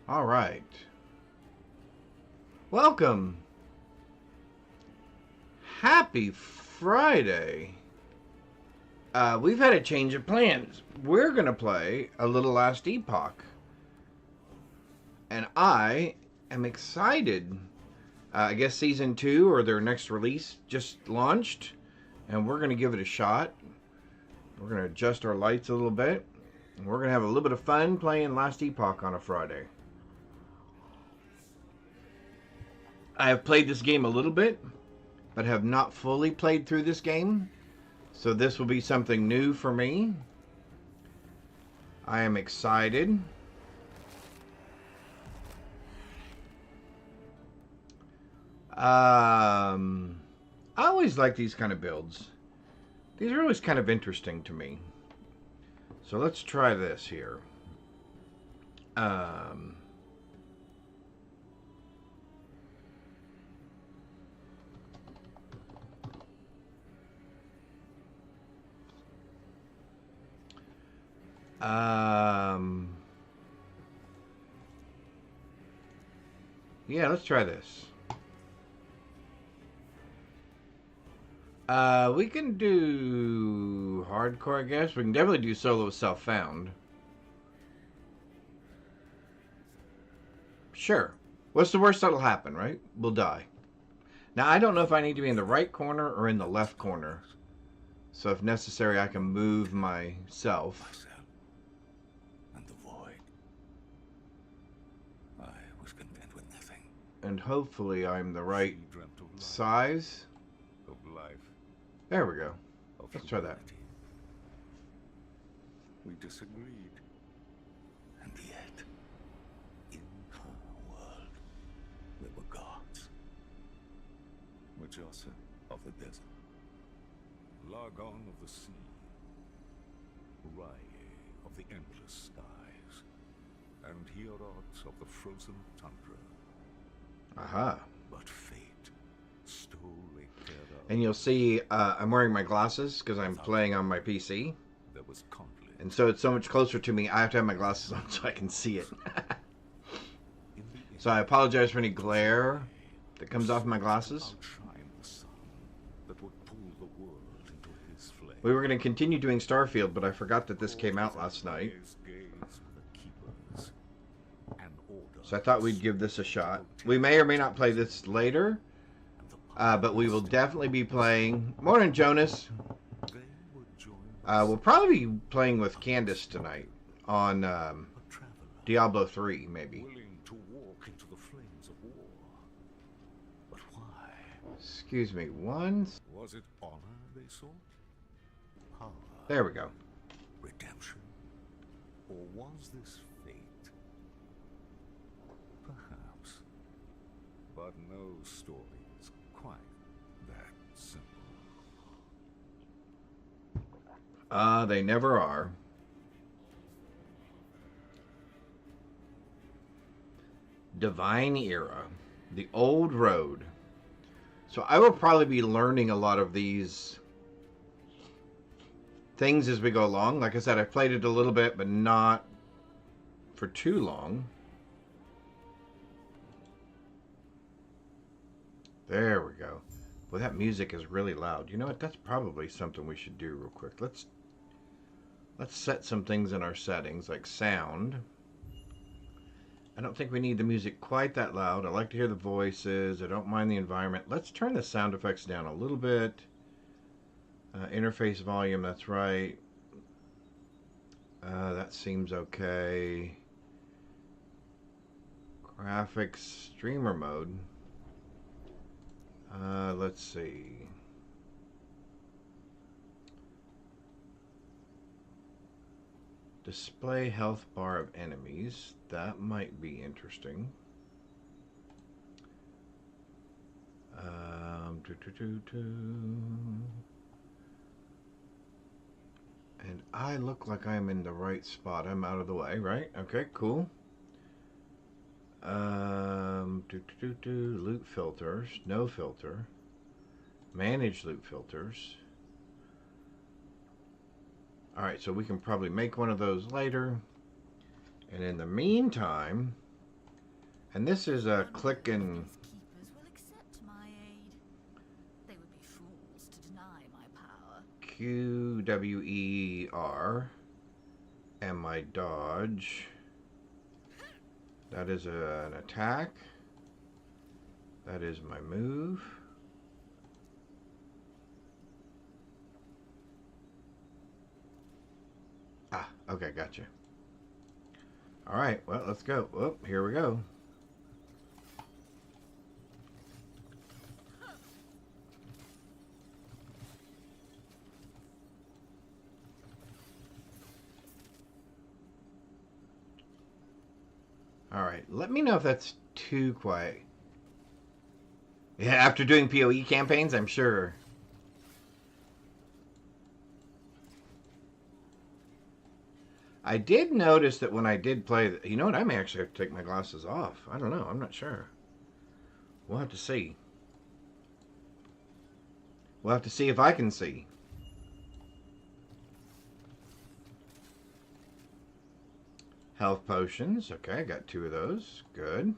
All right. Welcome. Happy Friday. We've had a change of plans. We're going to play a little Last Epoch. And I am excited. I guess Season 2 or their next release just launched. And we're going to give it a shot. We're going to adjust our lights a little bit. And we're going to have a little bit of fun playing Last Epoch on a Friday. I have played this game a little bit, but have not fully played through this game. So this will be something new for me. I am excited. I always like these kind of builds. These are always kind of interesting to me. So let's try this here. Yeah, let's try this. We can do hardcore, I guess. We can definitely do solo self-found. Sure. What's the worst that'll happen, right? We'll die. Now, I don't know if I need to be in the right corner or in the left corner. So if necessary, I can move myself. And the void. I was content with nothing. And hopefully I'm the right size. Of life. There we go. Let's try that. We disagreed. And yet, in her world, there were gods. Majasa of the desert. Largon of the sea. Rye of the endless skies. And Hierot of the frozen tundra. Aha. But fate stole a terror. And you'll see I'm wearing my glasses because I'm playing on my PC. There was conflict. And so it's so much closer to me, I have to have my glasses on so I can see it. So I apologize for any glare that comes off my glasses. We were going to continue doing Starfield, but I forgot that this came out last night. So I thought we'd give this a shot. We may or may not play this later, but we will definitely be playing... Morning, Jonas. We'll probably be playing with Candace tonight on Diablo 3, maybe. Excuse me, one... Was it honor they sought? Power? There we go. Redemption? Or was this fate? Perhaps. But no story is quite that simple. They never are. Divine Era. The Old Road. So I will probably be learning a lot of these things as we go along. Like I said, I've played it a little bit, but not for too long. There we go. Well, that music is really loud. You know what? That's probably something we should do real quick. Let's set some things in our settings, like sound. I don't think we need the music quite that loud. I like to hear the voices. I don't mind the environment. Let's turn the sound effects down a little bit. Interface volume, that's right. That seems okay. Graphics, streamer mode. Let's see. Display health bar of enemies. That might be interesting. Do, do, do, do. And I look like I'm in the right spot. I'm out of the way, right? Okay, cool. Loot filters. No filter. Manage loot filters. Alright, so we can probably make one of those later. And in the meantime, and this is a click and... Keepers will accept my aid. They would be fools to deny my power. QWER. And my dodge. That is an attack. That is my move. Ah, okay, gotcha. Alright, well, let's go. Oh, here we go. Alright, let me know if that's too quiet. Yeah, after doing PoE campaigns, I'm sure. I did notice that when I did play... You know what? I may actually have to take my glasses off. I don't know. I'm not sure. We'll have to see. We'll have to see if I can see. Health potions. Okay, I got 2 of those. Good.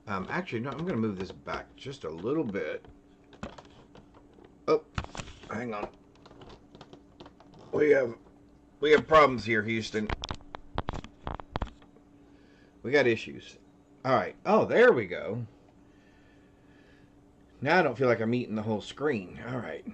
Actually, no, I'm going to move this back just a little bit. Oh, hang on. We have problems here, Houston. We got issues. All right. Oh, there we go. Now I don't feel like I'm eating the whole screen. All right.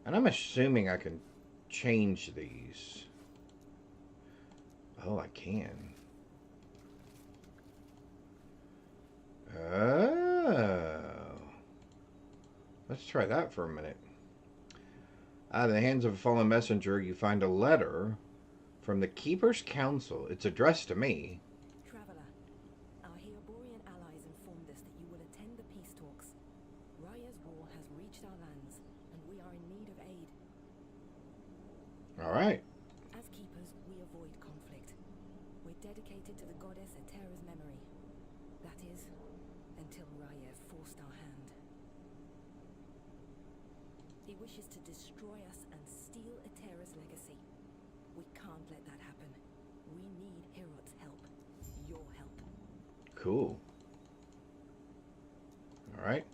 And I'm assuming I can change these. Oh, I can. Oh. Let's try that for a minute. Out of the hands of a fallen messenger, you find a letter from the Keeper's Council. It's addressed to me. Traveler, our Heoborian allies informed us that you will attend the peace talks. Raya's war has reached our lands, and we are in need of aid. All right. As keepers, we avoid conflict. We're dedicated to the goddess Etera's memory. That is, until Raya forced our hand. He wishes to destroy us and steal Etera's legacy. We can't let that happen. We need Herot's help. Your help. Cool. All right.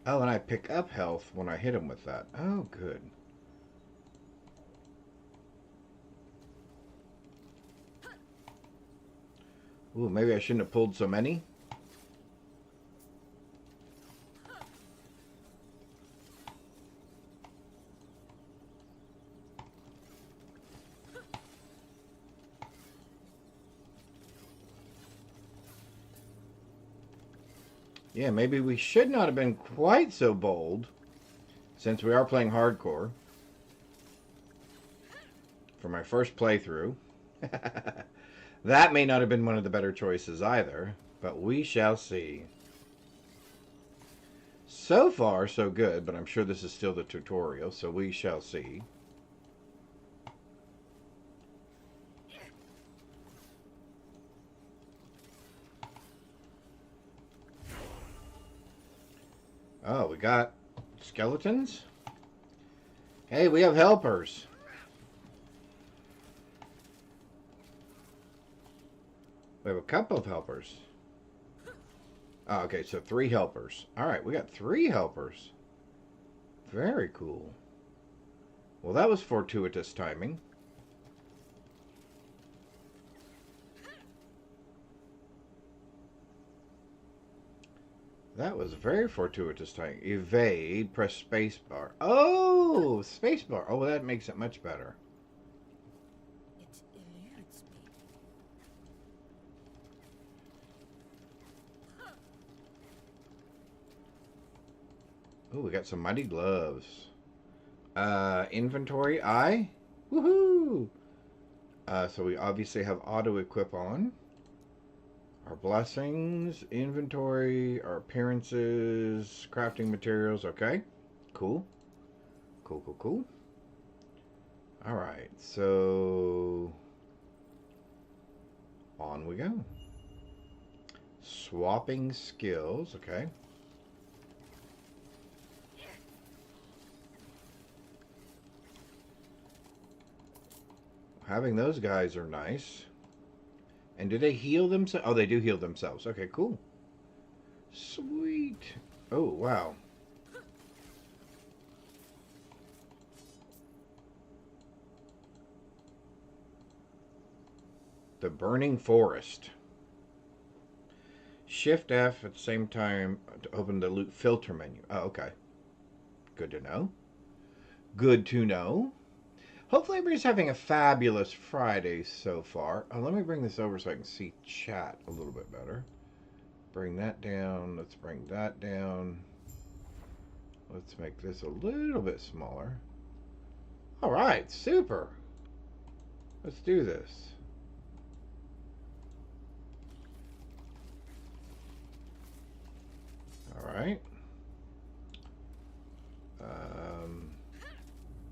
Oh, and I pick up health when I hit him with that. Oh, good. Ooh, maybe I shouldn't have pulled so many. Yeah, maybe we should not have been quite so bold, since we are playing hardcore. For my first playthrough. That may not have been one of the better choices either, but we shall see. So far, so good, but I'm sure this is still the tutorial, so we shall see. Oh, we got skeletons? Hey, we have helpers. We have a couple of helpers. Oh, okay, so 3 helpers. Alright, we got 3 helpers. Very cool. Well, that was fortuitous timing. That was very fortuitous timing. Evade, press spacebar. Oh, spacebar. Oh, that makes it much better. It eludes me. Oh, we got some mighty gloves. Inventory, I. Woohoo! So we obviously have auto equip on. Our blessings, inventory, our appearances, crafting materials. Okay, cool. Cool, cool, cool. Alright, so on we go. Swapping skills, okay. Having those guys are nice. And do they heal themselves? Oh, they do heal themselves. Okay, cool. Sweet. Oh, wow. The Burning Forest. Shift F at the same time to open the loot filter menu. Oh, okay. Good to know. Good to know. Hopefully everybody's having a fabulous Friday so far. Let me bring this over so I can see chat a little bit better. Bring that down. Let's bring that down. Let's make this a little bit smaller. All right, super. Let's do this. All right.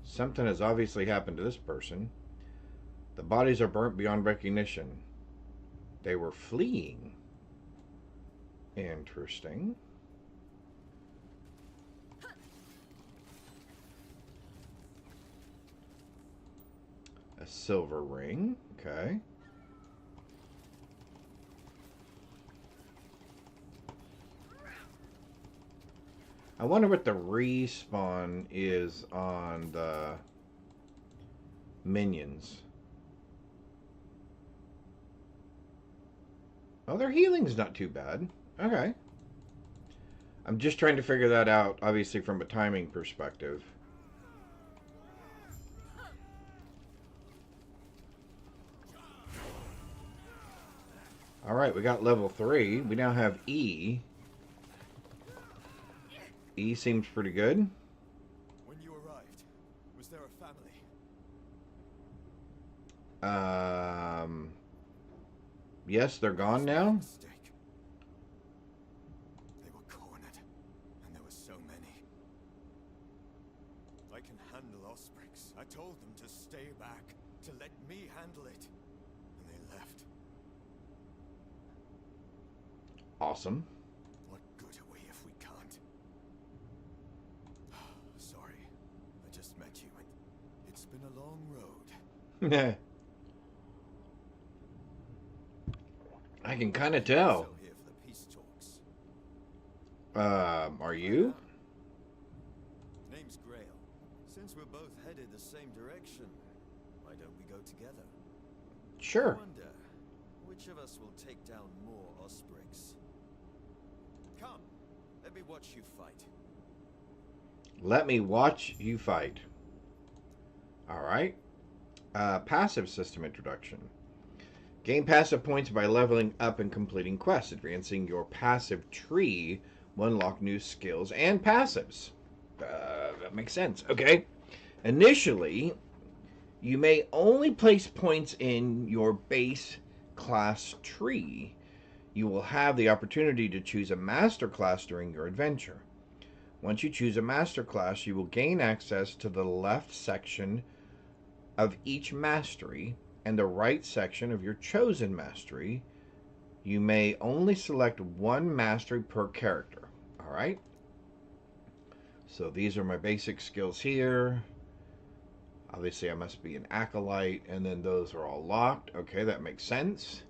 Something has obviously happened to this person. The bodies are burnt beyond recognition. They were fleeing. Interesting. A silver ring. Okay. I wonder what the respawn is on the minions. Oh, their healing's not too bad. Okay. I'm just trying to figure that out, obviously, from a timing perspective. Alright, we got level 3. We now have E. E seems pretty good. When you arrived, was there a family? Yes, they're gone now. Mistake. They were cornered, and there were so many. I can handle Osprix. I told them to stay back, to let me handle it, and they left. Awesome. What good are we if we can't? Sorry, I just met you, and it's been a long road. I can kind of tell. So here for the peace talks. Are you? Name's Grail. Since we're both headed the same direction, why don't we go together? Sure. I wonder which of us will take down more Osprix. Come, let me watch you fight. Let me watch you fight. Alright. Passive system introduction. Gain passive points by leveling up and completing quests. Advancing your passive tree will unlock new skills and passives. That makes sense. Okay. Initially, you may only place points in your base class tree. You will have the opportunity to choose a master class during your adventure. Once you choose a master class, you will gain access to the left section of each mastery and the right section of your chosen mastery. You may only select one mastery per character. Alright? So these are my basic skills here. Obviously I must be an acolyte, and then those are all locked. Okay, that makes sense.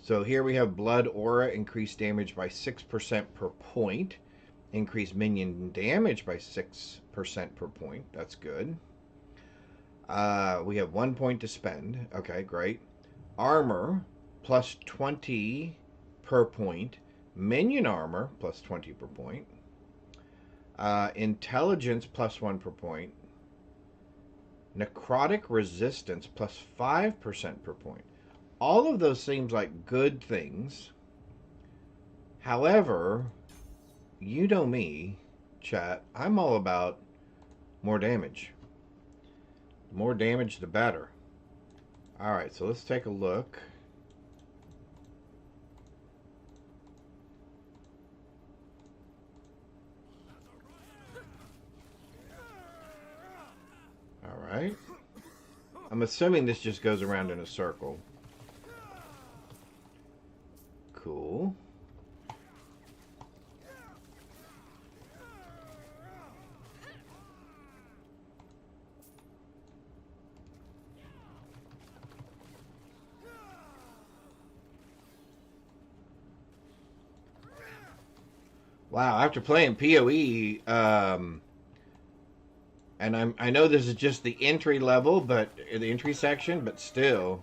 So here we have Blood Aura, increased damage by 6% per point. Increased minion damage by 6% per point. That's good. We have 1 point to spend. Okay, great. Armor, plus 20 per point. Minion armor, plus 20 per point. Intelligence, plus 1 per point. Necrotic resistance, plus 5% per point. All of those seems like good things. However, you know me, chat. I'm all about more damage. The more damage, the better. Alright, so let's take a look. Alright. I'm assuming this just goes around in a circle. Cool. Wow, after playing PoE, and I know this is just the entry level, but the entry section, but still,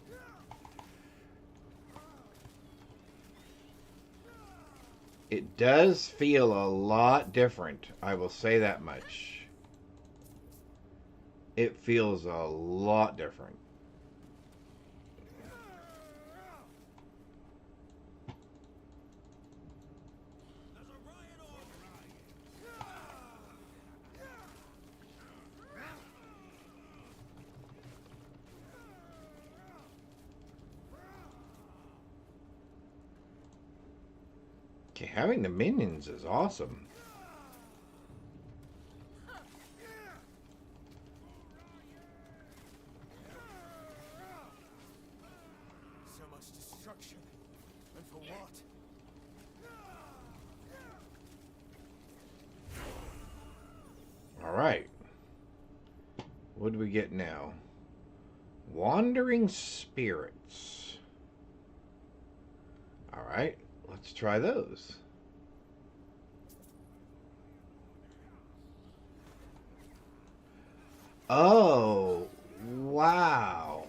it does feel a lot different. I will say that much. It feels a lot different. Okay, having the minions is awesome. So much destruction. And for what? All right. What do we get now? Wandering spirits. All right. Let's try those. Oh, wow.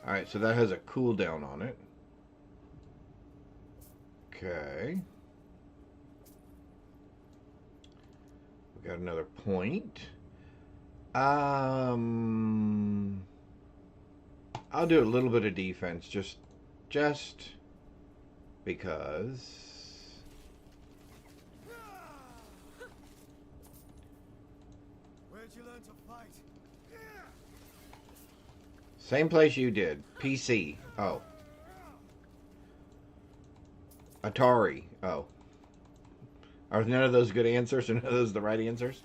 All right, so that has a cooldown on it. Okay. We got another point. I'll do a little bit of defense, just because. Where'd you learn to fight? Same place you did. PC. Oh. Atari. Oh. Are none of those good answers? Or none of those the right answers?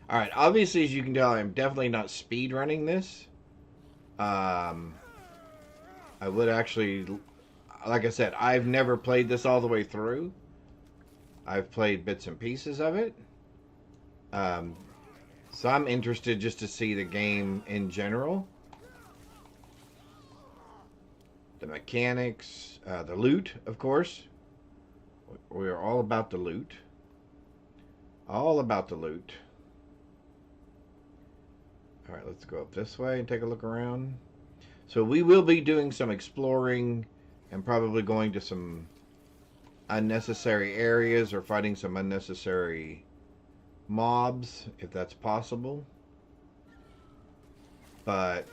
Alright, obviously, as you can tell, I'm definitely not speed running this. I would actually, like I said, I've never played this all the way through. I've played bits and pieces of it. So I'm interested just to see the game in general. The mechanics, the loot, of course. We are all about the loot. All about the loot. Alright, let's go up this way and take a look around. So we will be doing some exploring and probably going to some unnecessary areas or fighting some unnecessary mobs, if that's possible. But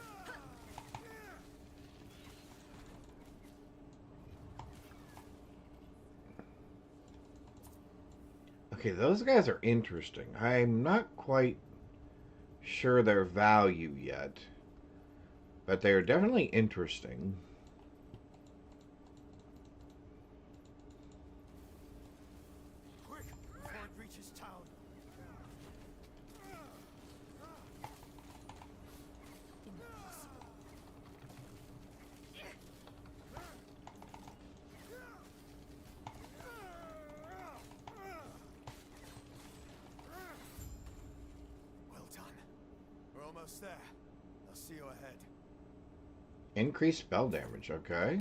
okay, those guys are interesting. I'm not quite sure their value yet, but they are definitely interesting. Quick, before it reaches town. Impossible. Almost there. I'll see you ahead. Increased spell damage. Okay.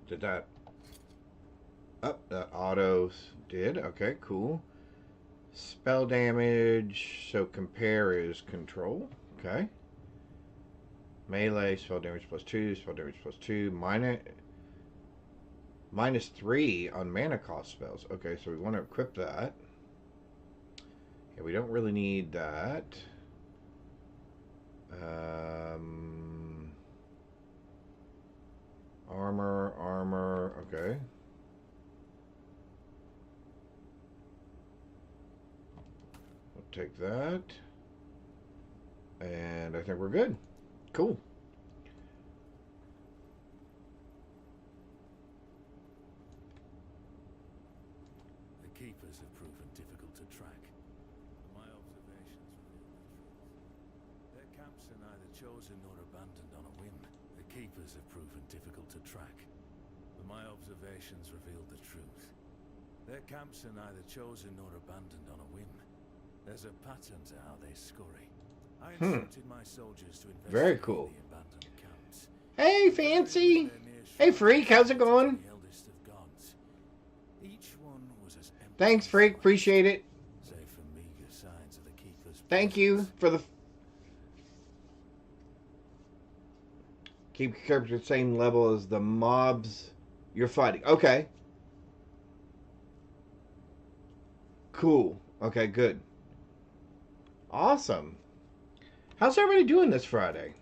Did that... Oh, that autos did. Okay, cool. Spell damage. So compare is control. Okay. Melee, spell damage +2, spell damage +2, -3 on mana cost spells. Okay, so we want to equip that. Yeah, we don't really need that. Armor, okay. We'll take that. And I think we're good. Cool. The keepers have proven difficult to track. My observations reveal the truth. Their camps are neither chosen nor abandoned on a whim. The keepers have proven difficult to track. But my observations reveal the truth. Their camps are neither chosen nor abandoned on a whim. There's a pattern to how they scurry. I instructed my soldiers to investigate Very cool. the abandoned camps. Hey, Fancy! Hey, Freak, how's it going? The eldest of gods. Each one was as empty Thanks, as Freak. life, Appreciate it. save for meager signs of the keepers' Thank you presence. for the... Keep your character at the same level as the mobs you're fighting. Okay. Cool. Okay, good. Awesome. How's everybody doing this Friday?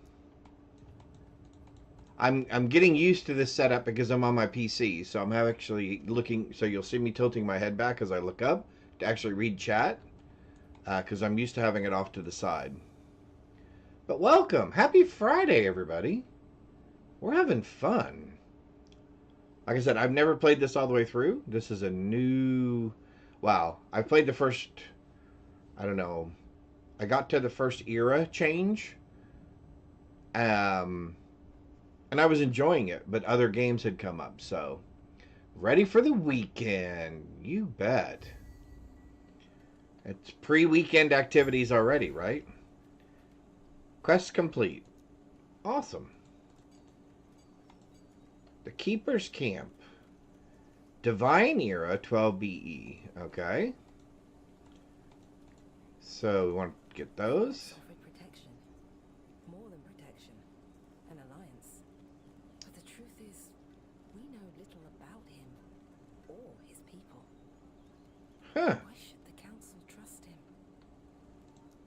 I'm getting used to this setup because I'm on my PC, so I'm actually looking, so you'll see me tilting my head back as I look up to actually read chat, because I'm used to having it off to the side. But welcome! Happy Friday, everybody! We're having fun. Like I said, I've never played this all the way through. This is a new... Wow. I played the first... I don't know. I got to the first era change. And I was enjoying it, but other games had come up, so... Ready for the weekend. You bet. It's pre-weekend activities already, right? Quest complete. Awesome. The Keeper's Camp. Divine Era 12 BE. Okay. So we want to get those. Offered protection. More than protection. An alliance. But the truth is, we know little about him. Or his people. Huh. Why should the council trust him?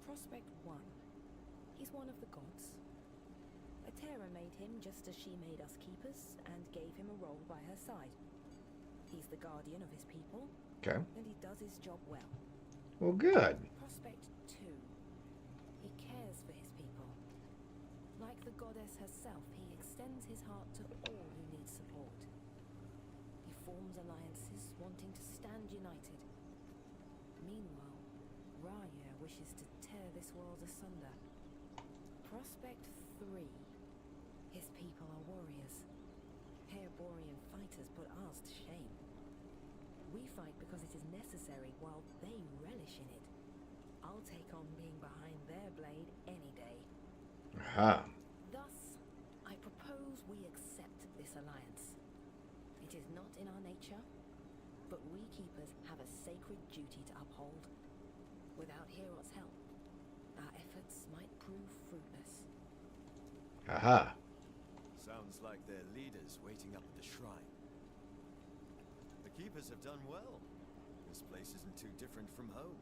Prospect 1. He's one of the gods. Atera made him just as she made us keepers, and gave him a role by her side. He's the guardian of his people, Okay. and he does his job well. Well, good. Prospect 2. He cares for his people. Like the goddess herself, he extends his heart to all who need support. He forms alliances, wanting to stand united. Meanwhile, Raya wishes to tear this world asunder. Prospect 3. His people are warriors. Hair-Borean fighters put ours to shame. We fight because it is necessary, while they relish in it. I'll take on being behind their blade any day. Aha. Thus, I propose we accept this alliance. It is not in our nature, but we keepers have a sacred duty to uphold. Without Heorot's help, our efforts might prove fruitless. Aha. Sounds like their leaders waiting up at the shrine. The keepers have done well. This place isn't too different from home.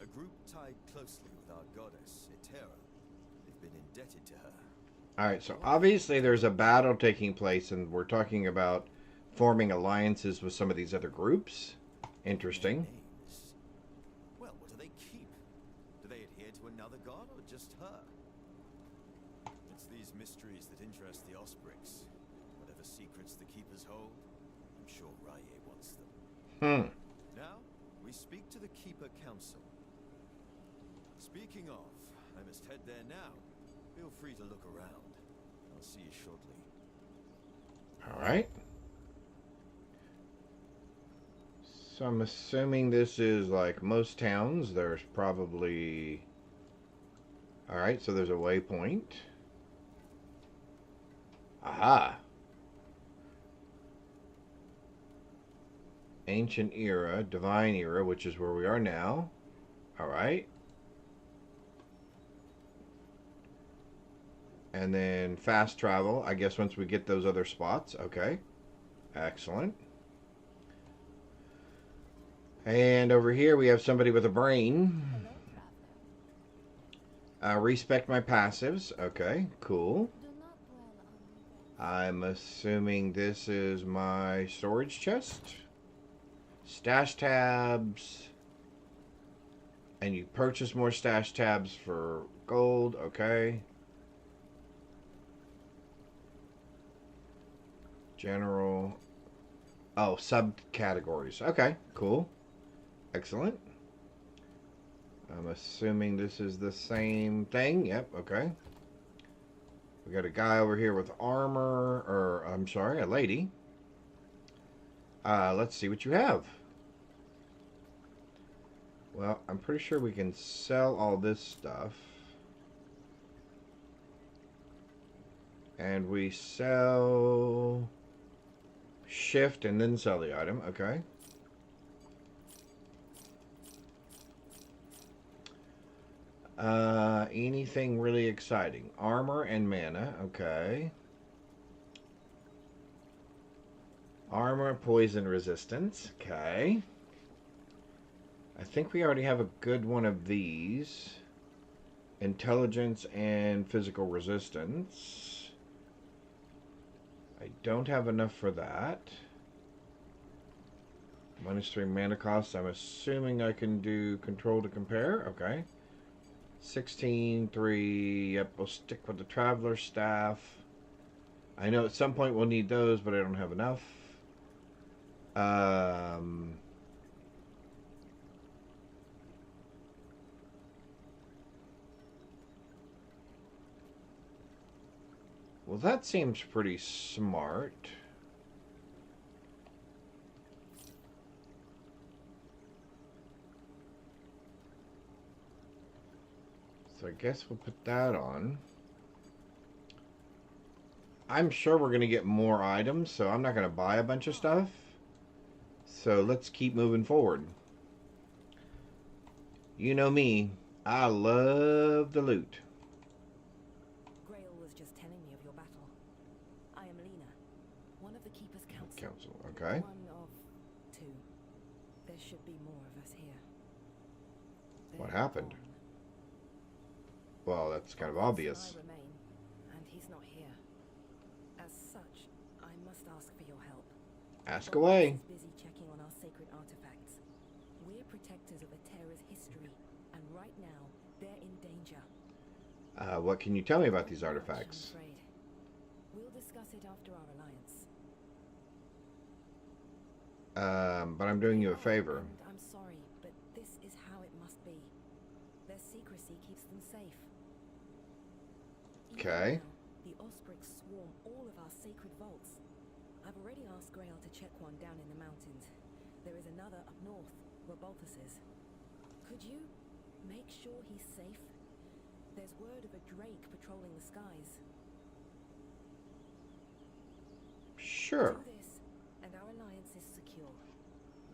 A group tied closely with our goddess, Etera. They've been indebted to her. Alright, so obviously there's a battle taking place, and we're talking about forming alliances with some of these other groups. Interesting. Names. Well, what do they keep? Do they adhere to another god or just her? It's these mysteries that interest the Osprix. Whatever secrets the keepers hold, I'm sure Rye wants them. Now, we speak to the Keeper Council. Speaking of, I must head there now. Feel free to look around. I'll see you shortly. Alright. So I'm assuming this is like most towns. There's probably... Alright, so there's a waypoint. Aha! Ancient Era, Divine Era, which is where we are now. Alright. And then fast travel, I guess once we get those other spots. Okay. Excellent. And over here we have somebody with a brain. Hello, traveler. Respect my passives. Okay, cool. Do not dwell on I'm assuming this is my storage chest. Stash tabs. And you purchase more stash tabs for gold. Okay. General. Oh, subcategories. Okay, cool. Excellent. I'm assuming this is the same thing. Yep, okay. We got a guy over here with armor, or I'm sorry, a lady. Let's see what you have. Well, I'm pretty sure we can sell all this stuff. And we sell... shift and then sell the item. Okay. Anything really exciting? Armor and mana. Okay. Armor, poison resistance. Okay. I think we already have a good one of these. Intelligence and physical resistance. I don't have enough for that. -3 mana cost. I'm assuming I can do control to compare. Okay. 16, 3. Yep, we'll stick with the traveler staff. I know at some point we'll need those, but I don't have enough. Well, that seems pretty smart. So I guess we'll put that on. I'm sure we're going to get more items, so I'm not going to buy a bunch of stuff. So let's keep moving forward. You know me, I love the loot. Grail was just telling me of your battle. I am Lena, one of the Keeper's Council. Okay. One of two. There should be more of us here. What They're happened? gone. Well, that's kind of Yes, obvious. I remain, and he's not here. As such, I must ask for your help. Ask Boris away. is busy checking on our sacred artifacts. We're protectors of Atera's history, and right now, they're in danger. What can you tell me about these Not much, artifacts? I'm afraid. We'll discuss it after our alliance. But I'm doing you a favor. And I'm sorry, but this is how it must be. Their secrecy keeps them safe. Even Okay. now, the Osprix swarm all of our sacred vaults. I've already asked Grail to check one down in the mountains. There is another up north, where Balthus is. Could you make sure he's safe? There's word of a drake patrolling the skies. Sure. Do this, and our alliance is secure.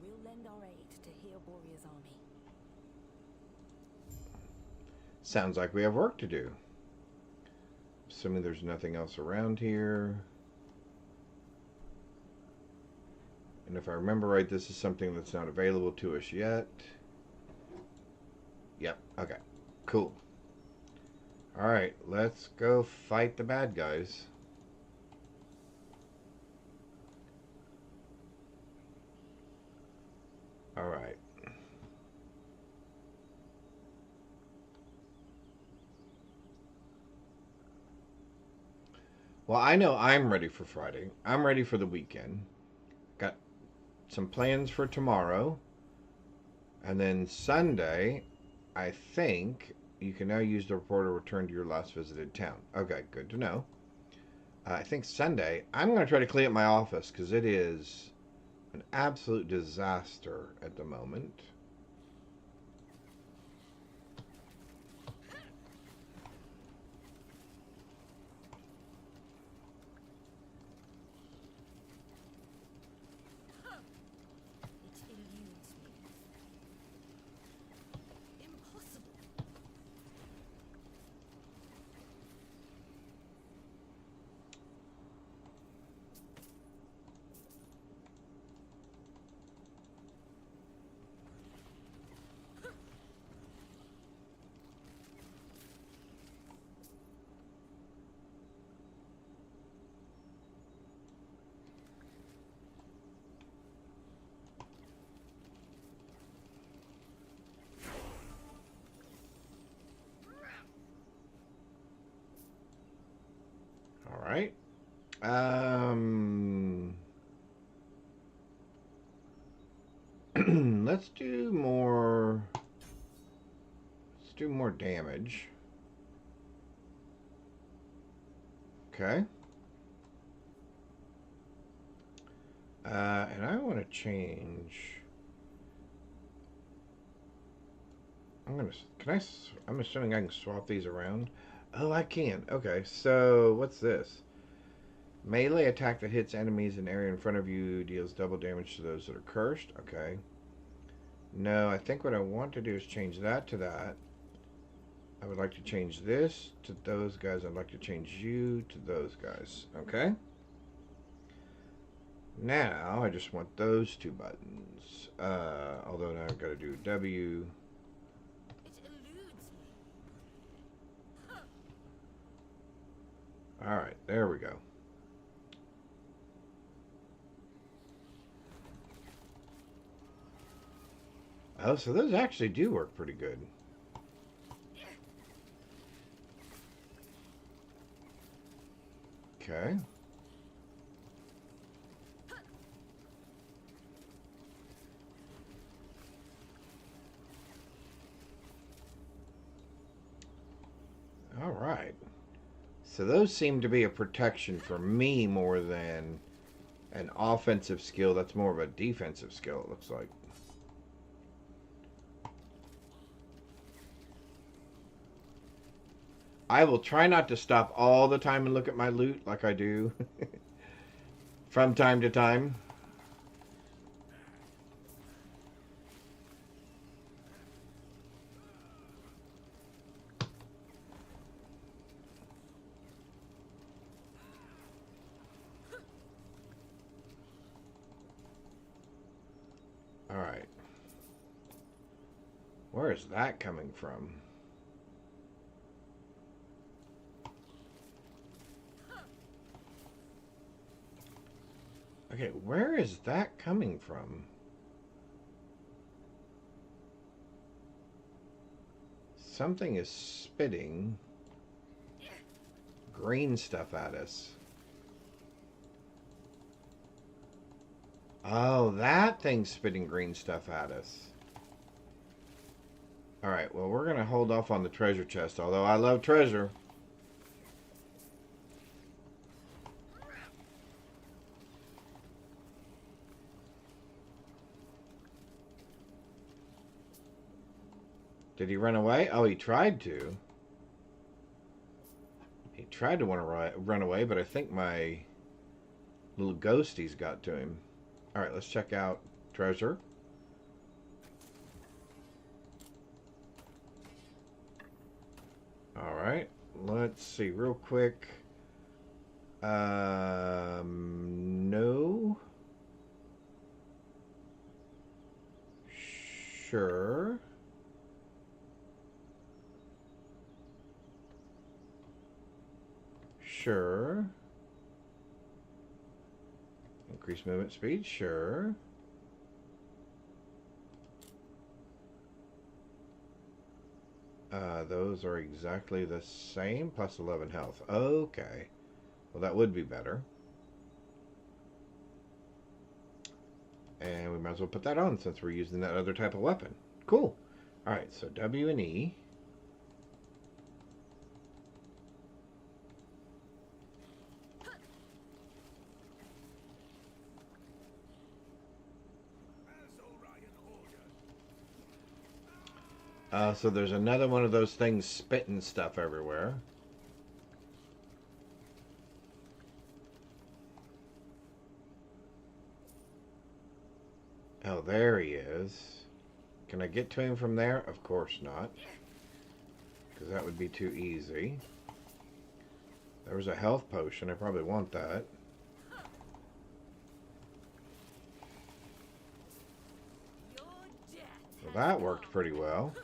We'll lend our aid to heal Borea's army. Sounds like we have work to do. Assuming there's nothing else around here. And if I remember right, this is something that's not available to us yet. Yep, okay. Cool. Alright, let's go fight the bad guys. Alright. Well, I know I'm ready for Friday. I'm ready for the weekend. Got some plans for tomorrow. And then Sunday, I think you can now use the report to return to your last visited town. Okay, good to know. I think Sunday, I'm going to try to clean up my office because it is an absolute disaster at the moment. It eludes me. Impossible. All right. Let's do more. Let's do more damage. Okay. And I want to change. Can I? I'm assuming I can swap these around. Oh, I can. Okay. So what's this? Melee attack that hits enemies in area in front of you deals double damage to those that are cursed. Okay. No, I think what I want to do is change that to that. I would like to change this to those guys. I'd like to change you to those guys. Okay. Now I just want those two buttons. Although now I've got to do W. It eludes me. All right, there we go. Oh, so those actually do work pretty good. Okay. All right. So those seem to be a protection for me more than an offensive skill. That's more of a defensive skill, it looks like. I will try not to stop all the time and look at my loot like I do from time to time. All right. Where is that coming from? Okay, where is that coming from? Something is spitting green stuff at us. Oh, that thing's spitting green stuff at us. Alright, well, we're going to hold off on the treasure chest, although I love treasure. Did he run away? Oh, he tried to. He tried to want to run away, but I think my little ghosties got to him. Alright, let's check out treasure. Alright, let's see real quick. No. Sure. Sure. Increase movement speed, sure. Those are exactly the same, plus 11 health. Okay. Well, that would be better. And we might as well put that on since we're using that other type of weapon. Cool. Alright, so W and E. So there's another one of those things spitting stuff everywhere. Oh, there he is. Can I get to him from there? Of course not. Because that would be too easy. There was a health potion. I probably want that. Well, that worked pretty well.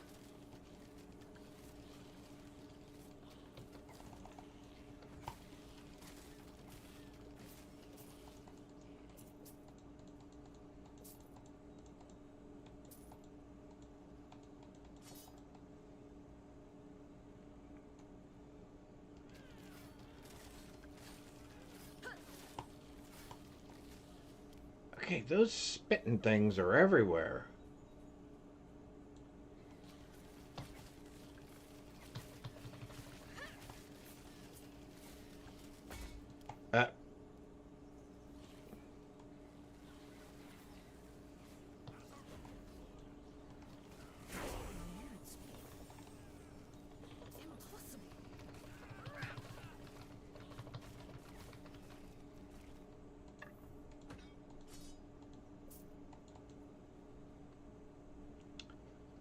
Okay, those spitting things are everywhere.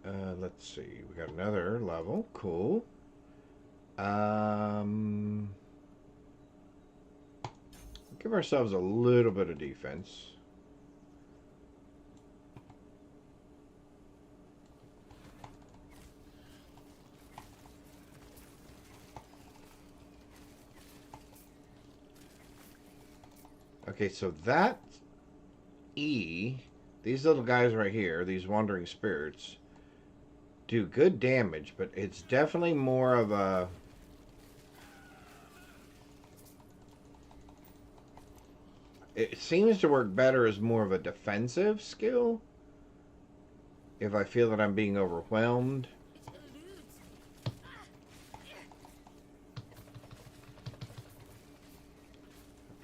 Uh, let's see. We got another level. Cool. Give ourselves a little bit of defense. Okay, so that E, these little guys right here, these wandering spirits, do good damage, but it's definitely more of a... It seems to work better as more of a defensive skill. If I feel that I'm being overwhelmed.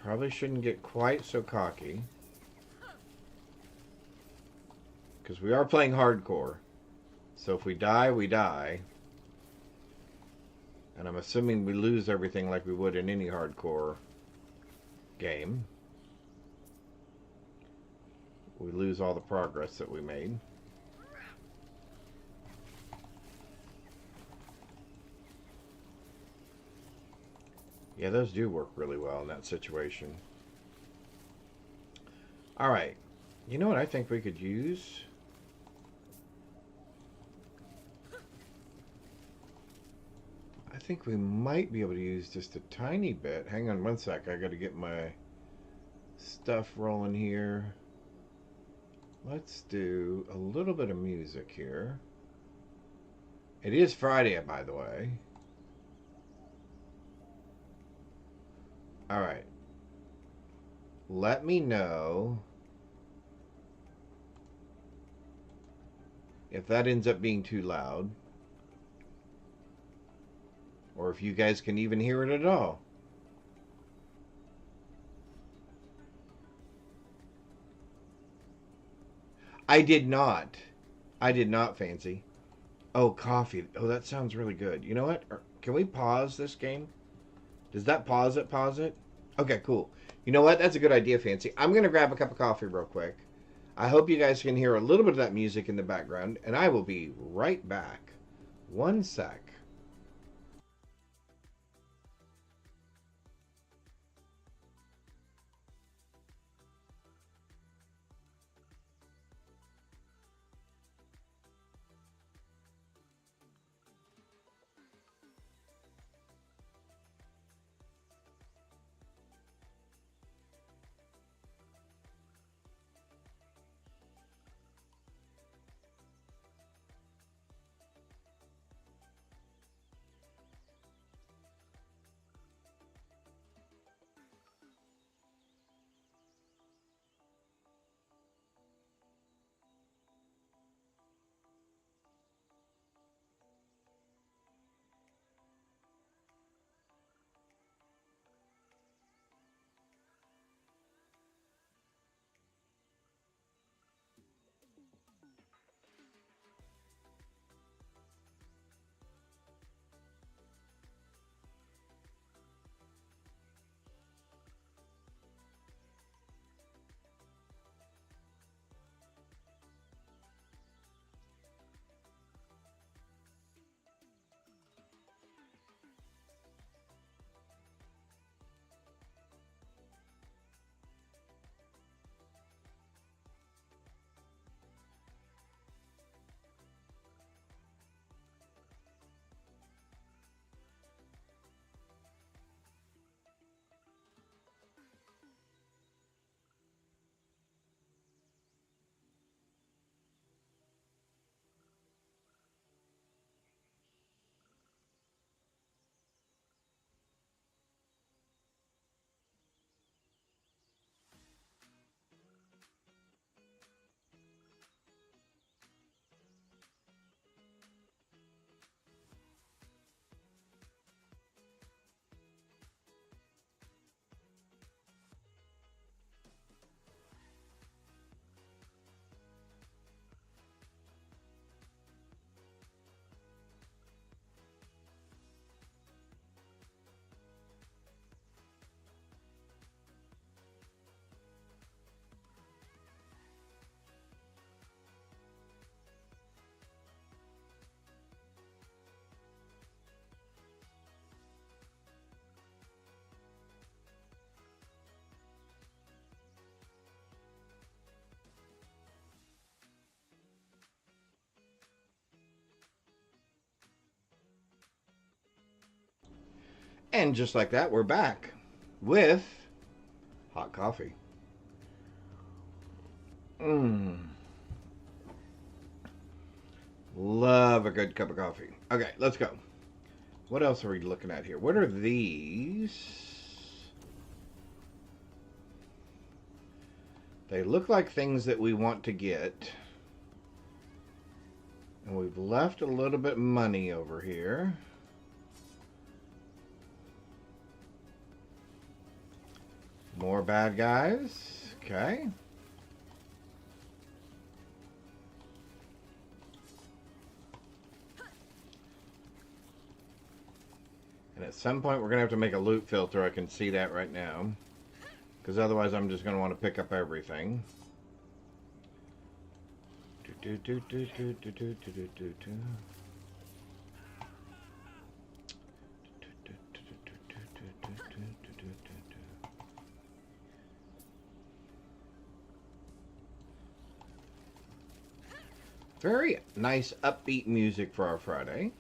Probably shouldn't get quite so cocky. Because we are playing hardcore. So if we die, we die. And I'm assuming we lose everything like we would in any hardcore game. We lose all the progress that we made. Yeah, those do work really well in that situation. Alright. You know what I think we could use? I think we might be able to use just a tiny bit. Hang on one sec. I got to get my stuff rolling here. Let's do a little bit of music here. It is Friday, by the way. Alright. Let me know if that ends up being too loud. Or if you guys can even hear it at all. I did not. I did not, Fancy. Oh, coffee. Oh, that sounds really good. You know what? Can we pause this game? Does that pause it? Pause it? Okay, cool. You know what? That's a good idea, Fancy. I'm going to grab a cup of coffee real quick. I hope you guys can hear a little bit of that music in the background, and I will be right back. One sec. And just like that, we're back with hot coffee. Love a good cup of coffee. Okay, let's go. What else are we looking at here? What are these? They look like things that we want to get. And we've left a little bit of money over here. More bad guys. Okay. And at some point we're going to have to make a loot filter. I can see that right now. Because otherwise I'm just going to want to pick up everything. Very nice upbeat music for our Friday.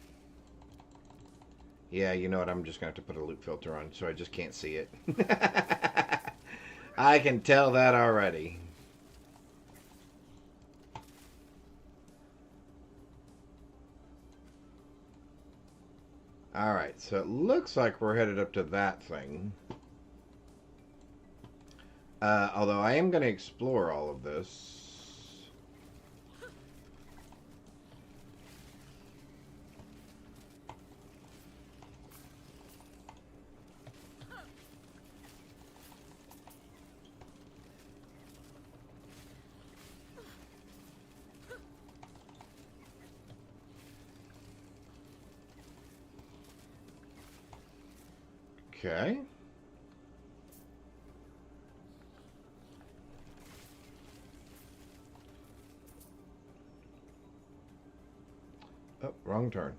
Yeah, you know what? I'm just going to have to put a loop filter on so I just can't see it. I can tell that already. Alright, so it looks like we're headed up to that thing. Although I am going to explore all of this. Okay. Oh, wrong turn.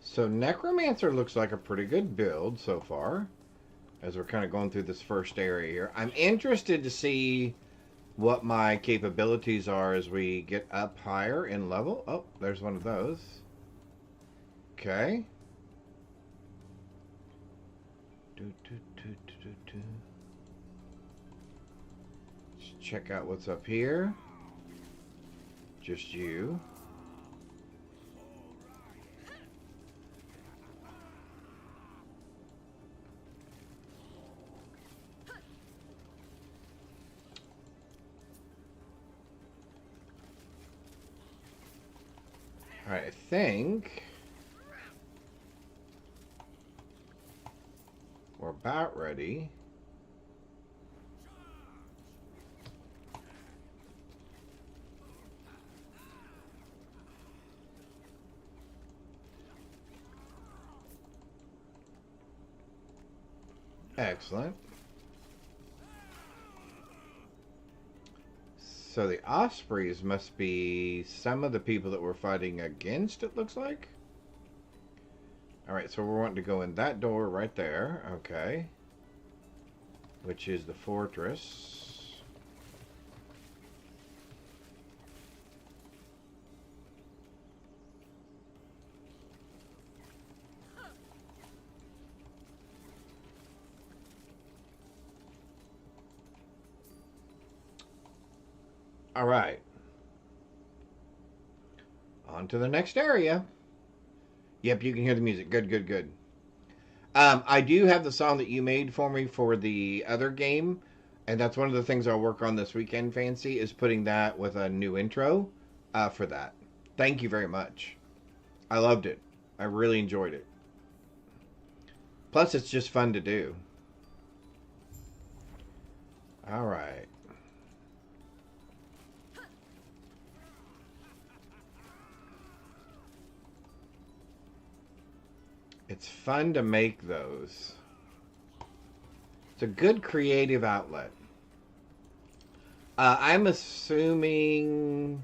So Necromancer looks like a pretty good build so far, as we're kind of going through this first area here. I'm interested to see what my capabilities are as we get up higher in level. Oh, there's one of those. Okay. Let's check out what's up here. Just you. Alright, I think we're about ready. Excellent. So the Ospreys must be some of the people that we're fighting against, it looks like. Alright, so we're wanting to go in that door right there. Okay. Which is the fortress. All right. On to the next area. Yep, you can hear the music. Good, good, good. I do have the song that you made for me for the other game, and that's one of the things I'll work on this weekend, Fancy, is putting that with a new intro for that. Thank you very much. I loved it. I really enjoyed it. Plus, it's just fun to do. All right. It's fun to make those. It's a good creative outlet. I'm assuming...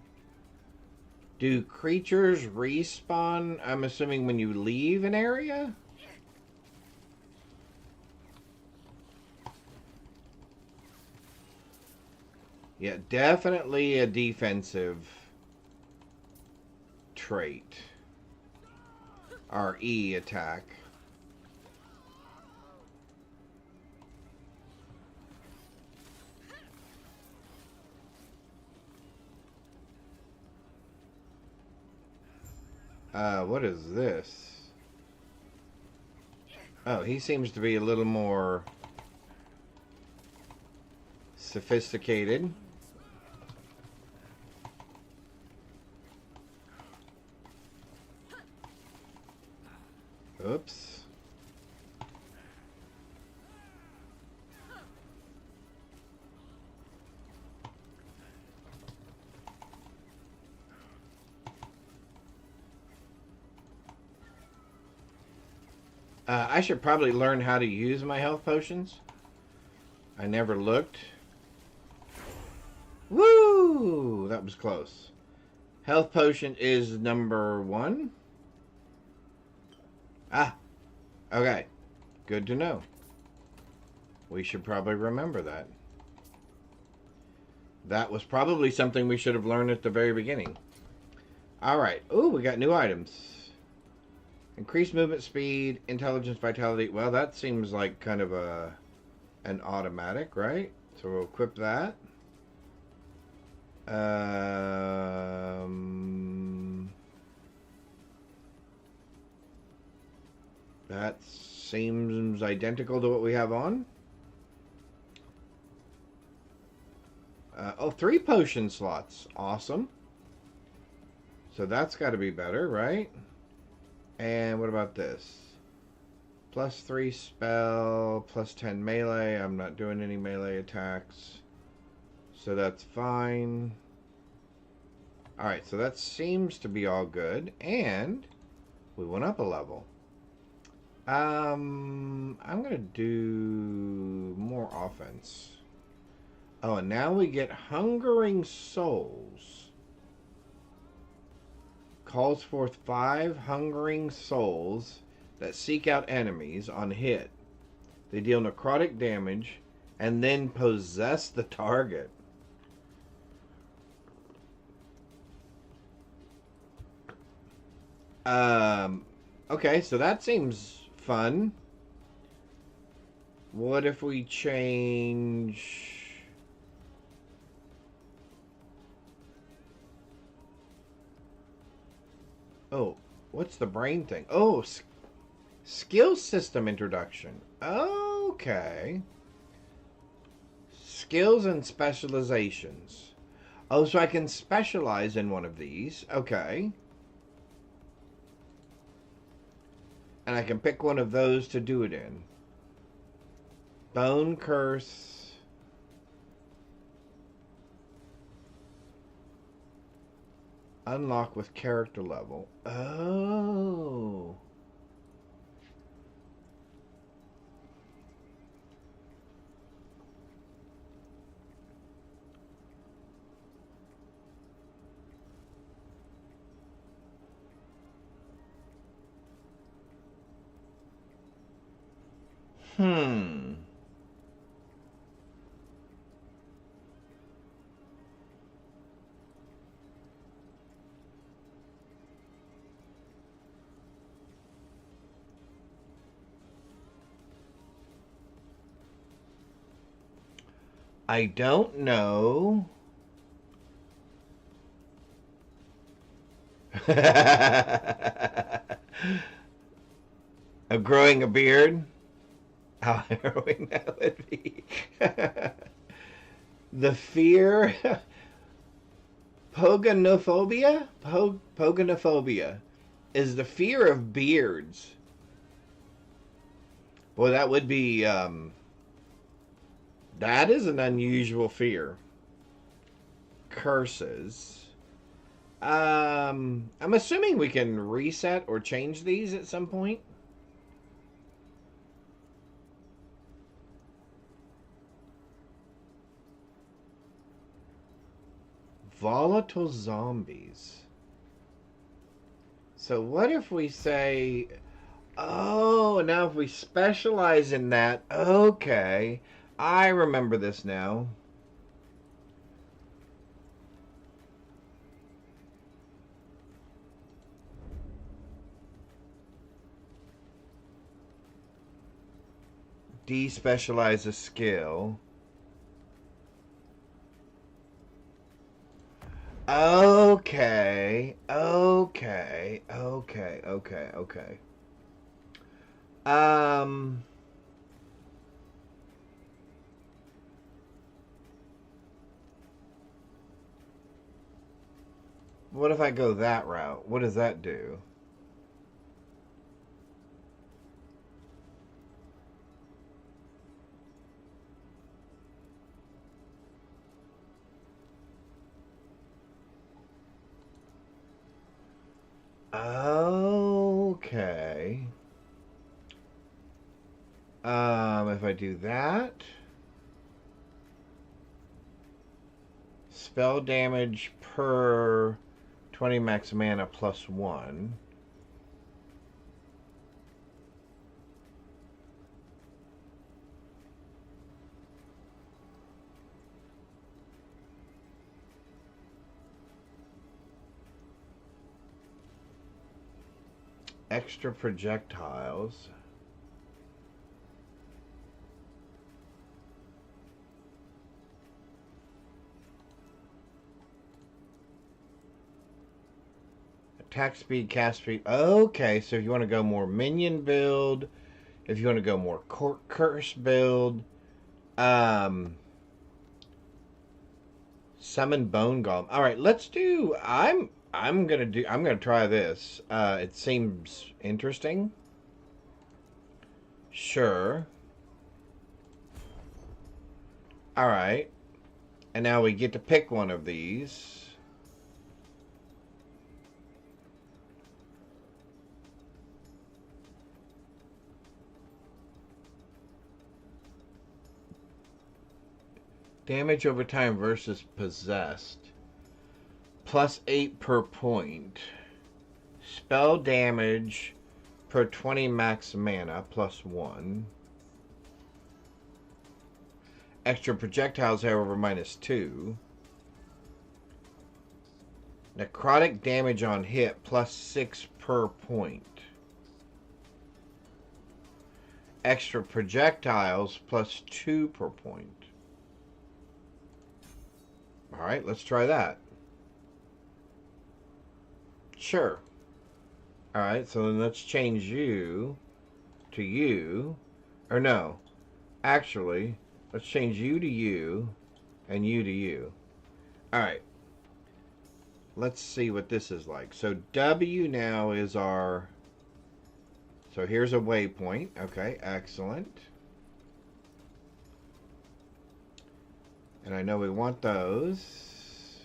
Do creatures respawn, I'm assuming, when you leave an area? Yeah, definitely a defensive trait. Our E attack. What is this? Oh, he seems to be a little more sophisticated. Oops. I should probably learn how to use my health potions. I never looked. Woo! That was close. Health potion is number 1. Ah, okay. Good to know. We should probably remember that. That was probably something we should have learned at the very beginning. Alright. Ooh, we got new items. Increased movement speed, intelligence, vitality. Well, that seems like kind of an automatic, right? So we'll equip that. That seems identical to what we have on. Oh, 3 potion slots. Awesome. So that's got to be better, right? And what about this? Plus 3 spell, plus 10 melee. I'm not doing any melee attacks. So that's fine. Alright, so that seems to be all good. And we went up a level. I'm going to do more offense. Oh, and now we get Hungering Souls. Calls forth 5 hungering souls that seek out enemies on hit. They deal necrotic damage and then possess the target. Okay, so that seems fun. What if we change... Oh, what's the brain thing? Oh, skill system introduction. Okay. Skills and specializations. Oh, so I can specialize in one of these. Okay. And I can pick one of those to do it in. Bone Curse. Unlock with character level. Oh. Hmm. I don't know. Of growing a beard? How harrowing that would be. The fear... Poganophobia? Poganophobia is the fear of beards. Well, that would be... that is an unusual fear. Curses. I'm assuming we can reset or change these at some point. Volatile zombies. So what if we say, oh, now if we specialize in that, okay, I remember this now. Despecialize a skill. Okay. Okay. Okay. Okay. Okay. What if I go that route? What does that do? Okay. If I do that, spell damage per 20 max mana plus 1. Extra projectiles. Attack speed, cast speed. Okay, so if you want to go more minion build, if you want to go more curse build, summon bone golem. All right, let's do. I'm gonna try this. It seems interesting. Sure. All right, and now we get to pick one of these. Damage over time versus possessed. +8 per point. Spell damage per 20 max mana +1. Extra projectiles, however, -2. Necrotic damage on hit +6 per point. Extra projectiles +2 per point. Alright, let's try that. Sure. Alright, so then let's change you to you. Or no. Actually, let's change you to you and you to you. Alright. Let's see what this is like. So W now is our... So here's a waypoint. Okay, excellent. And I know we want those.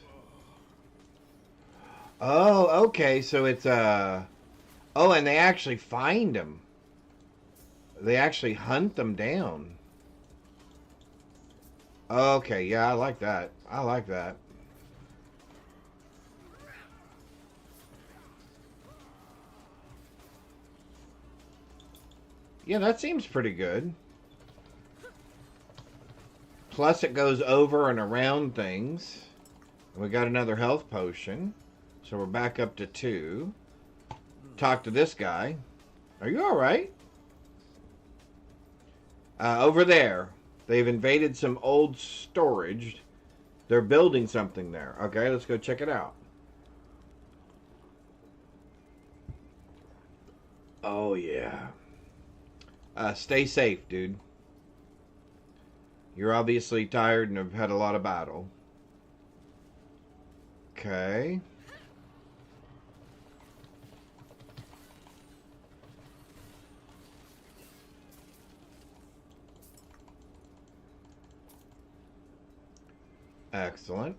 Oh, okay. So it's oh, and they actually find them. They actually hunt them down. Okay, yeah, I like that. I like that. Yeah, that seems pretty good. Plus it goes over and around things. We got another health potion. So we're back up to 2. Talk to this guy. Are you alright? Over there. They've invaded some old storage. They're building something there. Okay, let's go check it out. Oh, yeah. Stay safe, dude. You're obviously tired and have had a lot of battle. Okay. Excellent.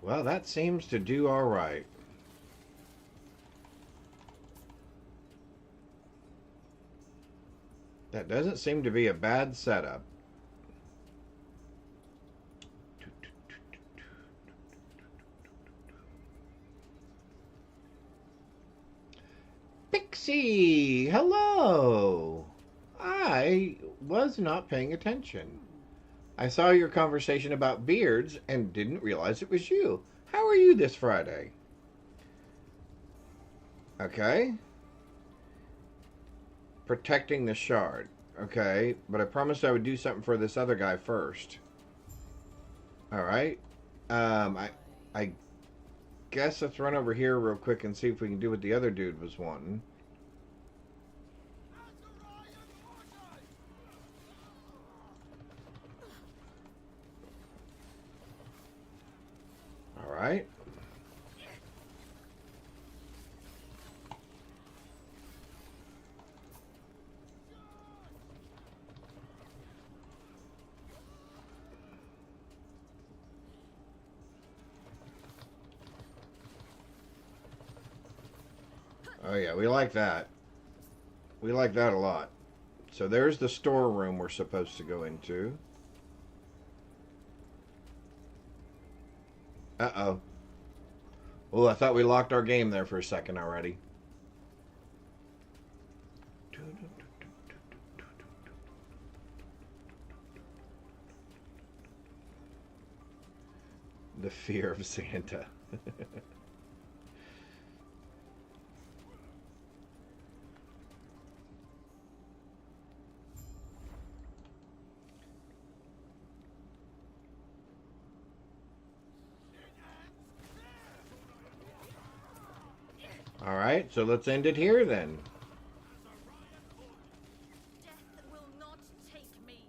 Well, that seems to do all right. That doesn't seem to be a bad setup. Pixie! Hello! I was not paying attention. I saw your conversation about beards and didn't realize it was you. How are you this Friday? Okay. Protecting the shard. Okay, but I promised I would do something for this other guy first. Alright. I guess let's run over here real quick and see if we can do what the other dude was wanting. Alright. Oh yeah, we like that. We like that a lot. So there's the storeroom we're supposed to go into. Uh-oh. Oh, I thought we locked our game there for a second already. The fear of Santa. Alright, so let's end it here then. Death will not take me.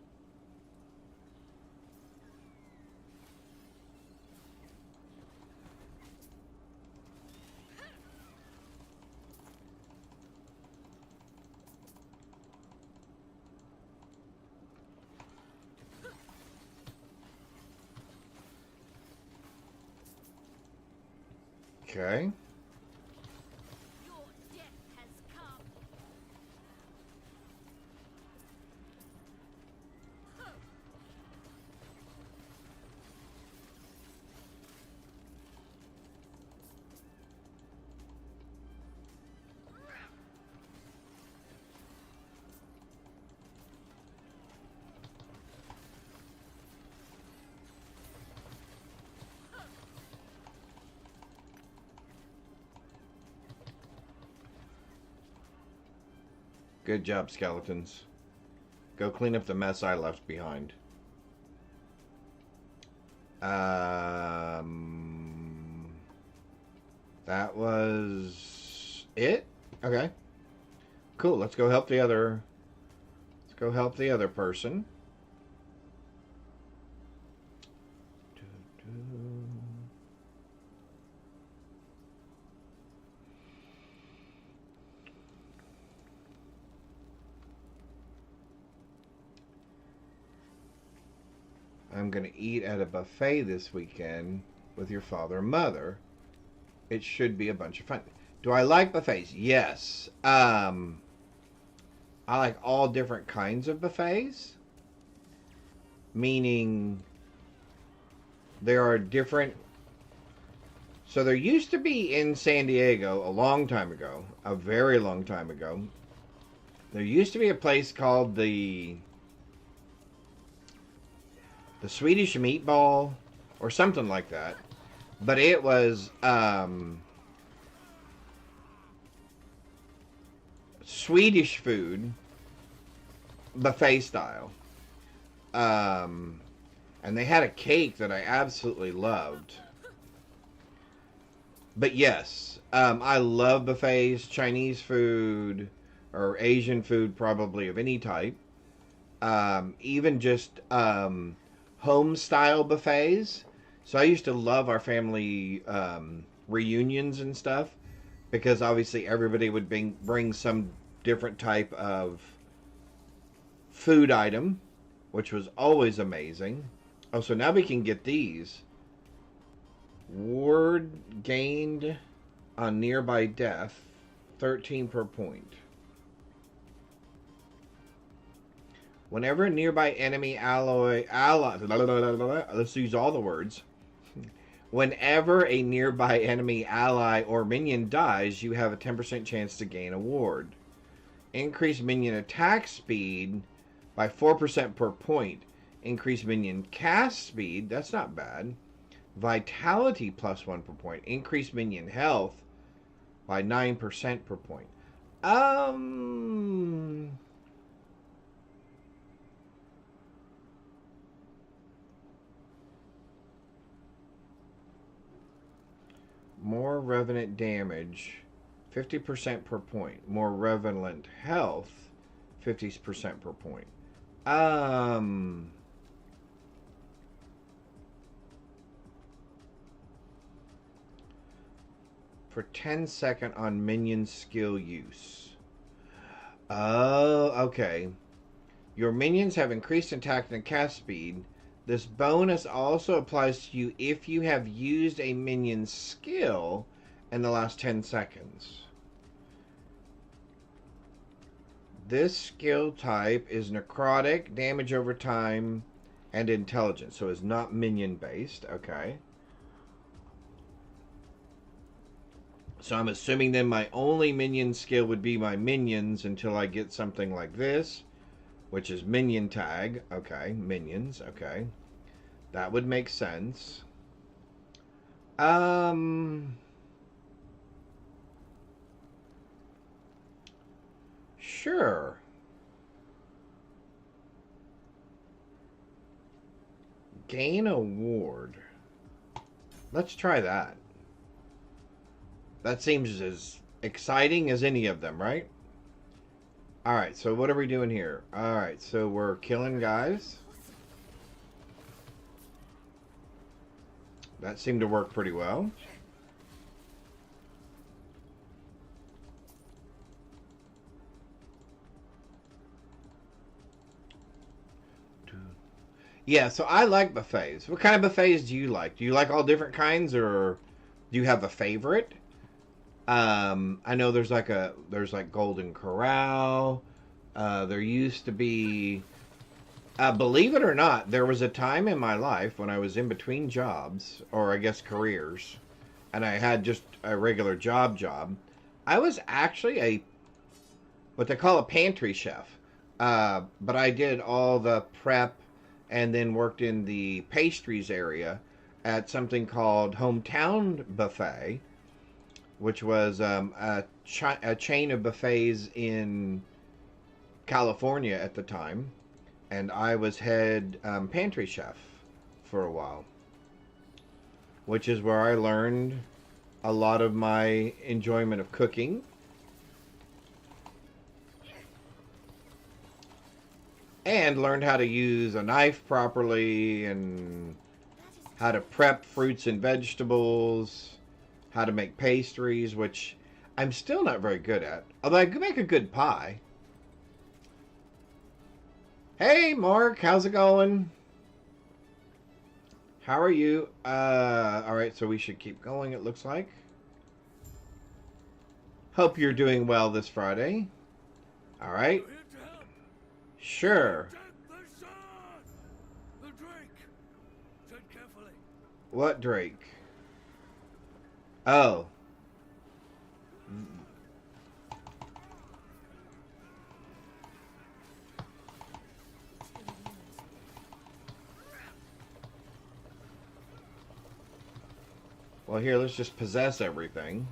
Okay. Your death has come. Good job, skeletons. Go clean up the mess I left behind. That was it? Okay. Cool, let's go help the other... Let's go help the other person. I'm going to eat at a buffet this weekend with your father and mother. It should be a bunch of fun. Do I like buffets? Yes. I like all different kinds of buffets. Meaning there are different... So there used to be in San Diego a long time ago, a very long time ago, there used to be a place called the Swedish Meatball or something like that. But it was Swedish food, buffet style. And they had a cake that I absolutely loved. But yes, I love buffets, Chinese food, or Asian food probably of any type. Even just home style buffets. So I used to love our family reunions and stuff, because obviously everybody would bring some different type of food item, which was always amazing. Oh, so now we can get these. Ward gained on nearby death, 13 per point. Whenever a nearby enemy ally, let's use all the words. Whenever a nearby enemy ally or minion dies, you have a 10% chance to gain a ward. Increase minion attack speed by 4% per point. Increase minion cast speed, that's not bad. Vitality +1 per point. Increase minion health. by 9% per point. More revenant damage, 50% per point. More revenant health, 50% per point. For 10-second on minion skill use. Oh, okay. Your minions have increased attack and cast speed. This bonus also applies to you if you have used a minion's skill in the last 10 seconds. This skill type is necrotic, damage over time, and intelligence. So it's not minion based. Okay. So I'm assuming then my only minion skill would be my minions until I get something like this, which is minion tag. Okay, minions. Okay. That would make sense. Sure. Gain award. Let's try that. That seems as exciting as any of them, right? Alright, so what are we doing here? Alright, so we're killing guys. That seemed to work pretty well. Yeah, so I like buffets. What kind of buffets do you like? Do you like all different kinds, or do you have a favorite? I know there's like Golden Corral. There used to be, believe it or not, there was a time in my life when I was in between jobs, or I guess careers, and I had just a regular job. I was actually what they call a pantry chef. But I did all the prep and then worked in the pastries area at something called Hometown Buffet, which was a chain of buffets in California at the time. And I was head pantry chef for a while, which is where I learned a lot of my enjoyment of cooking. And learned how to use a knife properly, and how to prep fruits and vegetables, how to make pastries, which I'm still not very good at. Although I can make a good pie. Hey, Mark, how's it going? How are you? Alright, so we should keep going, it looks like. Hope you're doing well this Friday. Alright. Sure. The Drake. Tread carefully. What Drake? Oh. Well, here, let's just possess everything.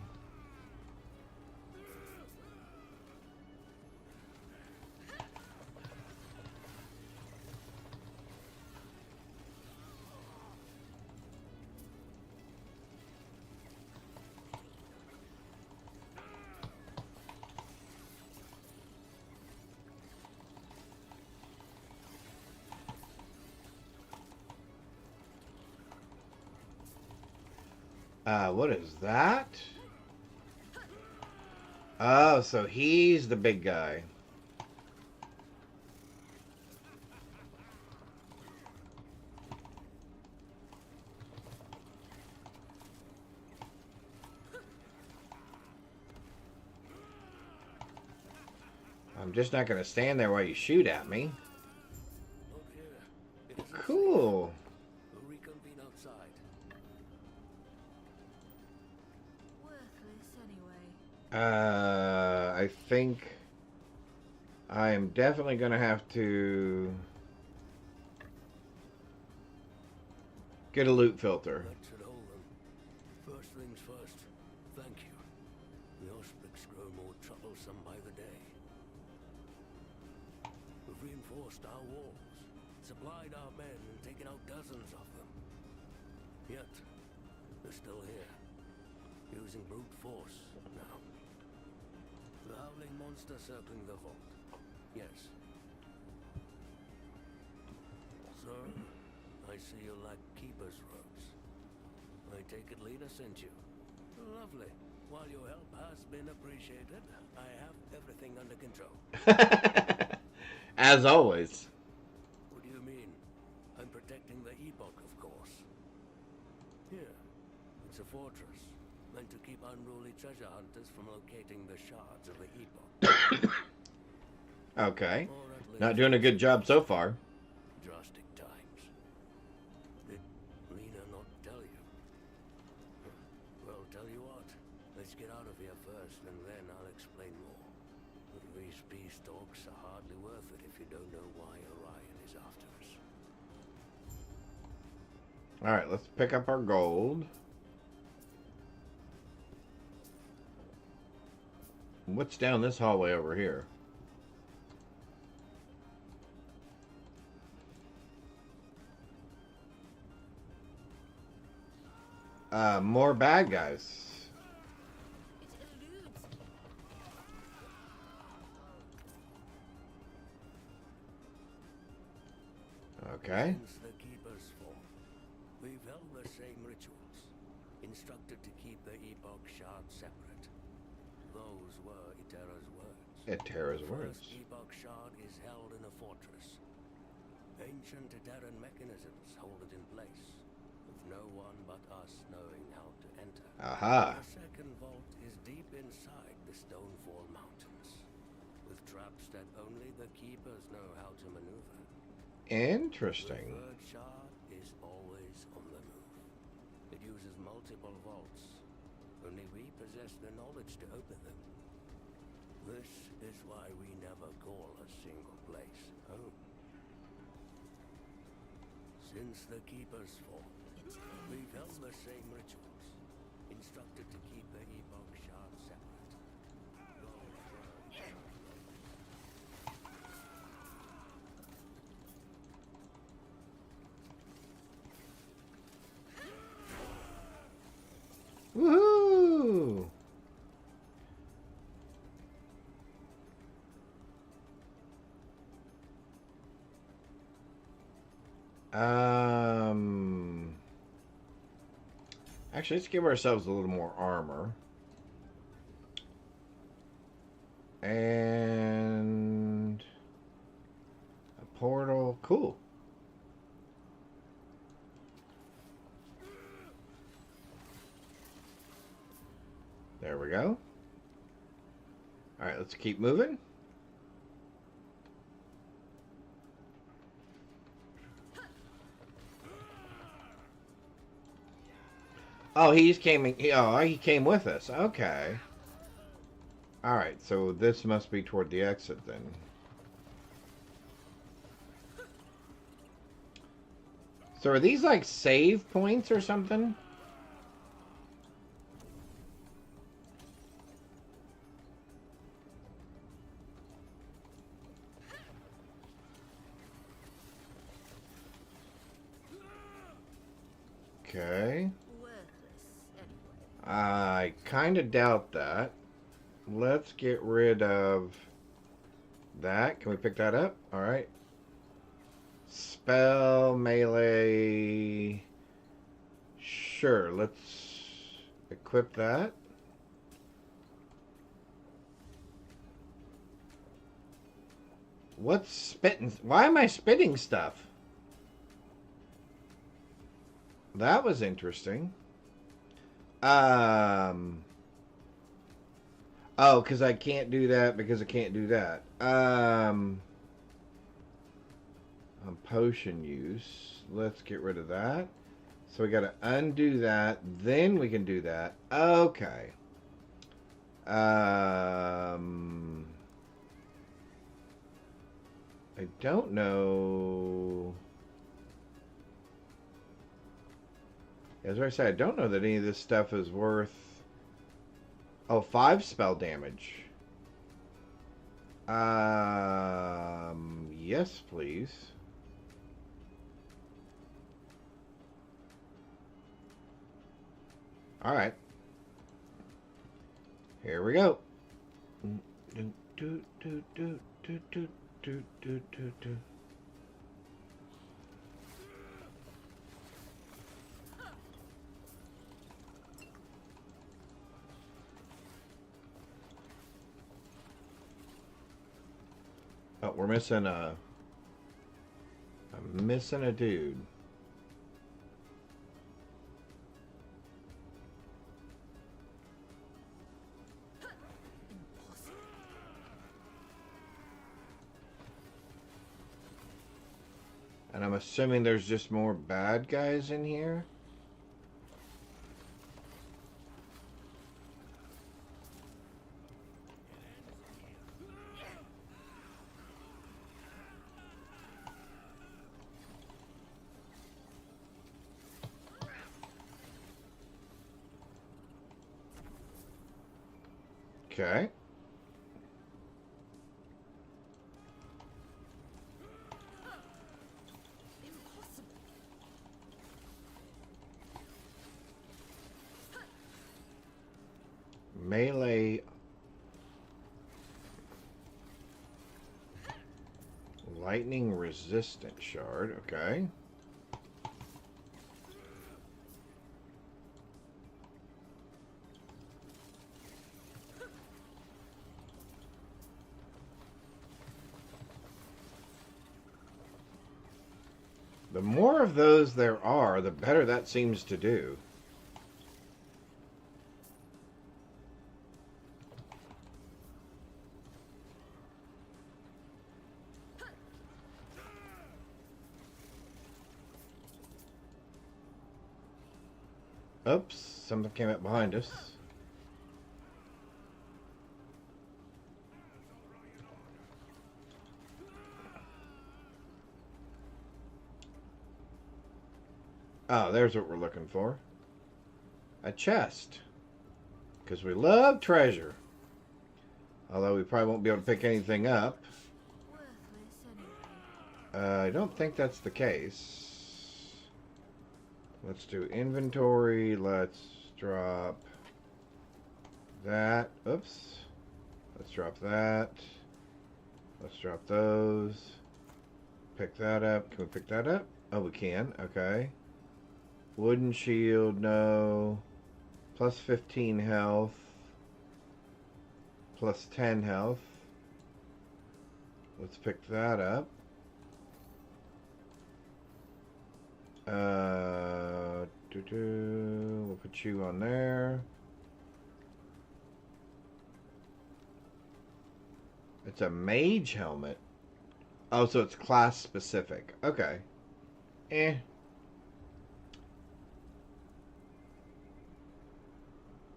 What is that? Oh, so he's the big guy. I'm just not going to stand there while you shoot at me. Look here. It isn't Cool. safe. We'll reconvene outside. Worthless anyway. I think I am definitely going to have to get a loot filter. That should hold them. First things first. Thank you. The Ospricks grow more troublesome by the day. We've reinforced our walls, supplied our men, and taken out dozens of them. Yet, they're still here, using brute force now. The howling monster circling the vault. Yes. Sir, I see you like keeper's robes. I take it Lena sent you. Lovely. While your help has been appreciated, I have everything under control. As always. What do you mean? I'm protecting the Epoch, of course. Here, it's a fortress, meant to keep unruly treasure hunters from locating the shards of the Epoch. Okay. Or at least Not doing a good job so far. drastic times. Did Lena not tell you? Well, tell you what. Let's get out of here first, and then I'll explain more. These peace talks are hardly worth it if you don't know why Orion is after us. Alright, let's pick up our gold. What's down this hallway over here? More bad guys. It eludes me. Okay. Since the Keeper's fall, we've held the same rituals, instructed to keep the Epoch shard separate. Those were Itera's words. Itera's The words. first Epoch shard is held in a fortress. Ancient Iteran mechanisms hold it in place, with no one but us knowing how to enter. Aha. The second vault is deep inside the Stonefall Mountains, with traps that only the Keepers know how to maneuver. Interesting. The third shard is always on the move. It uses multiple vaults. Only we possess the knowledge to open them. This is why we never call a single place home. Since the Keeper's fall, we've held the same rituals, instructed to keep the Epoch shard separate. Woohoo! Actually, let's give ourselves a little more armor. And a portal. Cool. There we go. Alright, let's keep moving. Oh, he came with us. Okay. Alright, so this must be toward the exit then. So are these like save points or something? Okay. Worthless, anyway. I kind of doubt that. Let's get rid of that. Can we pick that up? All right. Spell, melee. Sure, let's equip that. What's spitting? Why am I spitting stuff? That was interesting. Oh, because I can't do that because I can't do that. Potion use. Let's get rid of that. So we got to undo that. Then we can do that. Okay. I don't know. As I said, I don't know that any of this stuff is worth Oh, 5 spell damage. Yes, please. All right. Here we go. Oh, we're missing a... I'm missing a dude. And I'm assuming there's just more bad guys in here. Okay. Melee lightning resistant shard. Okay. The more of those there are, the better that seems to do. Oops, something came up behind us. Oh, there's what we're looking for. A chest. Because we love treasure. Although we probably won't be able to pick anything up. I don't think that's the case. Let's do inventory. Let's drop that. Oops. Let's drop that. Let's drop those. Pick that up. Can we pick that up? Oh, we can. Okay. Wooden shield, no. Plus 15 health. Plus 10 health. Let's pick that up. We'll put you on there. It's a mage helmet. Oh, so it's class specific. Okay.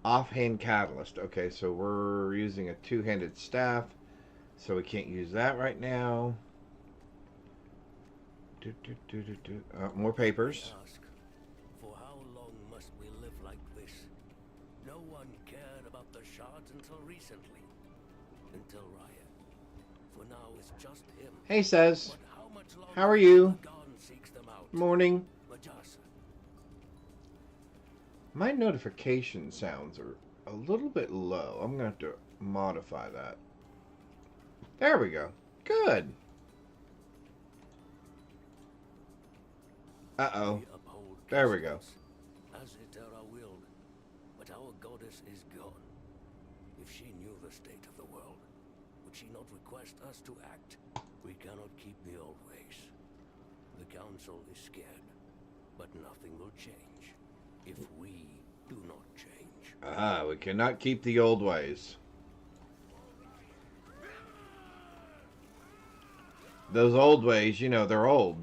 Offhand catalyst. Okay, so we're using a two-handed staff, so we can't use that right now. More papers. Ask, for how long must we live like this? No one cared about the shards until recently. Until Riot. For now it's just him. Hey, says. But how much longer How are you? the Garden seeks them out? Morning. Majasa. My notification sounds are a little bit low. I'm going to have to modify that. There we go. Good. Uh-oh. We uphold There we go. justice, as Etera willed, but our goddess is gone. If she knew the state of the world, would she not request us to act? We cannot keep the old ways. The council is scared, but nothing will change if we do not change. Ah, we cannot keep the old ways. Those old ways, you know, they're old.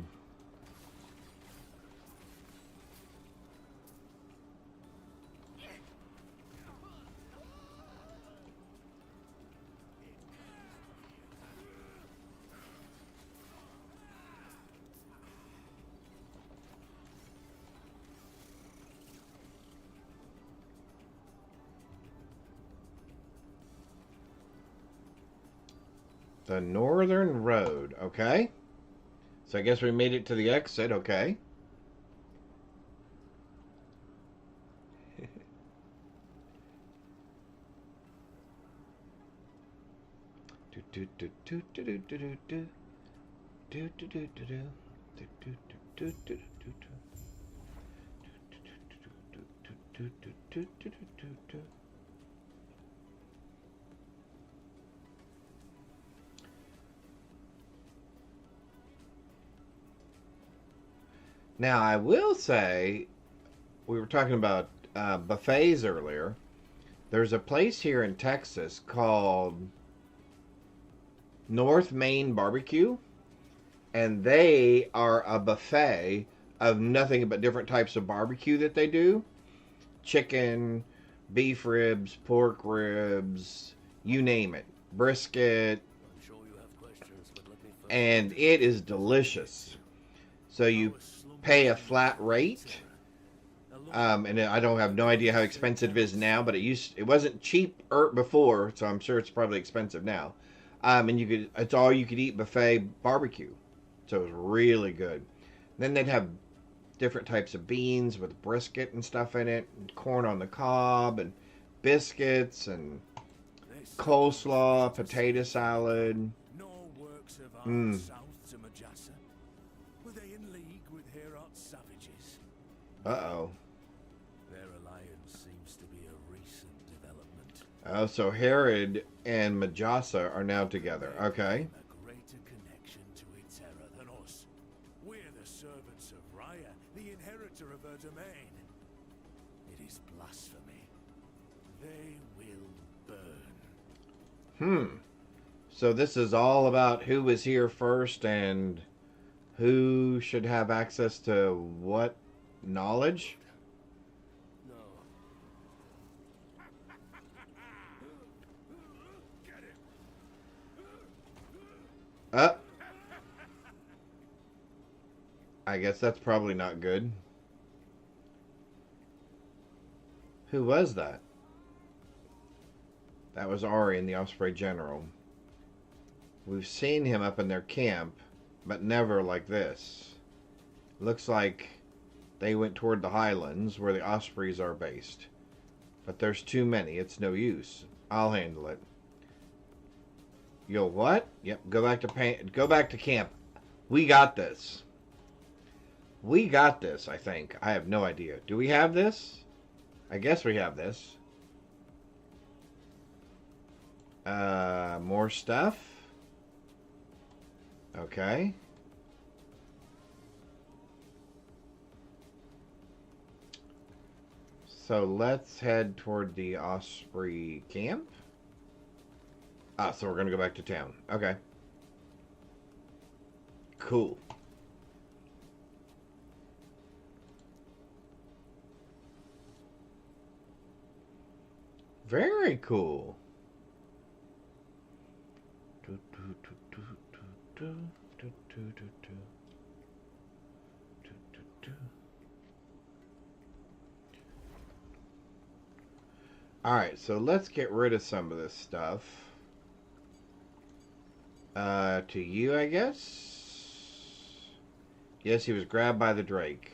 The Northern Road. Okay. So I guess we made it to the exit. Okay. Now, I will say, we were talking about buffets earlier. There's a place here in Texas called North Main Barbecue, and they are a buffet of nothing but different types of barbecue that they do. Chicken, beef ribs, pork ribs, you name it. Brisket, I'm sure you have questions, but let me first and it is delicious. So you pay a flat rate, and I don't have no idea how expensive it is now, but it wasn't cheap before, so I'm sure it's probably expensive now. And it's all you could eat buffet barbecue, so it was really good. Then they'd have different types of beans with brisket and stuff in it, and corn on the cob, and biscuits, and coleslaw, potato salad. No works of art Mm. south to Majasa. Were they in league with Heorot's savages? Uh-oh. Their alliance seems to be a recent development. Oh, so Herod and Majasa are now together. Okay. A greater connection to Iterra than us. We're the servants of Raya, the inheritor of her domain. It is blasphemy. They will burn. So this is all about who was here first and who should have access to what knowledge? No. Get him. I guess that's probably not good. Who was that? That was Ari, the Osprey General. We've seen him up in their camp, but never like this. Looks like they went toward the highlands where the Ospreys are based. But there's too many. It's no use. I'll handle it. You'll what? Yep. Go back to camp. We got this. We got this, I think. I have no idea. Do we have this? I guess we have this. More stuff. Okay. So let's head toward the Osprey camp. So we're gonna go back to town. Okay. Cool. Very cool. Alright, so let's get rid of some of this stuff. To you, I guess? Yes, he was grabbed by the Drake.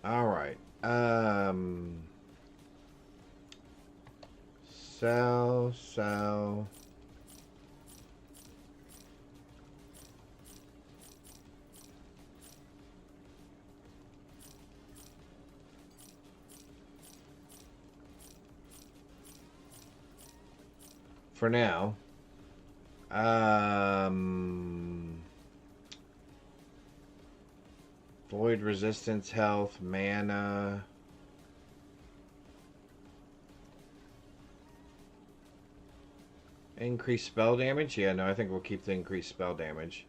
Alright. Sell. For now. Void resistance, health, mana. Increase spell damage? Yeah, no, I think we'll keep the increased spell damage.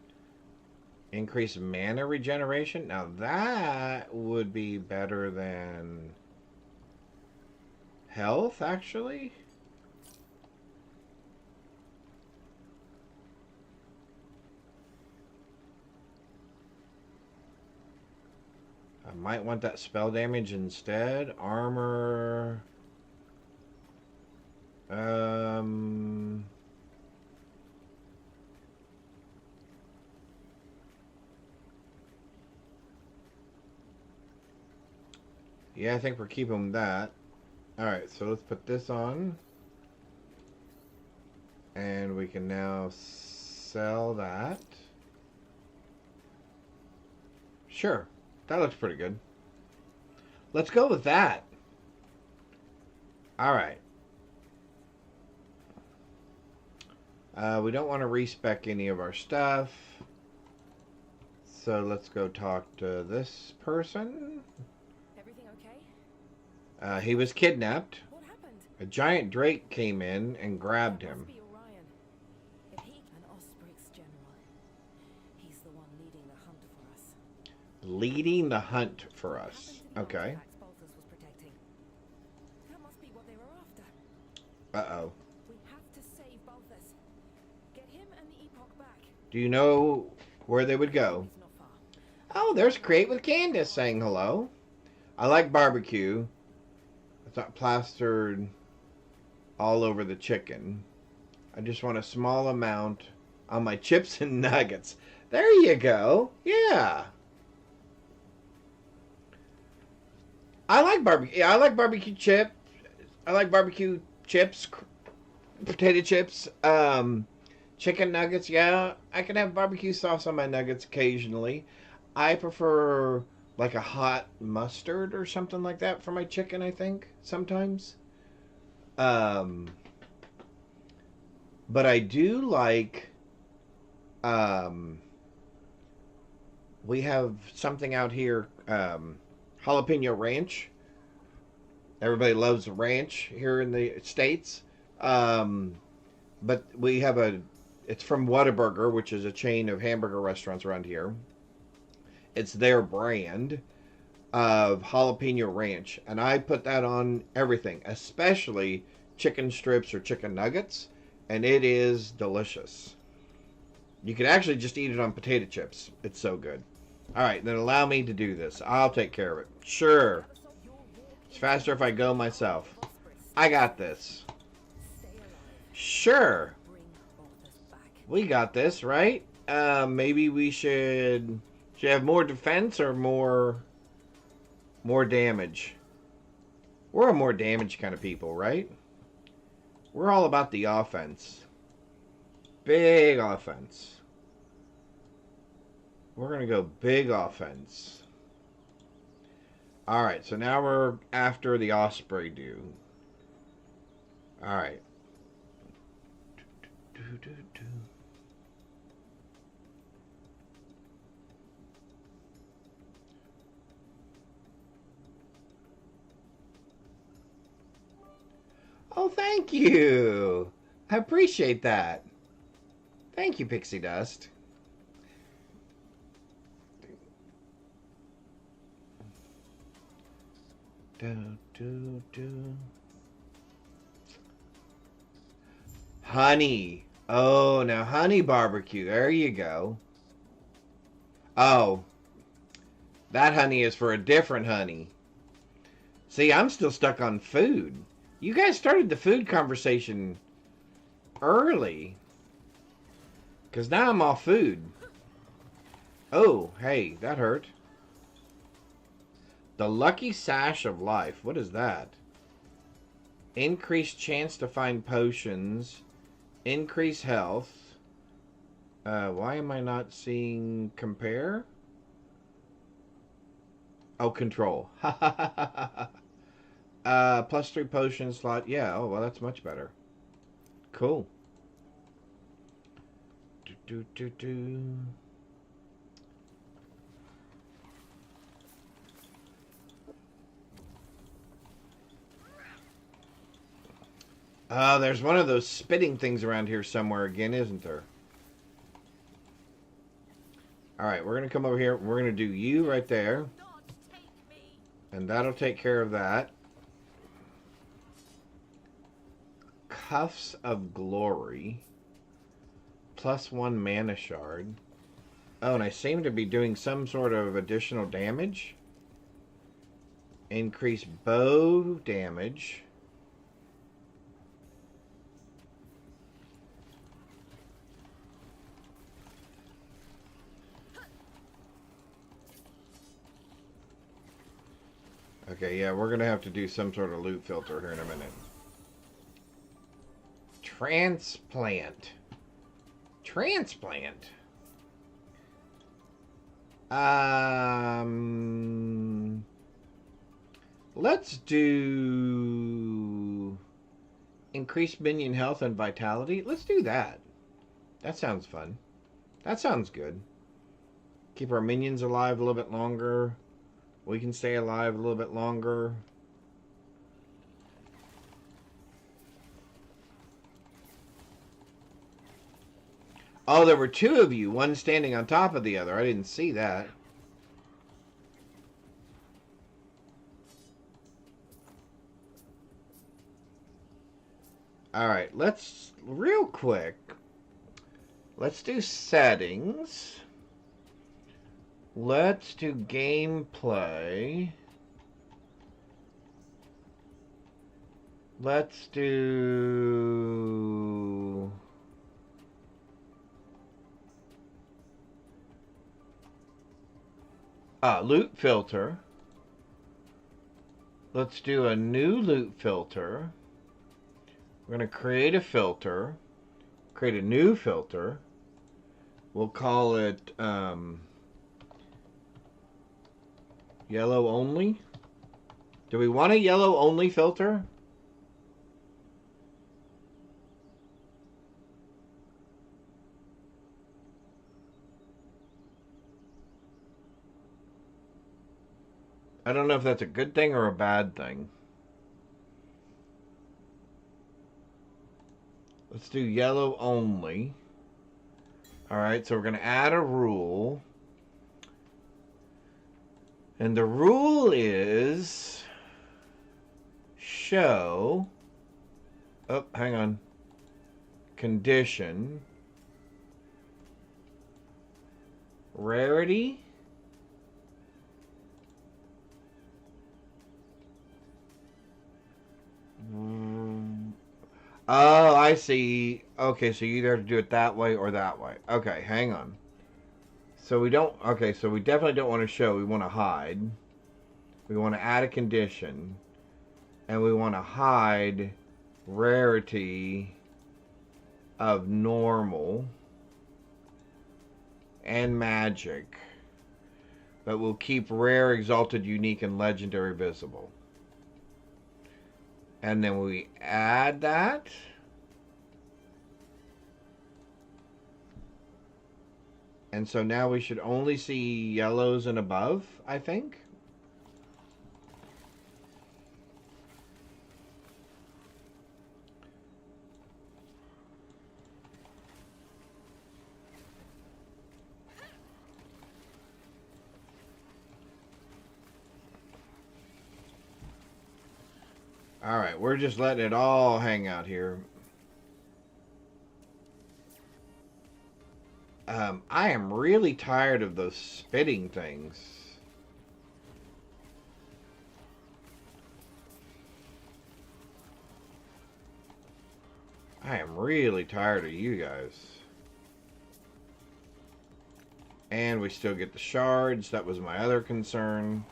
Increase mana regeneration? Now that would be better than health, actually. Might want that spell damage instead. Armor. Yeah, I think we're keeping that. Alright, so let's put this on. And we can now sell that. Sure, that looks pretty good. Let's go with that. Alright. We don't want to respec any of our stuff. So let's go talk to this person. Everything okay? He was kidnapped. What happened? A giant drake came in and grabbed That him. must be Orion. If he an Osprey's general, he's the one leading the hunt for us. Leading the hunt for What us. happened to the Okay. artifacts Balthus was protecting? That must be what they were after. Uh-oh. We have to save Balthus. Get him and the Epoch back. Do you know where they would go? He's not far. Oh, there's Create with Candace saying hello. I like barbecue. It's not plastered all over the chicken. I just want a small amount on my chips and nuggets. There you go. Yeah. I like barbecue. Yeah, I like barbecue chip. I like barbecue chips, potato chips, chicken nuggets. Yeah, I can have barbecue sauce on my nuggets occasionally. I prefer like a hot mustard or something like that for my chicken, I think, sometimes. But I do like, we have something out here, jalapeno ranch. Everybody loves ranch here in the States. But we have it's from Whataburger, which is a chain of hamburger restaurants around here. It's their brand of jalapeno ranch. And I put that on everything, especially chicken strips or chicken nuggets. And it is delicious. You could actually just eat it on potato chips. It's so good. Alright, then allow me to do this. I'll take care of it. Sure. It's faster if I go myself. I got this. Sure. We got this, right? Maybe we should have more defense or more damage. We're a more damage kind of people, right? We're all about the offense. Big offense. We're going to go big offense. Alright, so now we're after the Osprey dude. Alright. Oh, thank you. I appreciate that. Thank you, Pixie Dust. Honey. Oh, now honey barbecue. There you go. Oh. That honey is for a different honey. See, I'm still stuck on food. You guys started the food conversation early. Because now I'm off food. Oh, hey, that hurt. The Lucky Sash of Life. What is that? Increased chance to find potions. Increase health. Why am I not seeing compare? Oh, control. +3 potion slot. Yeah, oh, well, that's much better. Cool. There's one of those spitting things around here somewhere again, isn't there? Alright, we're going to come over here. We're going to do you right there. And that'll take care of that. Cuffs of Glory. +1 mana shard. Oh, and I seem to be doing some sort of additional damage. Increase bow damage. Okay, yeah, we're gonna have to do some sort of loot filter here in a minute. Transplant. Transplant. Let's do increase minion health and vitality. Let's do that. That sounds fun. That sounds good. Keep our minions alive a little bit longer. We can stay alive a little bit longer. Oh, there were two of you, one standing on top of the other. I didn't see that. Alright, let's, real quick, let's do settings. Let's do gameplay. Let's do... loot filter. Let's do a new loot filter. We're going to create a filter. Create a new filter. We'll call it yellow only. Do we want a yellow only filter? I don't know if that's a good thing or a bad thing. Let's do yellow only. Alright, so we're going to add a rule. And the rule is show. Oh, hang on. Condition. Rarity. Oh, I see. Okay, so you either have to do it that way or that way. Okay, hang on. So we don't... Okay, so we definitely don't want to show. We want to hide. We want to add a condition. And we want to hide rarity of normal and magic. But we'll keep rare, exalted, unique, and legendary visible. And then we add that. And so now we should only see yellows and above, I think. Alright, we're just letting it all hang out here. I am really tired of those spitting things. I am really tired of you guys. And we still get the shards. That was my other concern.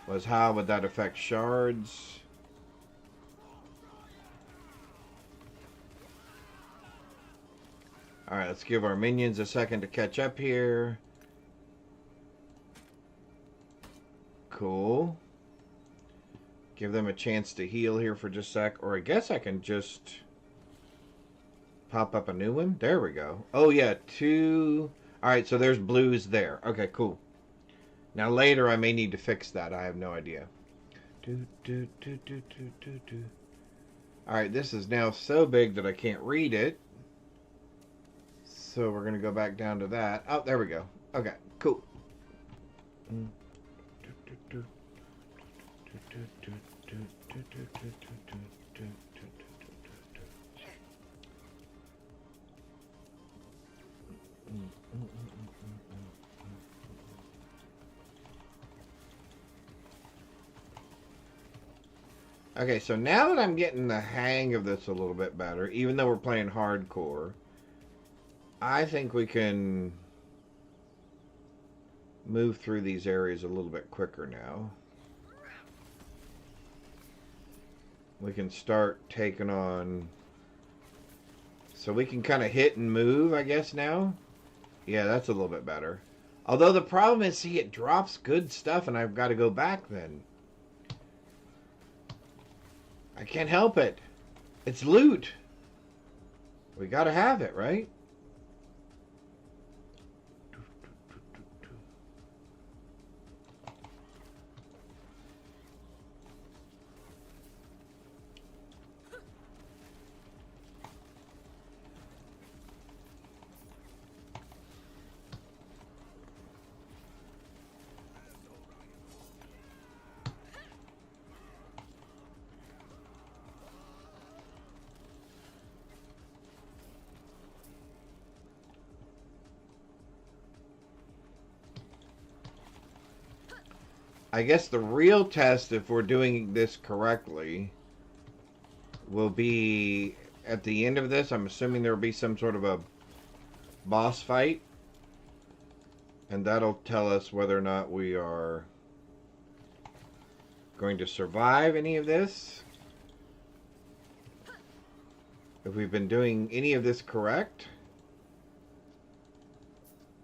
Was how would that affect shards? Alright, let's give our minions a second to catch up here. Cool. Give them a chance to heal here for just a sec. Or I guess I can just pop up a new one. There we go. Oh yeah, 2... Alright, so there's blues there. Okay, cool. Now later I may need to fix that. I have no idea. Alright, this is now so big that I can't read it. So we're going to go back down to that. Oh, there we go. Okay, cool. Okay, so now that I'm getting the hang of this a little bit better, even though we're playing hardcore, I think we can move through these areas a little bit quicker now. We can start taking on... So we can kind of hit and move, I guess, now? Yeah, that's a little bit better. Although the problem is, see, it drops good stuff and I've got to go back then. I can't help it. It's loot. We got to have it, right? I guess the real test, if we're doing this correctly, will be at the end of this. I'm assuming there will be some sort of a boss fight. And that'll tell us whether or not we are going to survive any of this. If we've been doing any of this correct.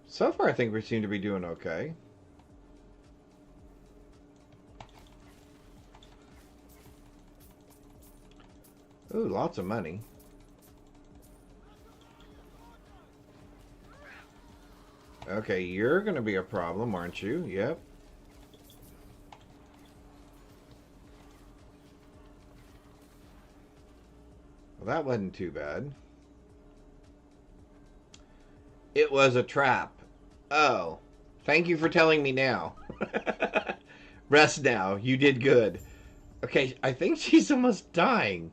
So far, I think we seem to be doing okay. Ooh, lots of money. Okay, you're going to be a problem, aren't you? Yep. Well, that wasn't too bad. It was a trap. Oh. Thank you for telling me now. Rest now. You did good. Okay, I think she's almost dying.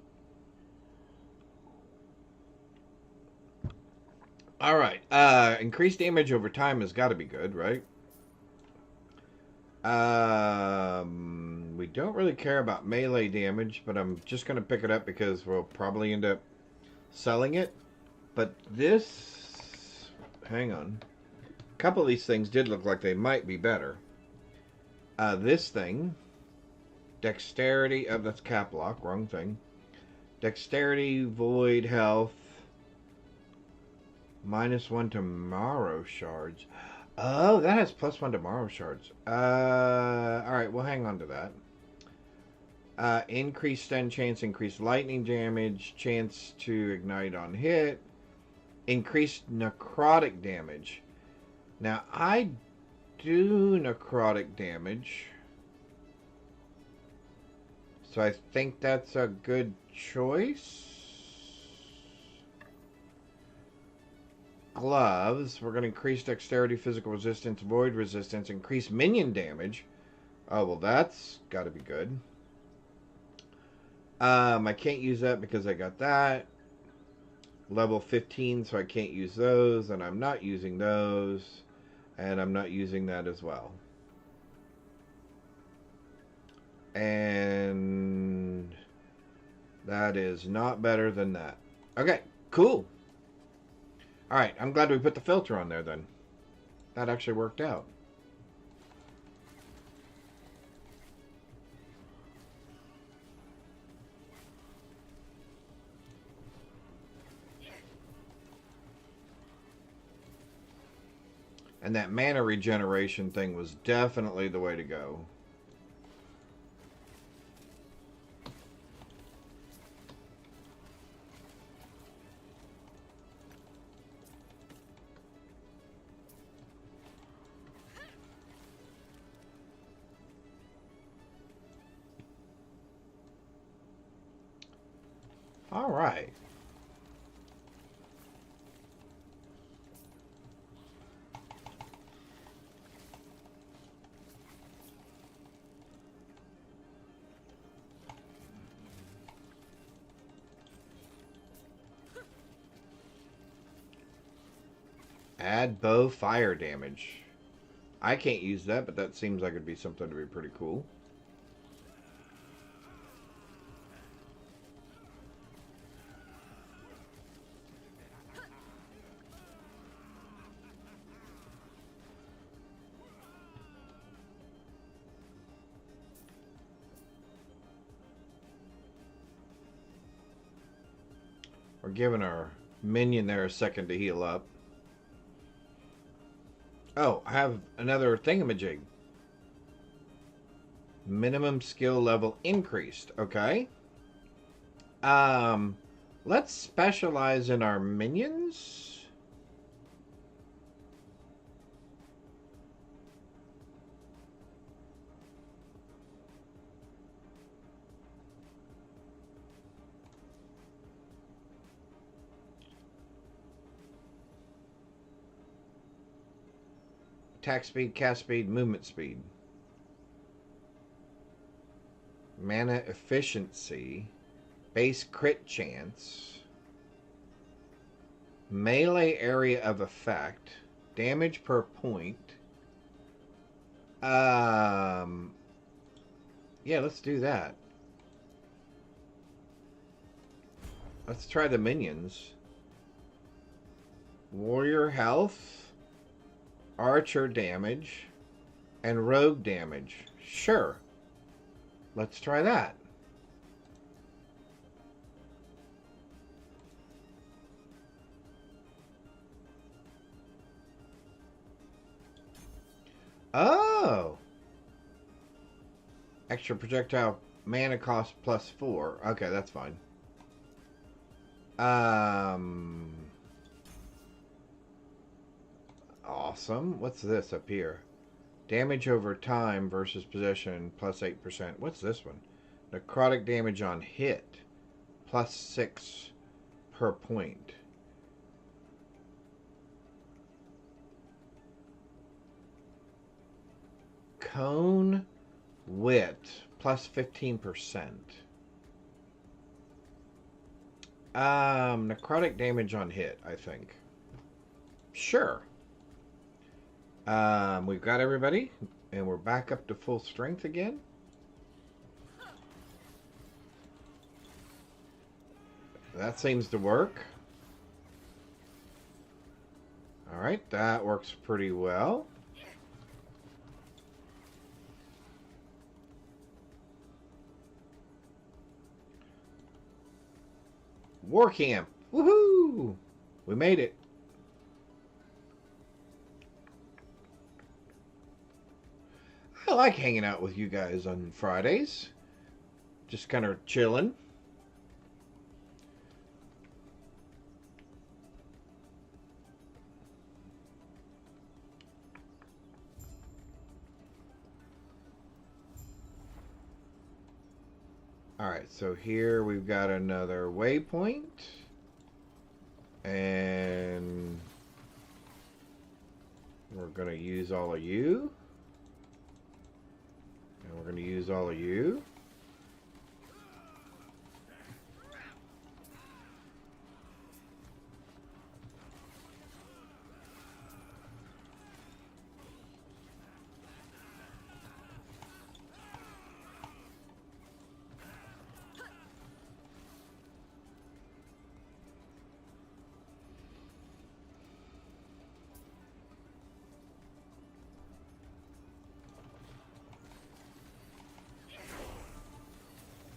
Alright. Increased damage over time has got to be good, right? We don't really care about melee damage, but I'm just going to pick it up because we'll probably end up selling it. But this... Hang on. A couple of these things did look like they might be better. This thing... Dexterity... Oh, that's cap lock. Wrong thing. Dexterity, void, health... -1 to Marrow shards. Oh, that has +1 to Marrow shards. Alright, we'll hang on to that. Increased stun chance, increased lightning damage, chance to ignite on hit, increased necrotic damage. Now, I do necrotic damage, so I think that's a good choice. Gloves. We're going to increase dexterity, physical resistance, void resistance, increase minion damage. Oh, well, that's got to be good. I can't use that because I got that. Level 15, so I can't use those, and I'm not using those, and I'm not using that as well. And that is not better than that. Okay, cool. Alright, I'm glad we put the filter on there then. That actually worked out. And that mana regeneration thing was definitely the way to go. All right. Add bow fire damage. I can't use that, but that seems like it'd be something to be pretty cool. We're giving our minion there a second to heal up. Oh, I have another thingamajig. Minimum skill level increased. Okay. Let's specialize in our minions. Attack speed, cast speed, movement speed. Mana efficiency. Base crit chance. Melee area of effect. Damage per point. Yeah, let's do that. Let's try the minions. Warrior health. Archer damage. And rogue damage. Sure. Let's try that. Oh! Extra projectile mana cost +4. Okay, that's fine. Awesome. What's this up here? Damage over time versus possession +8%. What's this one? Necrotic damage on hit +6 per point. Cone wit +15%. Necrotic damage on hit, I think. Sure. We've got everybody, and we're back up to full strength again. That seems to work. Alright, that works pretty well. War camp! Woohoo! We made it. I like hanging out with you guys on Fridays. Just kind of chilling. Alright, so here we've got another waypoint. And we're going to use all of you. And we're going to use all of you.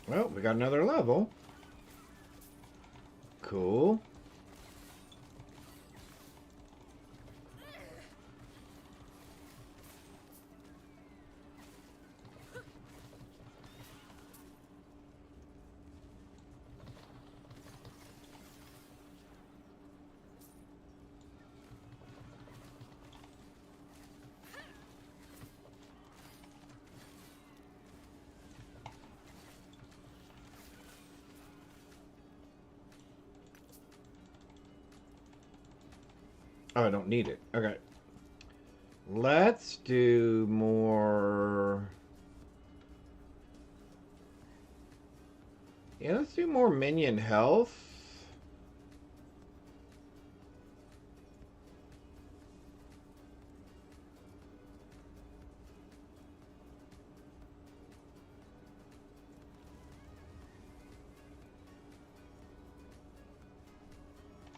Well, we got another level. Cool. Oh, I don't need it. Okay. Let's do more... Yeah, let's do more minion health.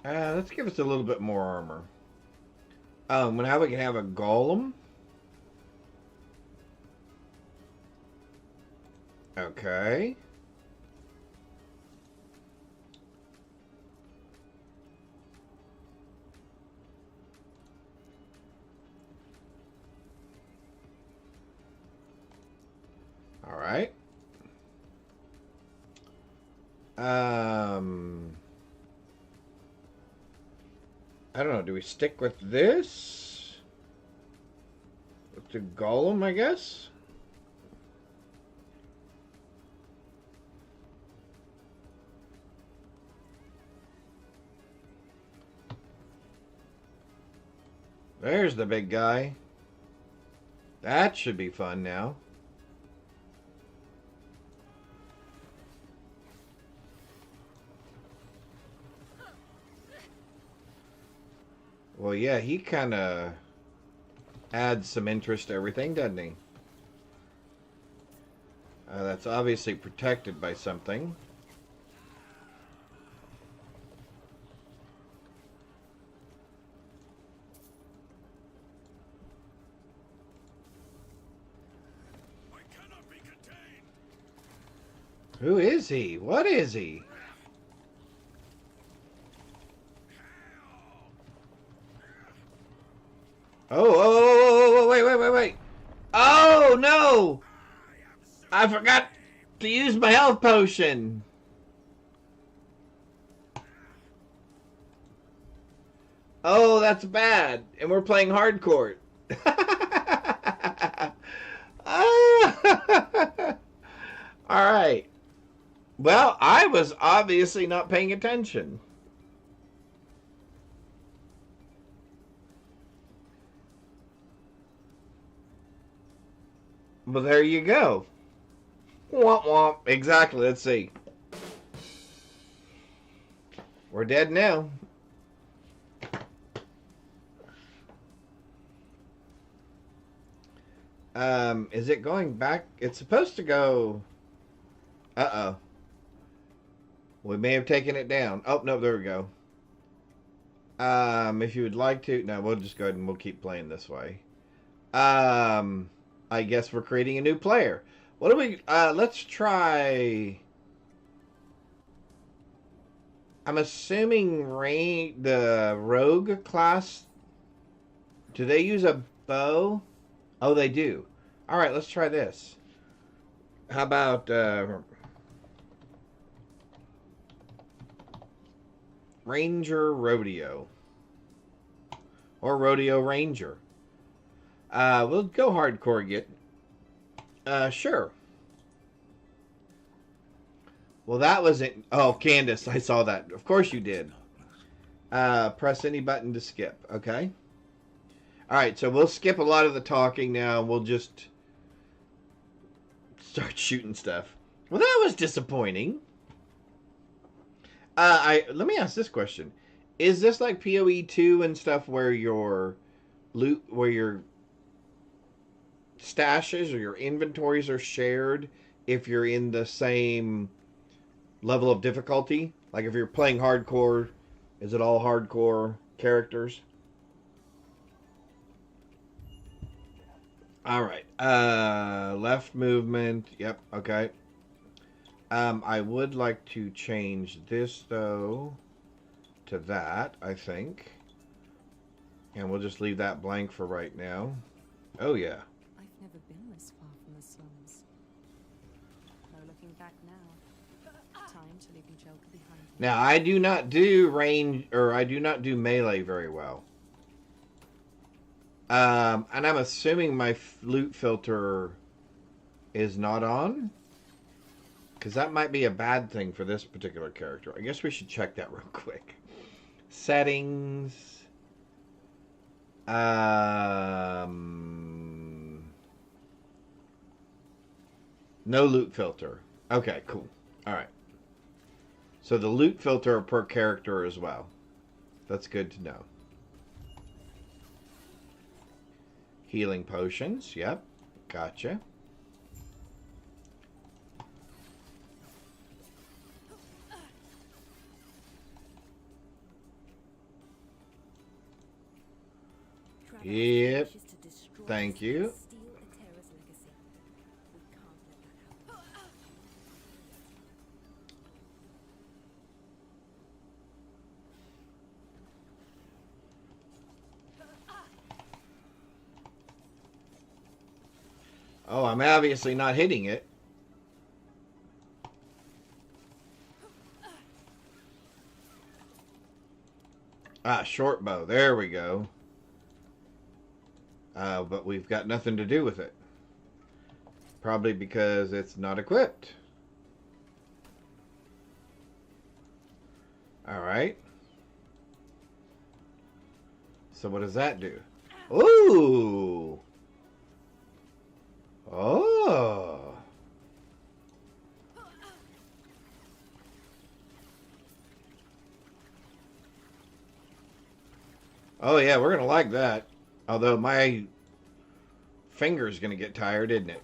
Let's give us a little bit more armor. Now we can have a golem. Okay. I don't know. Do we stick with this? With the golem, I guess? There's the big guy. That should be fun now. Well, yeah, he kind of adds some interest to everything, doesn't he? That's obviously protected by something. I cannot be contained. Who is he? What is he? Oh, wait. Oh, no! I forgot to use my health potion. Oh, that's bad. And we're playing hardcore. Alright. Well, I was obviously not paying attention. Well, there you go. Womp womp. Exactly. Let's see. We're dead now. Is it going back? It's supposed to go... Uh-oh. We may have taken it down. Oh, no, there we go. If you would like to... No, we'll just go ahead and we'll keep playing this way. I guess we're creating a new player. What do we... let's try... I'm assuming the rogue class... Do they use a bow? Oh, they do. Alright, let's try this. How about... Ranger Rodeo. Or Rodeo Ranger. We'll go hardcore again. Sure. Well, that wasn't... Oh, Candace, I saw that. Of course you did. Press any button to skip. Okay. Alright, so we'll skip a lot of the talking now. We'll just start shooting stuff. Well, that was disappointing. Let me ask this question. Is this like PoE 2 and stuff where your loot, where your stashes or your inventories are shared if you're in the same level of difficulty? Like if you're playing hardcore, is it all hardcore characters? Alright. Left movement. Yep, okay. I would like to change this, though, to that, I think. And we'll just leave that blank for right now. Oh, yeah. I've never been this far from the slums. No looking back now. Time to leave your joker behind me. Now, I do not do range, or I do not do melee very well. And I'm assuming my loot filter is not on. Because that might be a bad thing for this particular character. I guess we should check that real quick. Settings. No loot filter. Okay, cool. Alright. So the loot filter per character as well. That's good to know. Healing potions. Yep. Gotcha. Yep. Thank you. Oh, I'm obviously not hitting it. Ah, short bow. There we go. But we've got nothing to do with it. Probably because it's not equipped. Alright. So what does that do? Ooh! Oh! Oh yeah, we're gonna like that. Although my finger's gonna get tired, isn't it?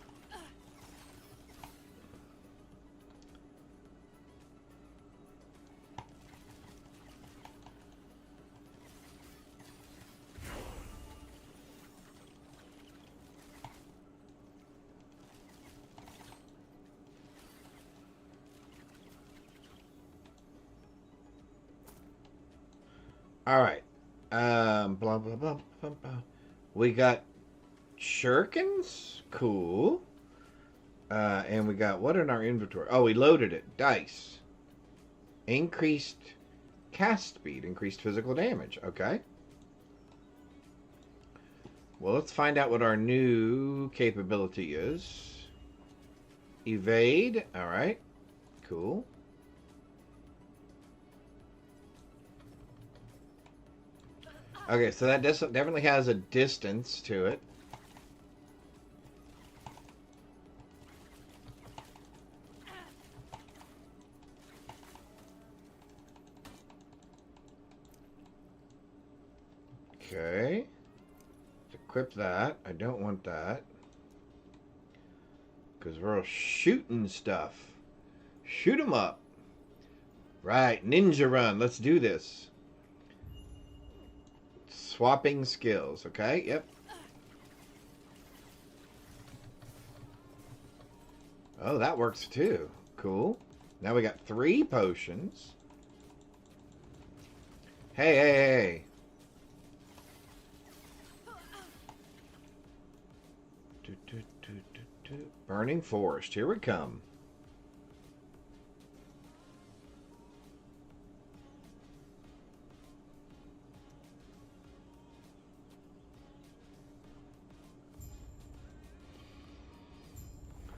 Alright. Blah, blah, blah, blah, blah. We got shurikens? Cool. And we got what in our inventory? Oh, we loaded it. Dice. Increased cast speed. Increased physical damage. Okay. Well, let's find out what our new capability is. Evade. Alright. Cool. Okay, so that definitely has a distance to it. Okay. Let's equip that. I don't want that. Because we're all shooting stuff. Shoot 'em up. Right, ninja run. Let's do this. Swapping skills. Okay, yep. Oh, that works too. Cool. Now we got 3 potions. Hey, hey, hey. Burning forest. Here we come.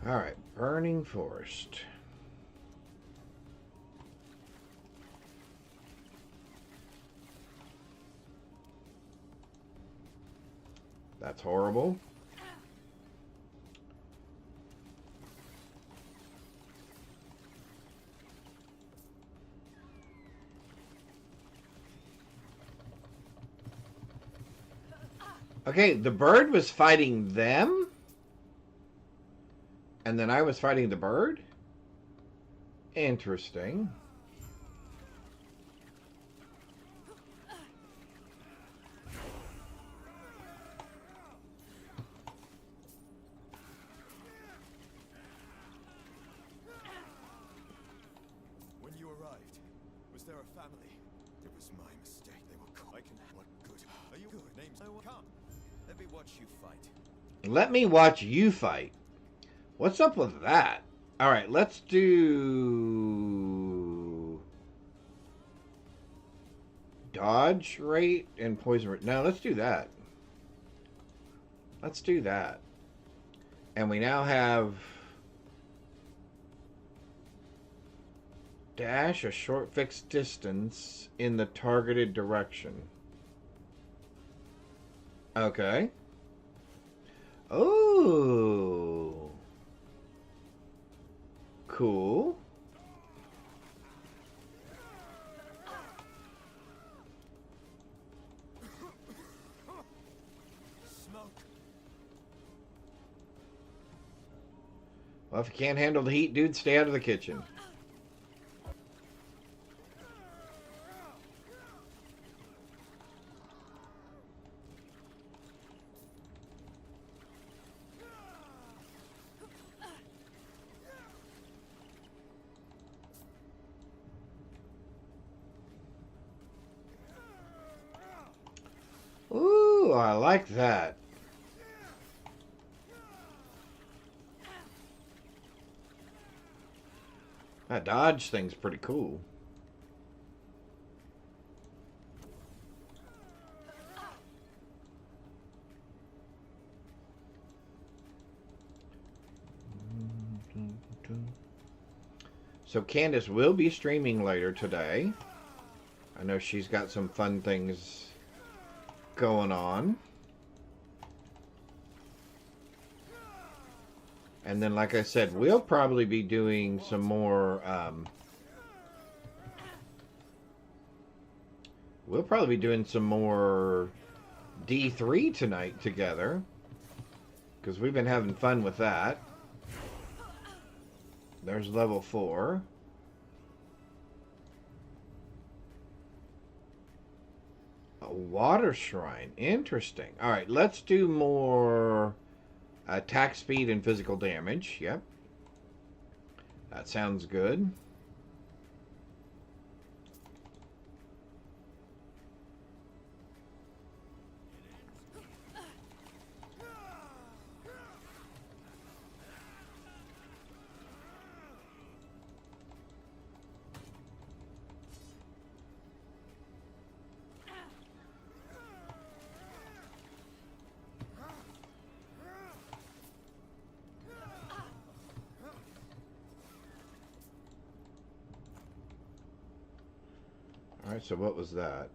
Alright, burning forest. That's horrible. Okay, the bird was fighting them? And then I was fighting the bird? Interesting. When you arrived, was there a family? It was my mistake. They were caught. I can. What good? Are you good? Names. No one. Come. Let me watch you fight. Let me watch you fight. What's up with that? Alright, let's do... dodge rate and poison rate. No, let's do that. Let's do that. And we now have... dash a short fixed distance in the targeted direction. Okay. Oh. Cool. Smoke. Well, if you can't handle the heat, dude, stay out of the kitchen. Ooh, I like that. That dodge thing's pretty cool. So Candace will be streaming later today. I know she's got some fun things going on. And then, like I said, we'll probably be doing some more... we'll probably be doing some more D3 tonight together. Because we've been having fun with that. There's level 4. A water shrine. Interesting. Alright, let's do more attack speed and physical damage. Yep. That sounds good. Alright, so what was that?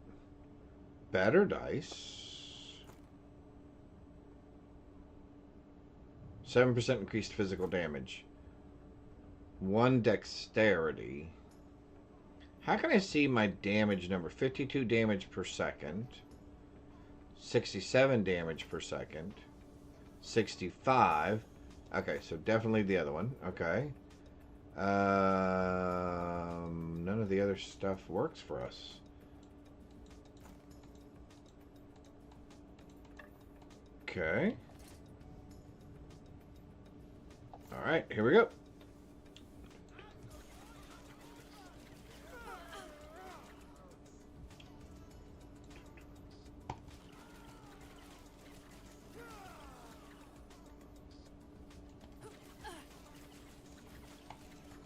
Better dice. 7% increased physical damage. 1 dexterity. How can I see my damage number? 52 damage per second. 67 damage per second. 65. Okay, so definitely the other one. Okay. None of the other stuff works for us. Okay. Alright, here we go.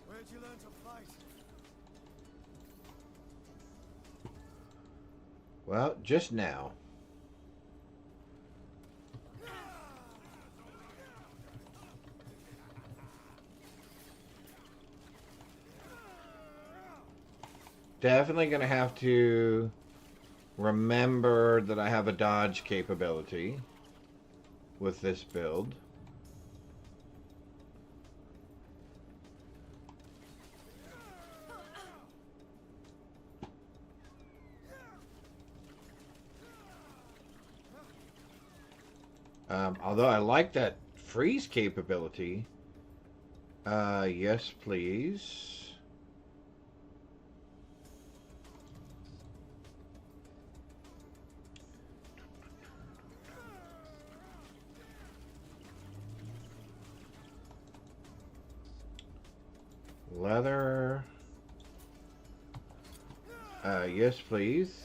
Where'd you learn to fight? Well, just now. Definitely going to have to remember that I have a dodge capability with this build. Although I like that freeze capability. Yes, please. Leather. Yes, please.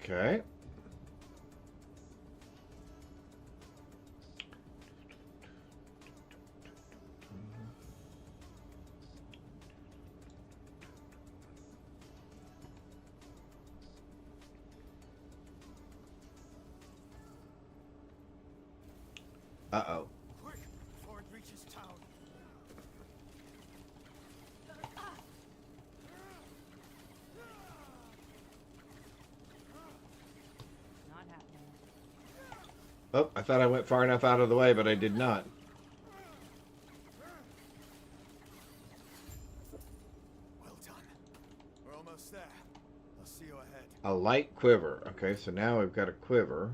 Okay. Uh-oh. Quick, before it reaches town. Not happening. Oh, I thought I went far enough out of the way, but I did not. Well done. We're almost there. I'll see you ahead. A light quiver. Okay, so now we've got a quiver,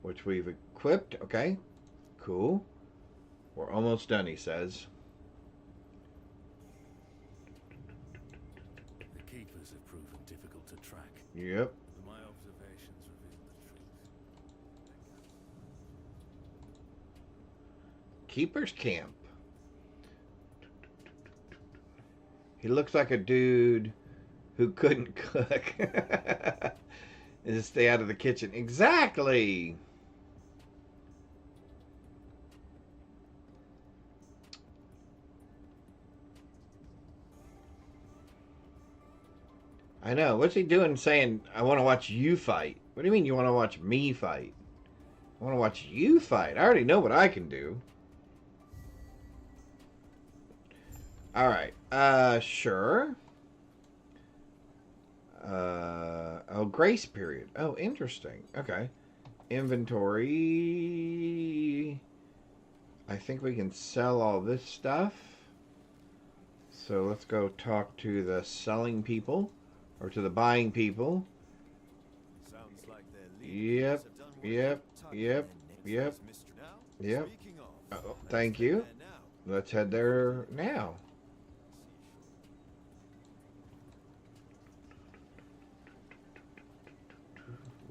which we've equipped. Okay, cool. We're almost done, he says. The keepers have proven difficult to track. Yep. But my observations reveal the truth. Keeper's Camp. He looks like a dude who couldn't cook. And just stay out of the kitchen. Exactly. I know. What's he doing saying, I want to watch you fight? What do you mean you want to watch me fight? I want to watch you fight. I already know what I can do. All right. Sure. Oh, grace period. Oh, interesting. Okay. Inventory. I think we can sell all this stuff. So let's go talk to the selling people or to the buying people. Sounds like their Yep, leaders have done what yep, they tucked yep, in yep, these mystery- Now, yep. speaking of, Oh, let's thank head you. there now. Let's head there now.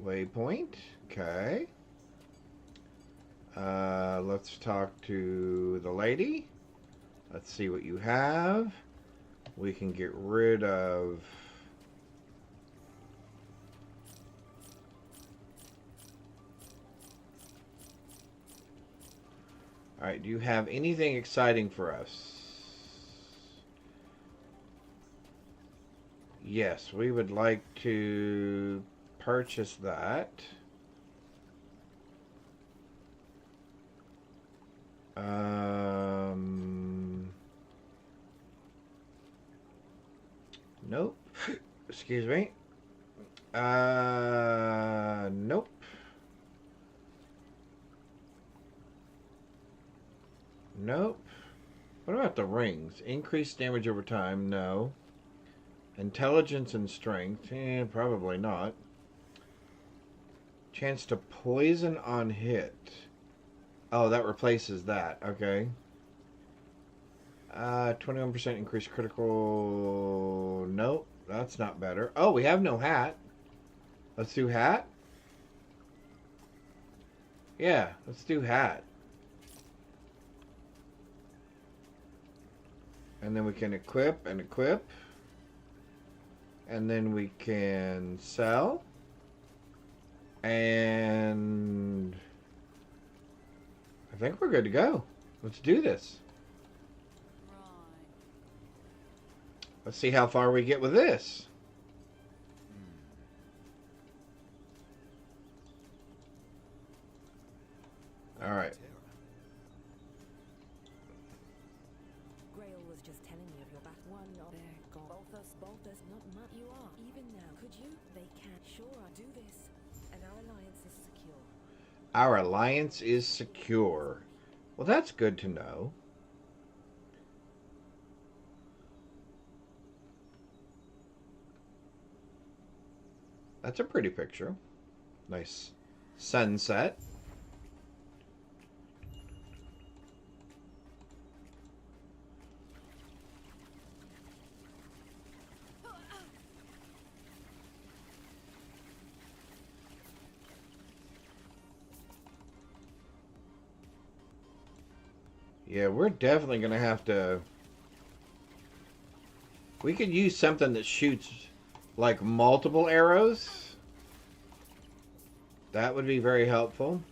Waypoint. Okay. Let's talk to the lady. Let's see what you have. We can get rid of... Alright, do you have anything exciting for us? Yes, we would like to purchase that. Nope. Excuse me. Nope. Nope. What about the rings? Increased damage over time? No. Intelligence and strength? Probably not. Chance to poison on hit. Oh, that replaces that. Okay. 21% increased critical... Nope. That's not better. Oh, we have no hat. Let's do hat. Yeah, let's do hat. And then we can equip and equip. And then we can sell. And I think we're good to go. Let's do this. Right. Let's see how far we get with this. All right. Grail was just telling me of your back. One of their god. Balthus, not much. You are. Even now. Could you? They can. Sure, I'll do this. And our alliance is secure. Our alliance is secure. Well, that's good to know. That's a pretty picture. Nice sunset. Yeah, we're definitely going to have to... We could use something that shoots like multiple arrows. That would be very helpful.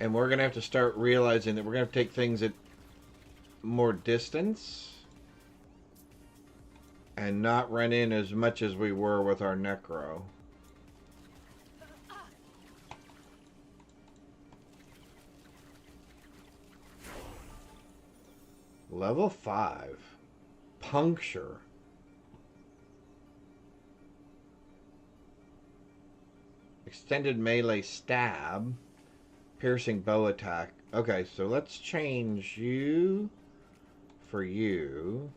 And we're going to have to start realizing that we're going to take things at more distance. And not run in as much as we were with our Necro. Level 5. Puncture. Extended melee stab. Piercing bow attack. Okay, so let's change you for you.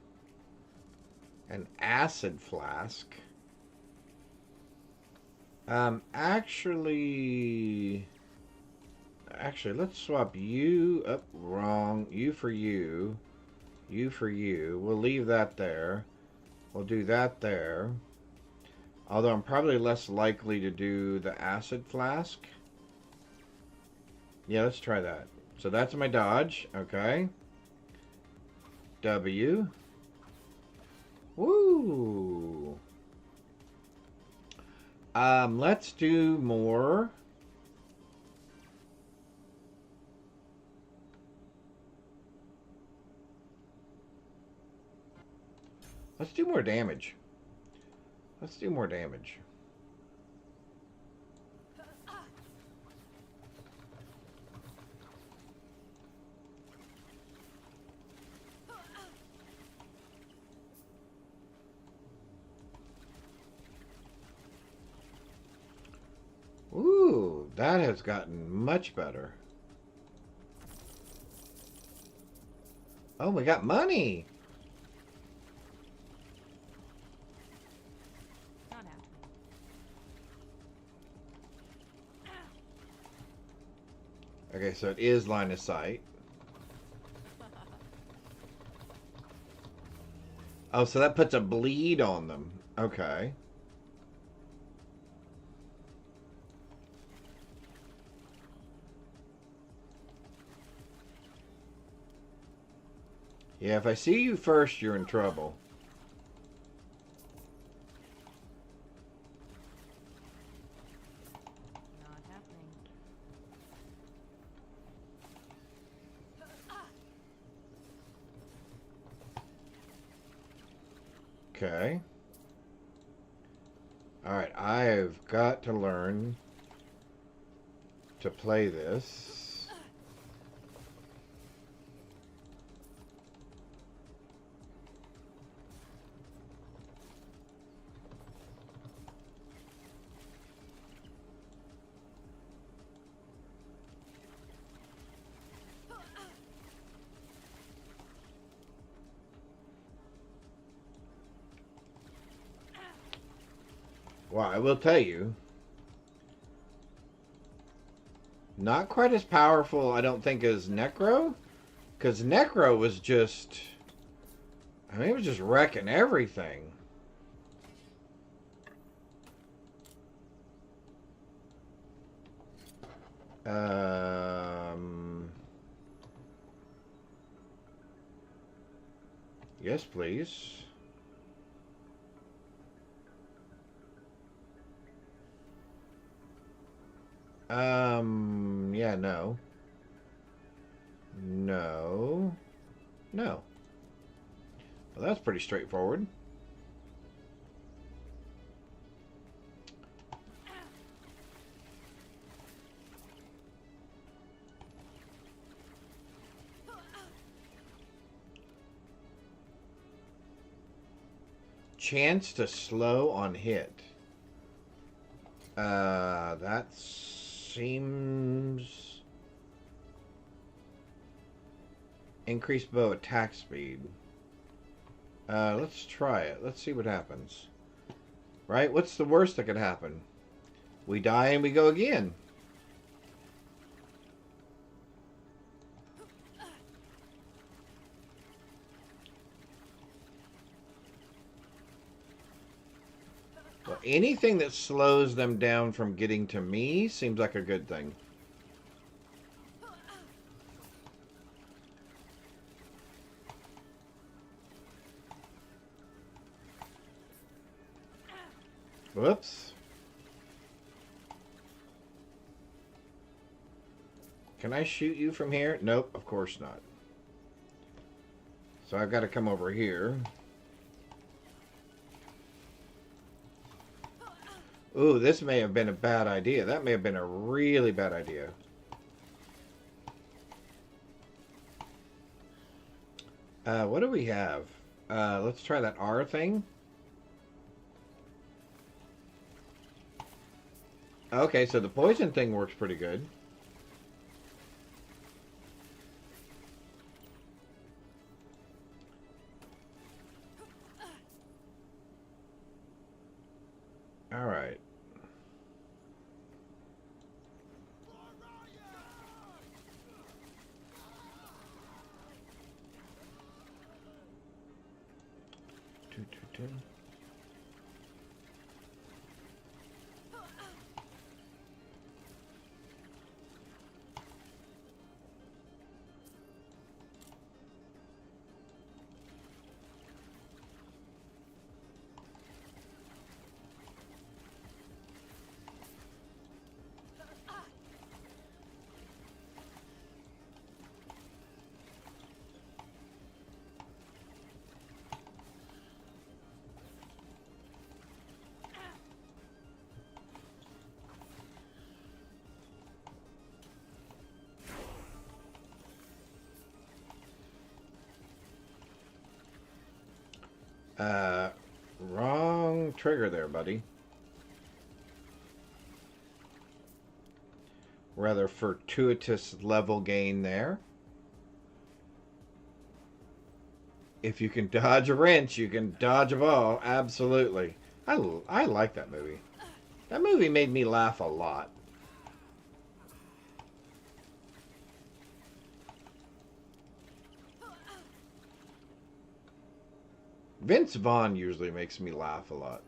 An acid flask. Actually, let's swap you up. Wrong. You for you. You for you. We'll leave that there. We'll do that there. Although I'm probably less likely to do the acid flask. Yeah, let's try that. So that's my dodge. Okay. W. Woo. Let's do more. Let's do more damage. Let's do more damage. That has gotten much better. Oh, we got money. Not happening. Okay, so it is line of sight. Oh, so that puts a bleed on them. Okay. Yeah, if I see you first, you're in trouble. Not happening. Okay. Alright, I've got to learn to play this. Well, I will tell you, not quite as powerful, I don't think, as Necro. Because Necro was just... I mean, it was just wrecking everything. Yes, please. Yeah, no. No. No. Well, that's pretty straightforward. Chance to slow on hit. That seems... Increased bow attack speed. Let's try it. Let's see what happens. Right? What's the worst that could happen? We die and we go again. Well, anything that slows them down from getting to me seems like a good thing. Whoops. Can I shoot you from here? Nope, of course not. So I've got to come over here. Ooh, this may have been a bad idea. That may have been a really bad idea. What do we have? Let's try that R thing. Okay, so the poison thing works pretty good. All right. Two, two, two. Wrong trigger there, buddy. rather fortuitous level gain there. If you can dodge a wrench, you can dodge a ball. Absolutely. I like that movie. That movie made me laugh a lot. Vince Vaughn usually makes me laugh a lot.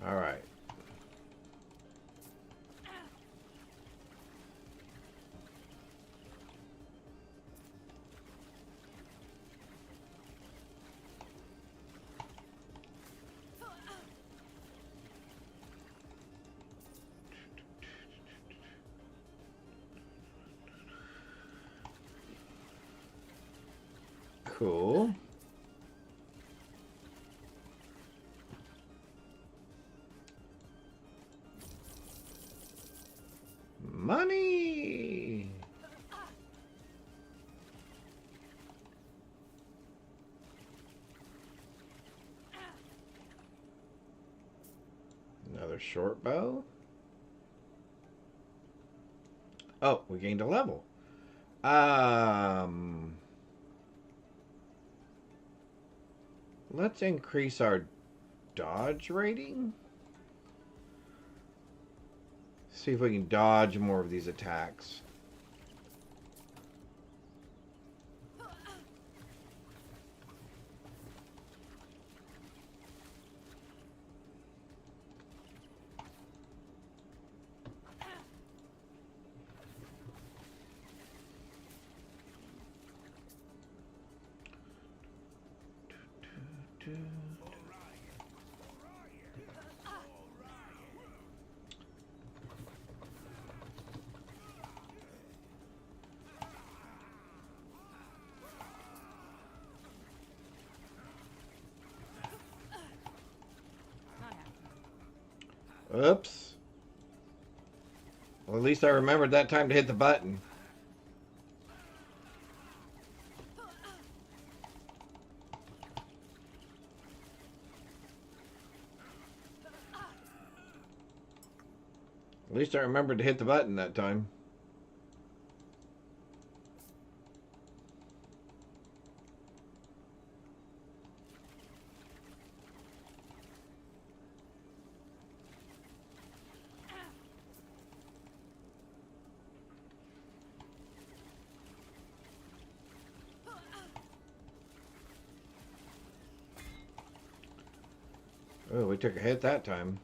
All right. Cool. Money. Another short bow. Oh, we gained a level. Let's increase our dodge rating. See if we can dodge more of these attacks. Oops. Well, at least I remembered that time to hit the button. At least I remembered to hit the button that time. Oh, we took a hit that time.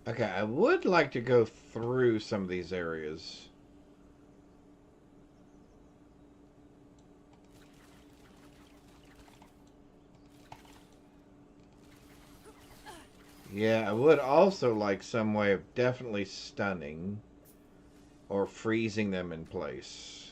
Okay, I would like to go through some of these areas. Yeah, I would also like some way of definitely stunning or freezing them in place.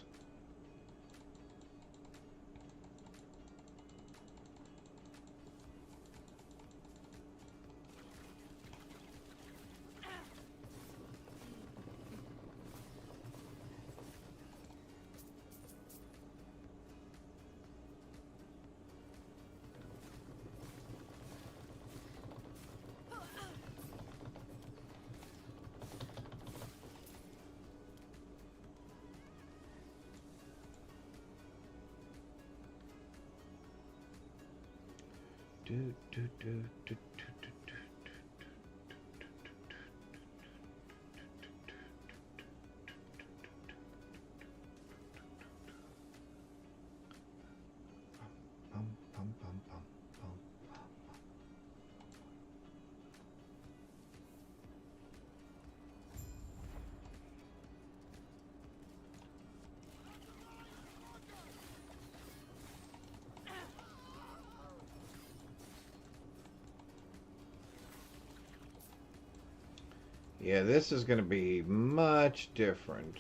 Yeah, this is going to be much different.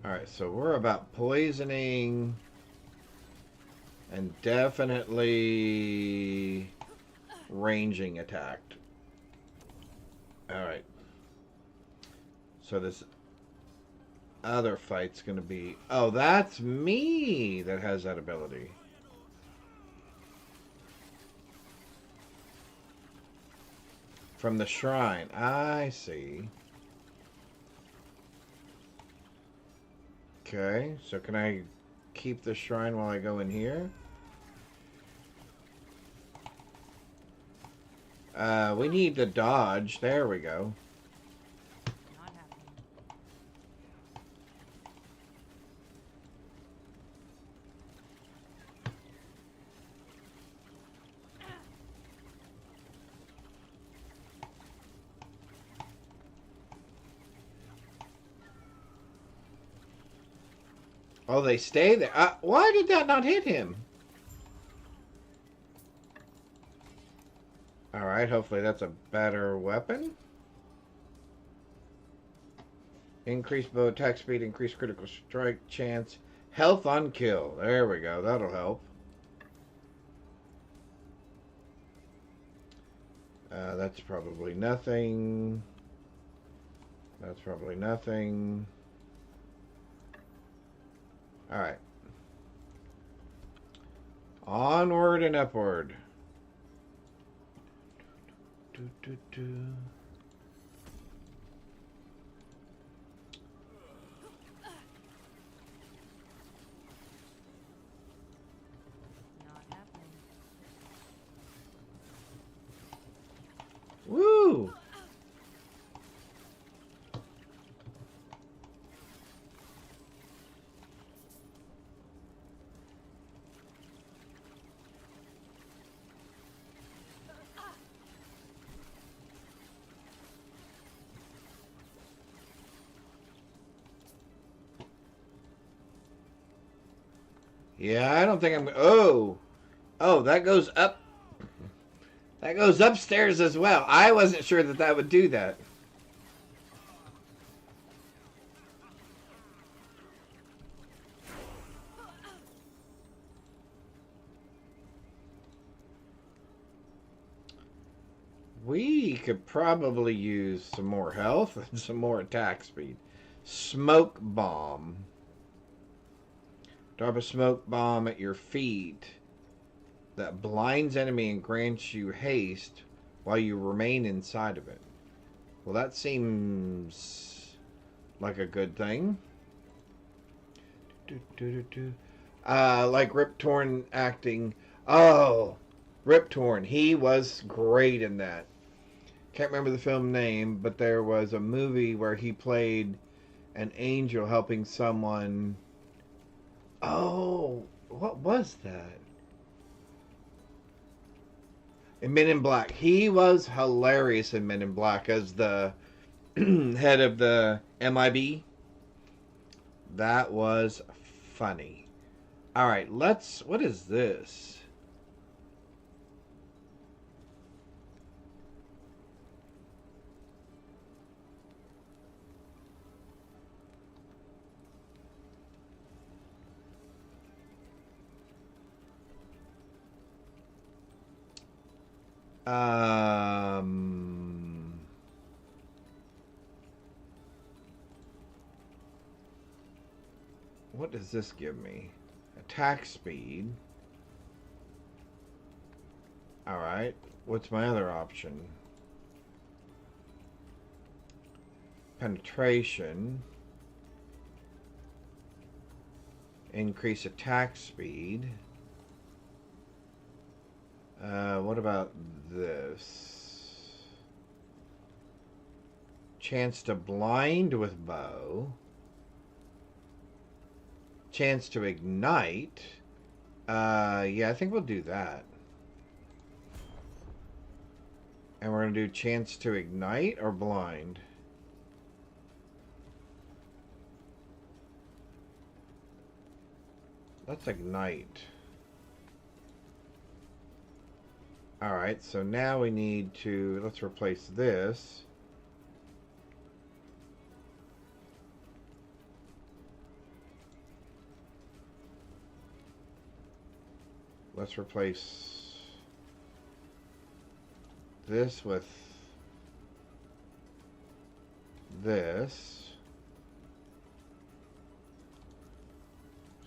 Alright, so we're about poisoning and definitely ranging attacked. Alright. So this other fight's gonna be... Oh, that's me that has that ability. From the shrine. I see. Okay, so can I keep the shrine while I go in here? We need to dodge. There we go. Not happening. Oh, they stay there. Why did that not hit him? Alright, hopefully that's a better weapon. Increased bow attack speed, increased critical strike chance, health on kill. There we go, that'll help. That's probably nothing. That's probably nothing. Alright. Onward and upward. Not happening. Woo! Yeah, I don't think I'm... Oh! Oh, that goes up. That goes upstairs as well. I wasn't sure that that would do that. We could probably use some more health and some more attack speed. Smoke bomb. Drop a smoke bomb at your feet that blinds enemy and grants you haste while you remain inside of it. Well, that seems like a good thing. Like Rip Torn acting. Oh, Rip Torn. He was great in that. Can't remember the film name, but there was a movie where he played an angel helping someone. Oh, what was that? In Men in Black. He was hilarious in Men in Black as the head of the MIB. That was funny. Alright, let's... What is this? What does this give me? Attack speed. Alright. What's my other option? Penetration. Increase attack speed. What about this? Chance to blind with bow. Chance to ignite. Yeah, I think we'll do that. And we're going to do chance to ignite or blind? Let's ignite. Alright, so now we need to... Let's replace this. Let's replace this with this.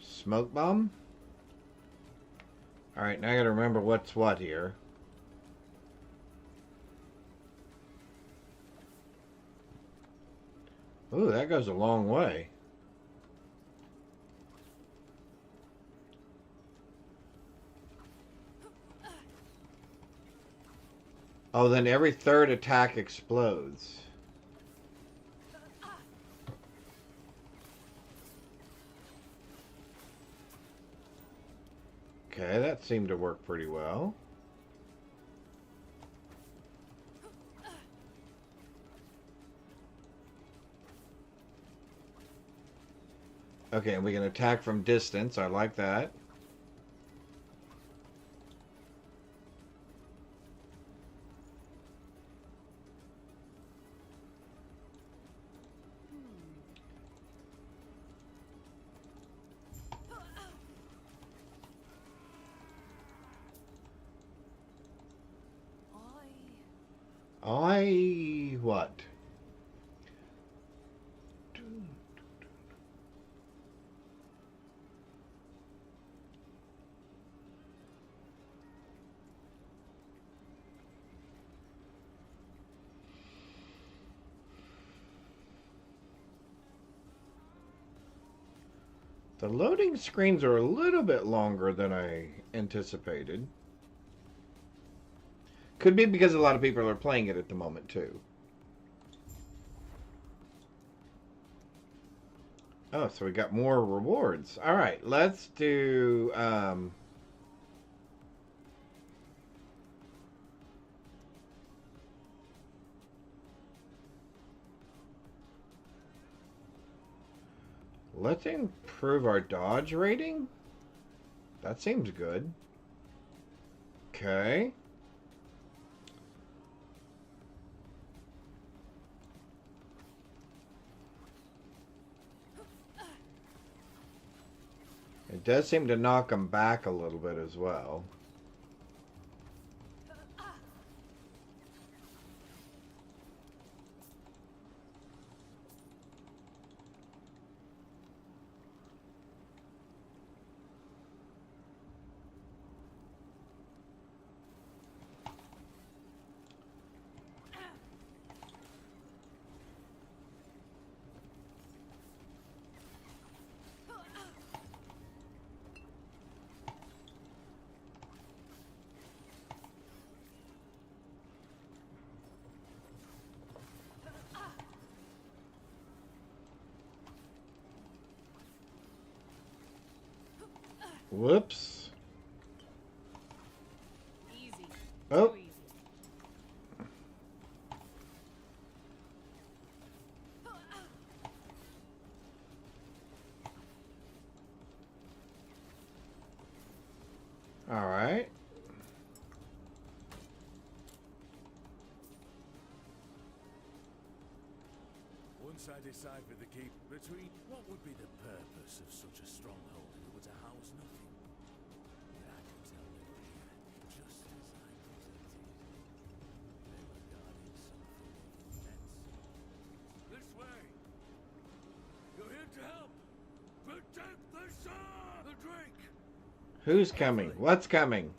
Smoke bomb? Alright, now I gotta remember what's what here. Ooh, that goes a long way. Oh, then every third attack explodes. Okay, that seemed to work pretty well. Okay, we can attack from distance. I like that. What? The loading screens are a little bit longer than I anticipated. Could be because a lot of people are playing it at the moment, too. Oh, so we got more rewards. Alright, let's do... let's improve our dodge rating? That seems good. Okay. It does seem to knock them back a little bit as well. Whoops. Easy. Oh. Too easy. All right. Once I deciphered the keep between what would be the purpose of such a stronghold if it were to house nothing. Yet I can tell they were here, just as I predicted. They were guarding something immense. This way! You're here to help! Protect the sun! The drink! Who's coming? What's coming?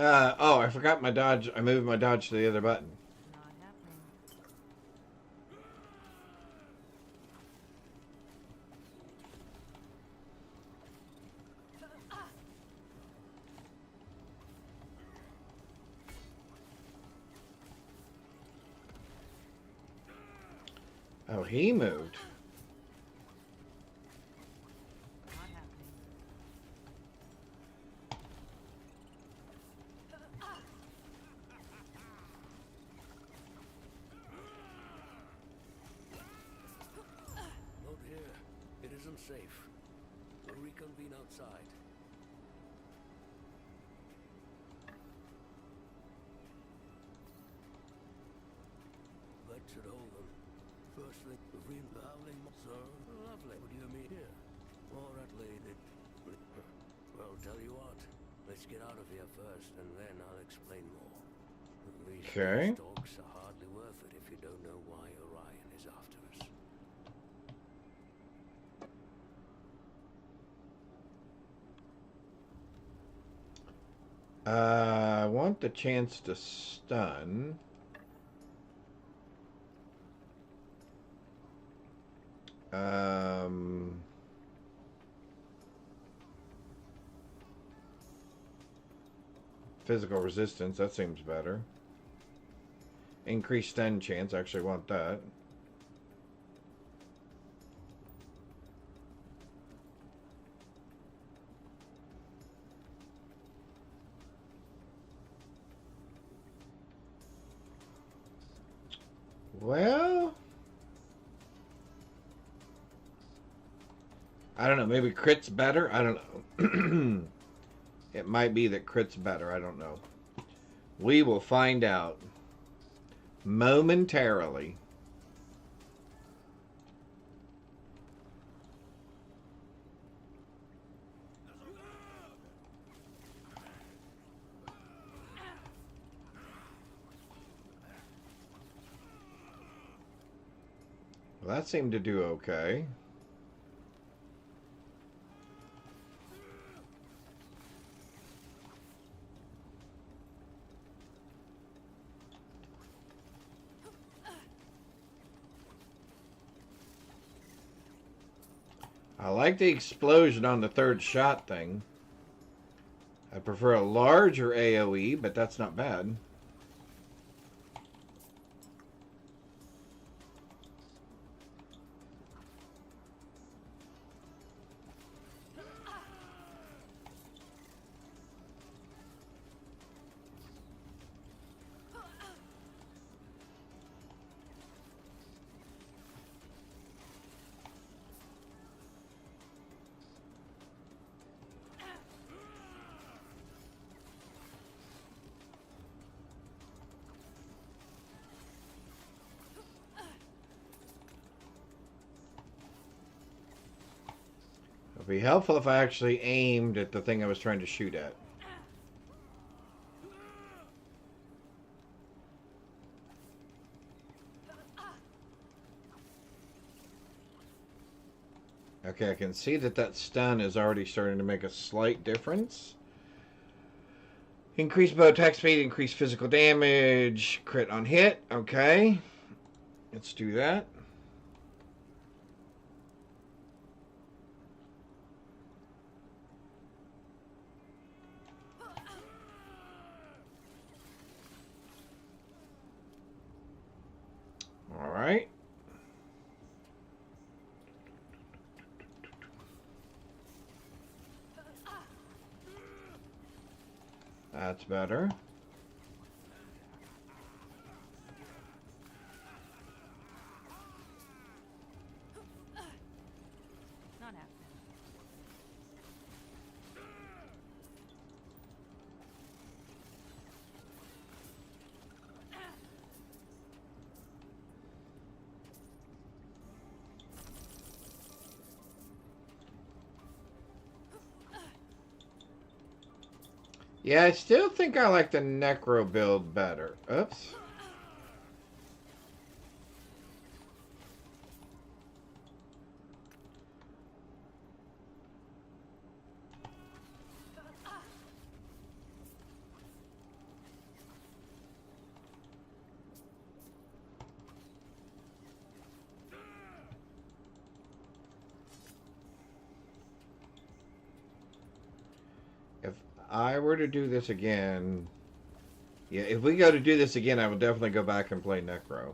Oh, I forgot my dodge. I moved my dodge to the other button. Not happening. Oh, he moved. Not happening. Not here. It isn't safe. We'll reconvene outside. That should hold them. First thing, reinbounding, sir. Lovely. What do you mean here? All right, lady. Well, tell you what. Let's get out of here first, and then I'll explain more. Okay. These talks are hardly worth it if you don't know why Orion is after us. I want the chance to stun. Physical resistance, that seems better. Increased stun chance, I actually want that. Well, I don't know. Maybe crit's better. I don't know. It might be that crit's better. I don't know. We will find out momentarily. Well, that seemed to do okay. I like the explosion on the third shot thing. I prefer a larger AoE, but that's not bad. It'd be helpful if I actually aimed at the thing I was trying to shoot at. Okay, I can see that that stun is already starting to make a slight difference. Increase bow attack speed, increase physical damage, crit on hit. Okay, let's do that. All right. That's better. Not happening. Yeah, I still think I like the Necro build better. Oops. I were to do this again... Yeah, if we go to do this again, I will definitely go back and play Necro.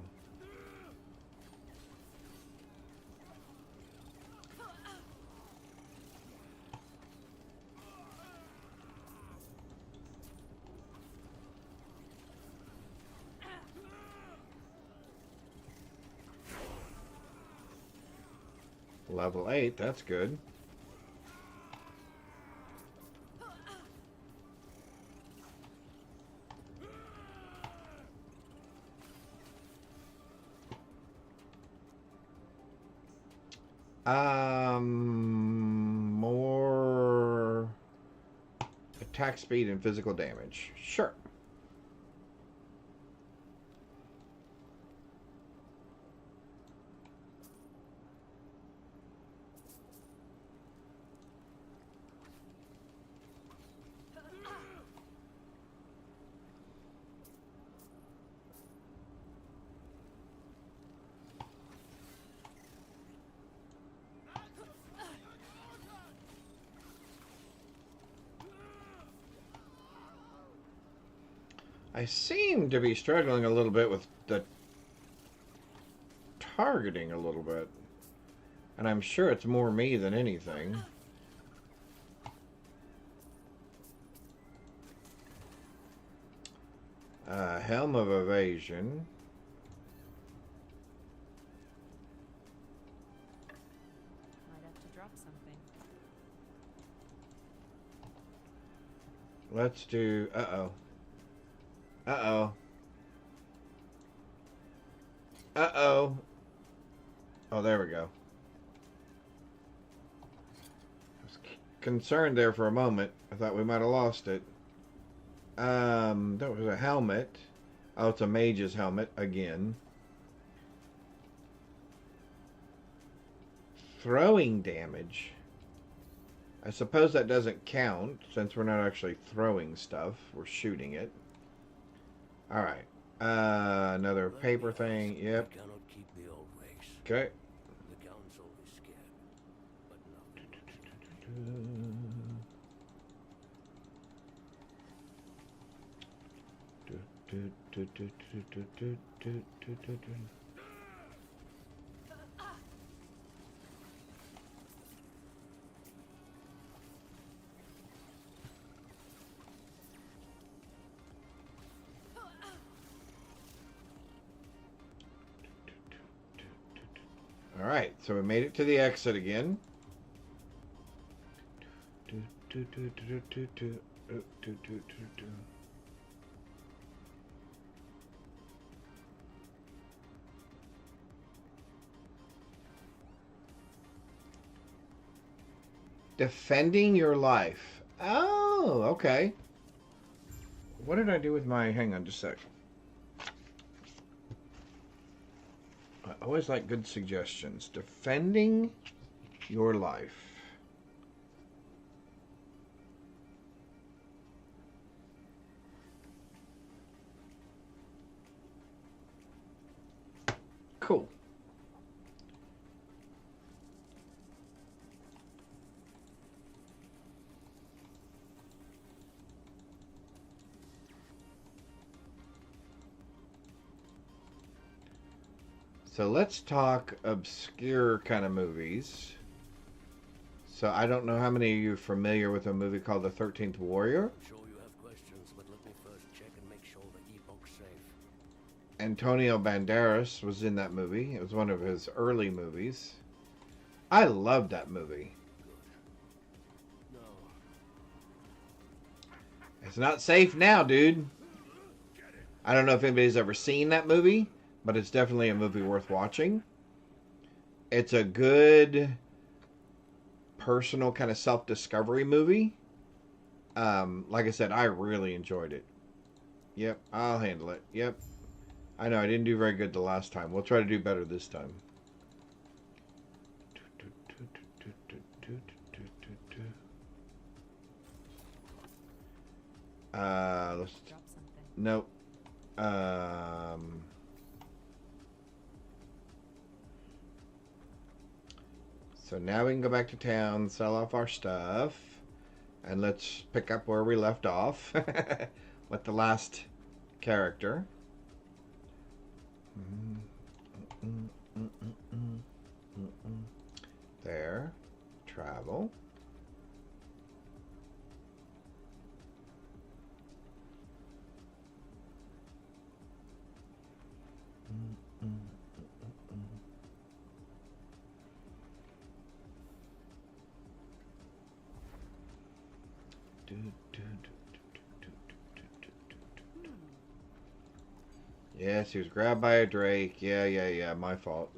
Level 8, that's good. More attack speed and physical damage. Sure. I seem to be struggling a little bit with the targeting a little bit. And I'm sure it's more me than anything. Helm of Evasion. Might have to drop something. Let's do... Uh-oh. Uh-oh. Uh-oh. Oh, there we go. I was concerned there for a moment. I thought we might have lost it. That was a helmet. Oh, it's a mage's helmet again. Throwing damage. I suppose that doesn't count since we're not actually throwing stuff. We're shooting it. Alright. Another paper thing. Yep. We cannot keep the old ways. Okay. The council is scared, but nothing. Alright, so we made it to the exit again. Defending your life. Oh, okay. What did I do with my... Hang on just a sec. I always like good suggestions. Defending your life. Cool. So let's talk obscure kind of movies. So I don't know how many of you are familiar with a movie called The 13th Warrior. I'm sure you have questions, but let me first check and make sure the Epoch's safe. Antonio Banderas was in that movie. It was one of his early movies. I loved that movie. No. It's not safe now, dude. I don't know if anybody's ever seen that movie, but it's definitely a movie worth watching. It's a good personal kind of self-discovery movie. Like I said, I really enjoyed it. Yep, I'll handle it. Yep. I know I didn't do very good the last time. We'll try to do better this time. Let's... Drop something. Nope. So now we can go back to town, sell off our stuff. And let's pick up where we left off with the last character. There. Travel. Yes, he was grabbed by a drake. Yeah. My fault.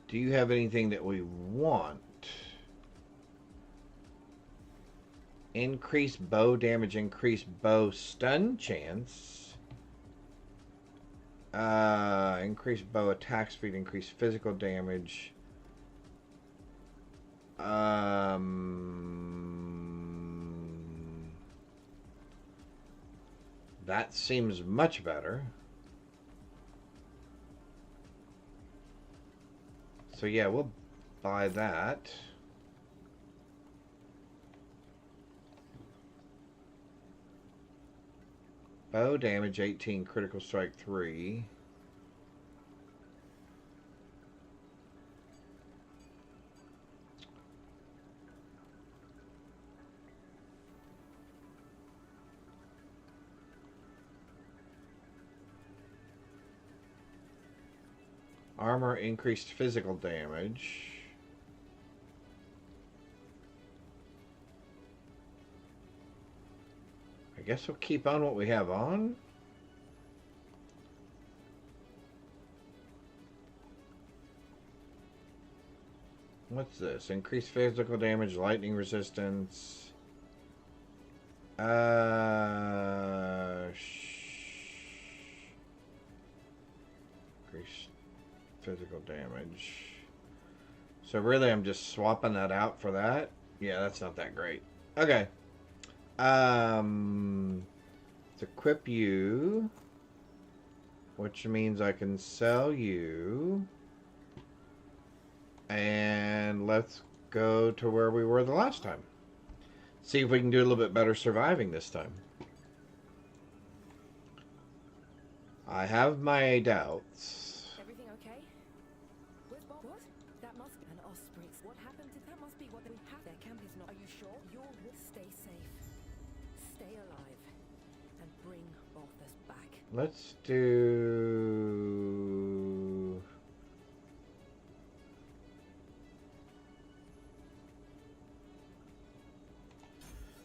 Do you have anything that we want? Increase bow damage, increase bow stun chance. Increase bow attack speed, increase physical damage. That seems much better. So yeah, we'll buy that. Bow damage 18, critical strike 3. Armor increased physical damage. I guess we'll keep on what we have on. What's this? Increased physical damage, lightning resistance. Increased physical damage. So really I'm just swapping that out for that. Yeah, that's not that great. Okay. Let's equip you, which means I can sell you. And let's go to where we were the last time. See if we can do a little bit better surviving this time. I have my doubts. Everything okay? Where's Bob? What? That must be an Osprey's. What happened to that? Must be what they have. Their camp is not. Are you sure? You'll stay safe. Stay alive. And bring Balthus back. Let's do...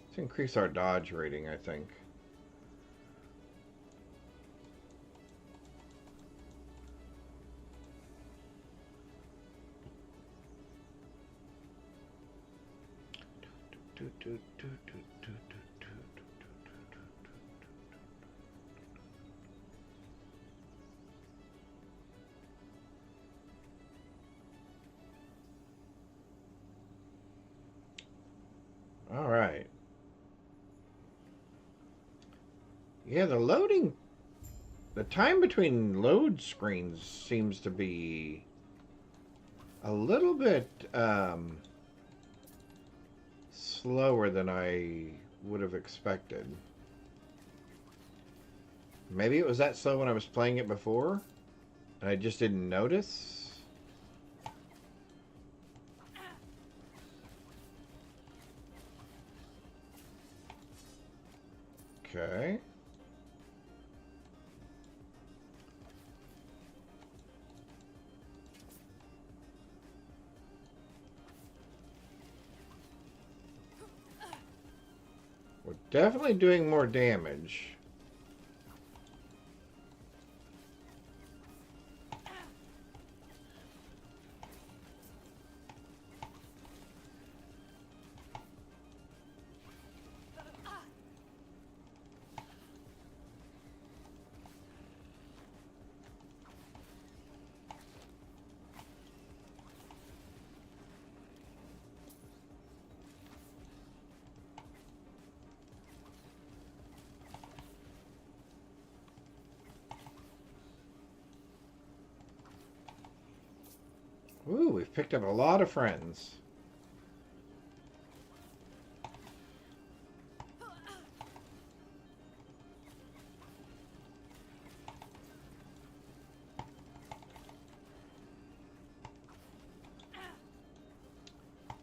Let's increase our dodge rating, I think. All right. Yeah, the time between load screens seems to be a little bit slower than I would have expected. Maybe it was that slow when I was playing it before, and I just didn't notice. Okay. We're definitely doing more damage. Ooh, we've picked up a lot of friends.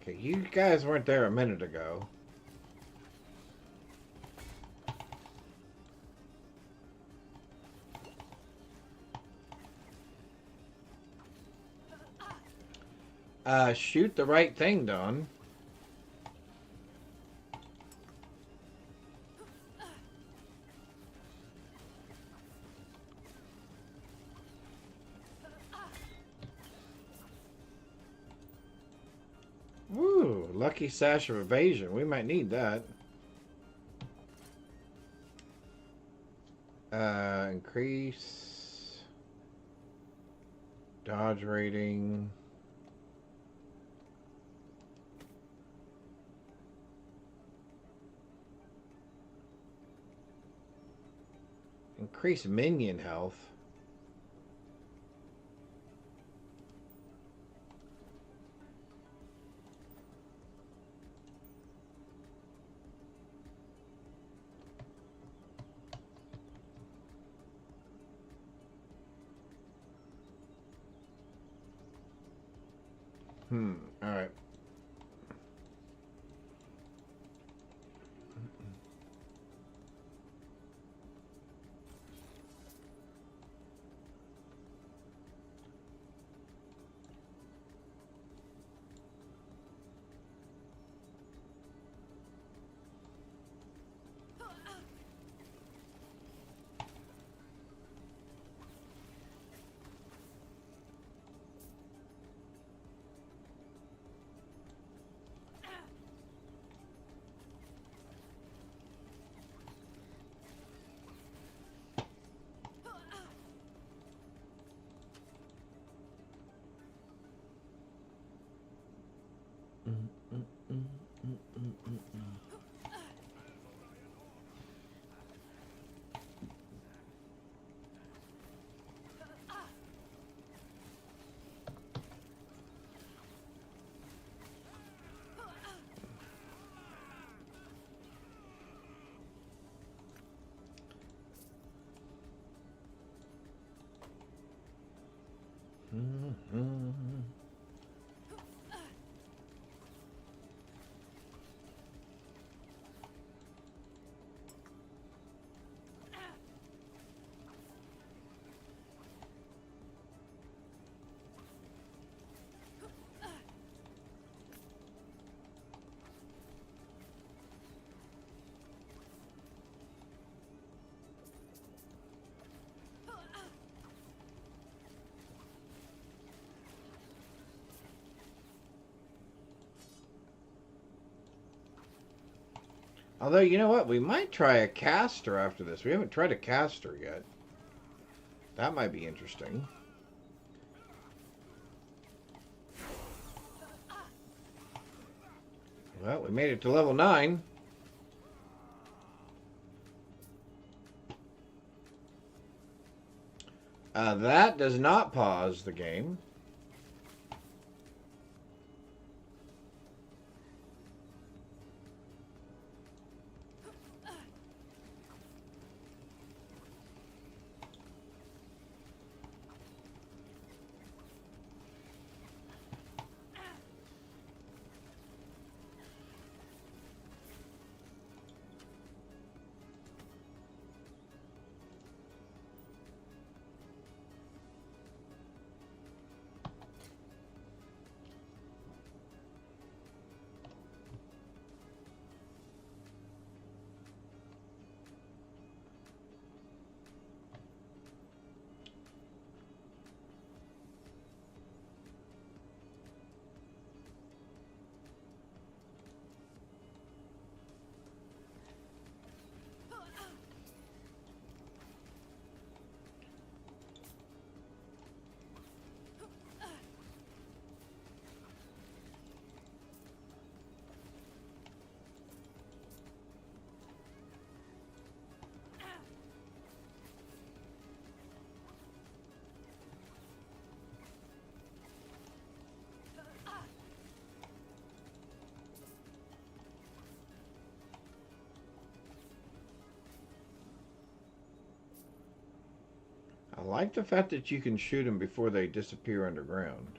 Okay, you guys weren't there a minute ago. Shoot the right thing, Don. Woo, lucky sash of evasion. We might need that. Increase dodge rating. Increase minion health. All right. Although, you know what? We might try a caster after this. We haven't tried a caster yet. That might be interesting. Well, we made it to level 9. That does not pause the game. I like the fact that you can shoot them before they disappear underground.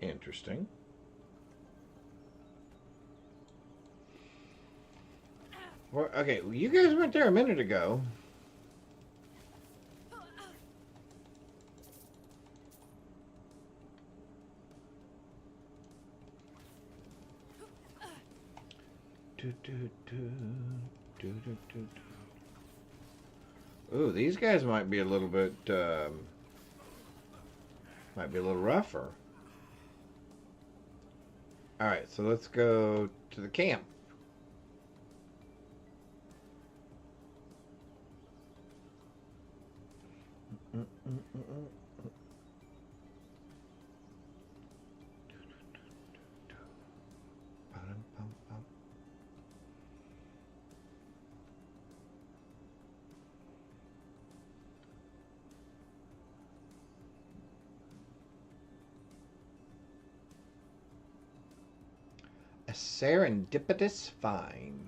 Interesting. Well, okay, well, you guys went there a minute ago. Ooh, these guys might be a little bit, might be a little rougher. Alright, so let's go to the camp. A serendipitous find.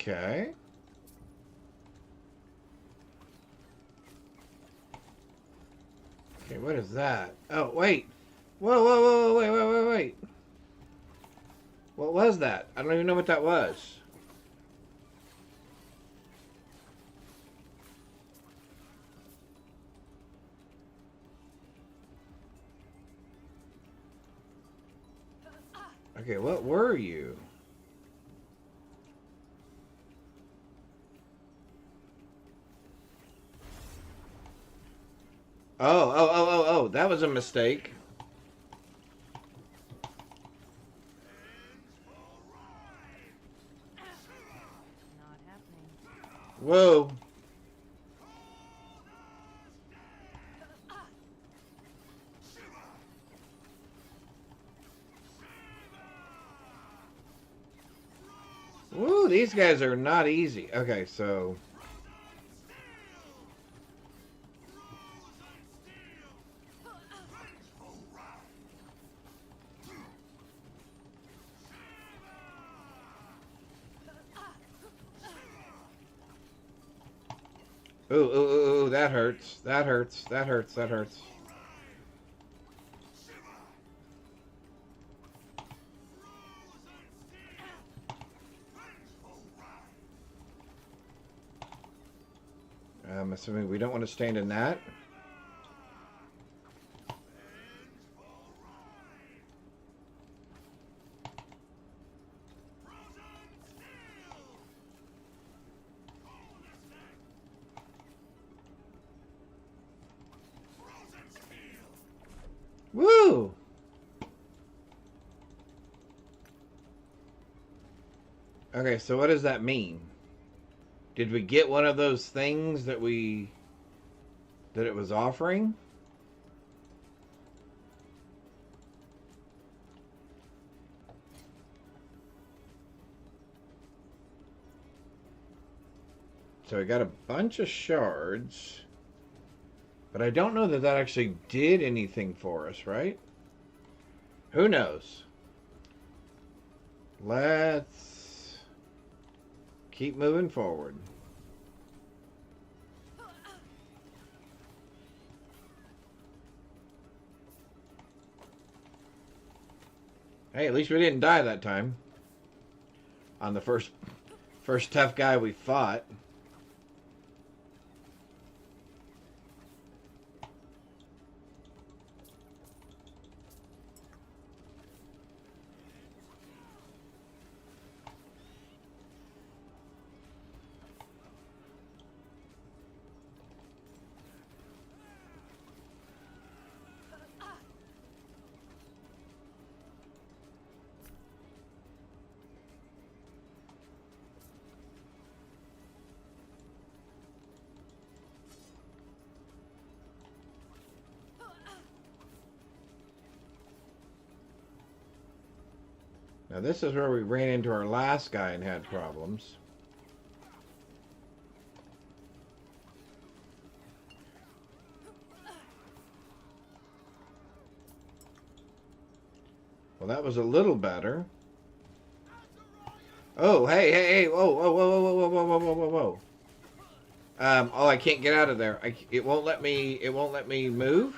Okay. Okay, what is that? Oh, wait. Whoa, whoa, whoa, wait, wait, wait, wait. What was that? I don't even know what that was. Okay, what were you? Oh, that was a mistake. Not happening. Whoa. Woo, these guys are not easy. Okay, so... Ooh, ooh, ooh, ooh, that hurts. That hurts. That hurts. That hurts. I'm assuming we don't want to stand in that. Woo! Okay, so what does that mean? Did we get one of those things that it was offering? So we got a bunch of shards, but I don't know that that actually did anything for us, right? Who knows? Let's keep moving forward. Hey, at least we didn't die that time. On the first tough guy we fought. Now this is where we ran into our last guy and had problems. Well, that was a little better. Oh, hey, whoa, whoa, whoa, whoa, whoa, whoa, whoa, whoa, whoa, whoa. Oh, I can't get out of there. It won't let me move.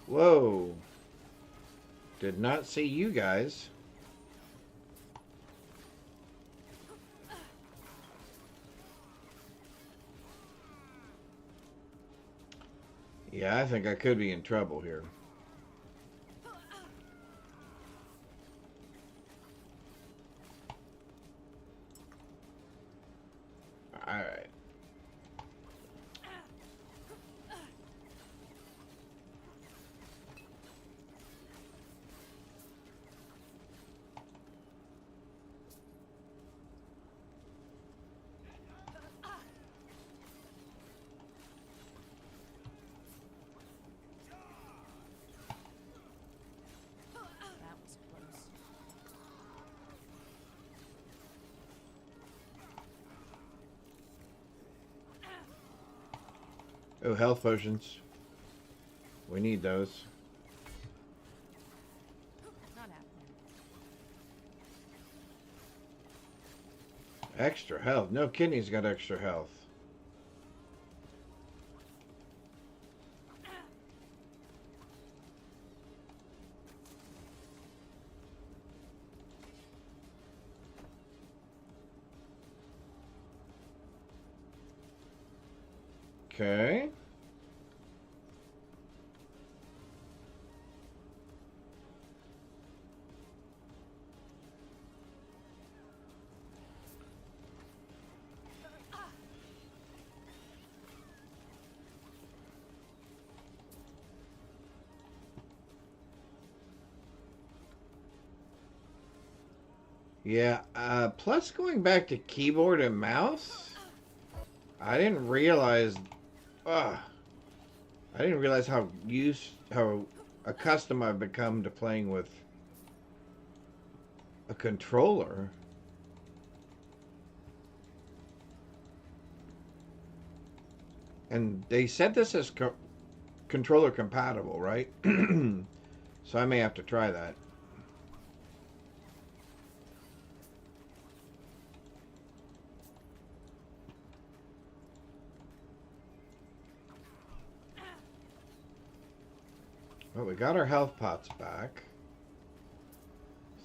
Whoa. Did not see you guys. Yeah, I think I could be in trouble here. Alright. That was close. Oh, health potions. We need those. Not happening. Extra health. No kidney's got extra health. Okay. Yeah, plus going back to keyboard and mouse, I didn't realize, I didn't realize how accustomed I've become to playing with a controller. And they said this is controller compatible, right? So I may have to try that. Well, we got our health pots back.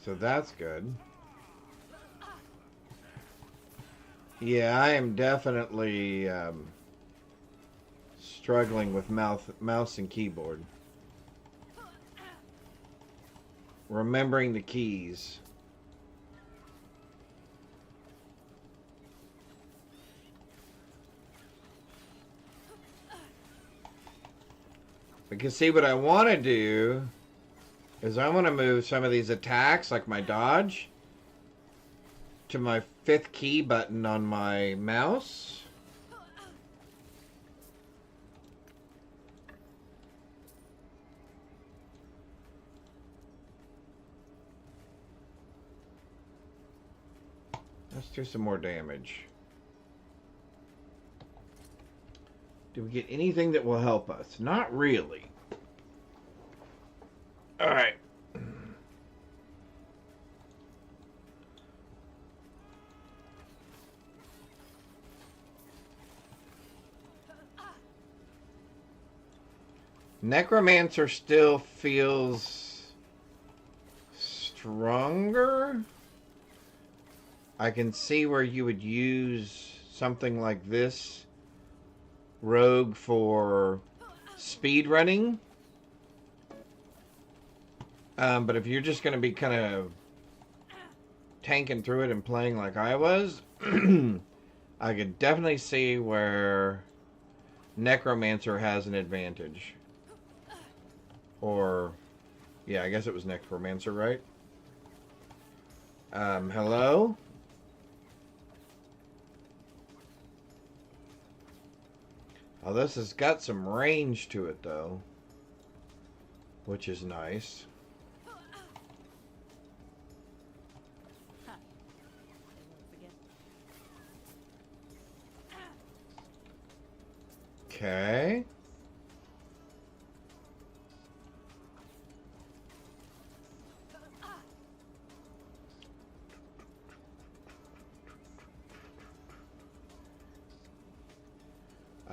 So that's good. Yeah, I am definitely struggling with mouse and keyboard. Remembering the keys. Because see, what I want to do is I want to move some of these attacks, like my dodge, to my 5th key button on my mouse. Let's do some more damage. Do we get anything that will help us? Not really. Alright. Necromancer still feels stronger. I can see where you would use something like this rogue for speed running. But if you're just going to be kind of tanking through it and playing like I was, I could definitely see where Necromancer has an advantage. Or, yeah, I guess it was Necromancer, right? Hello? Oh, this has got some range to it, though. Which is nice. Okay.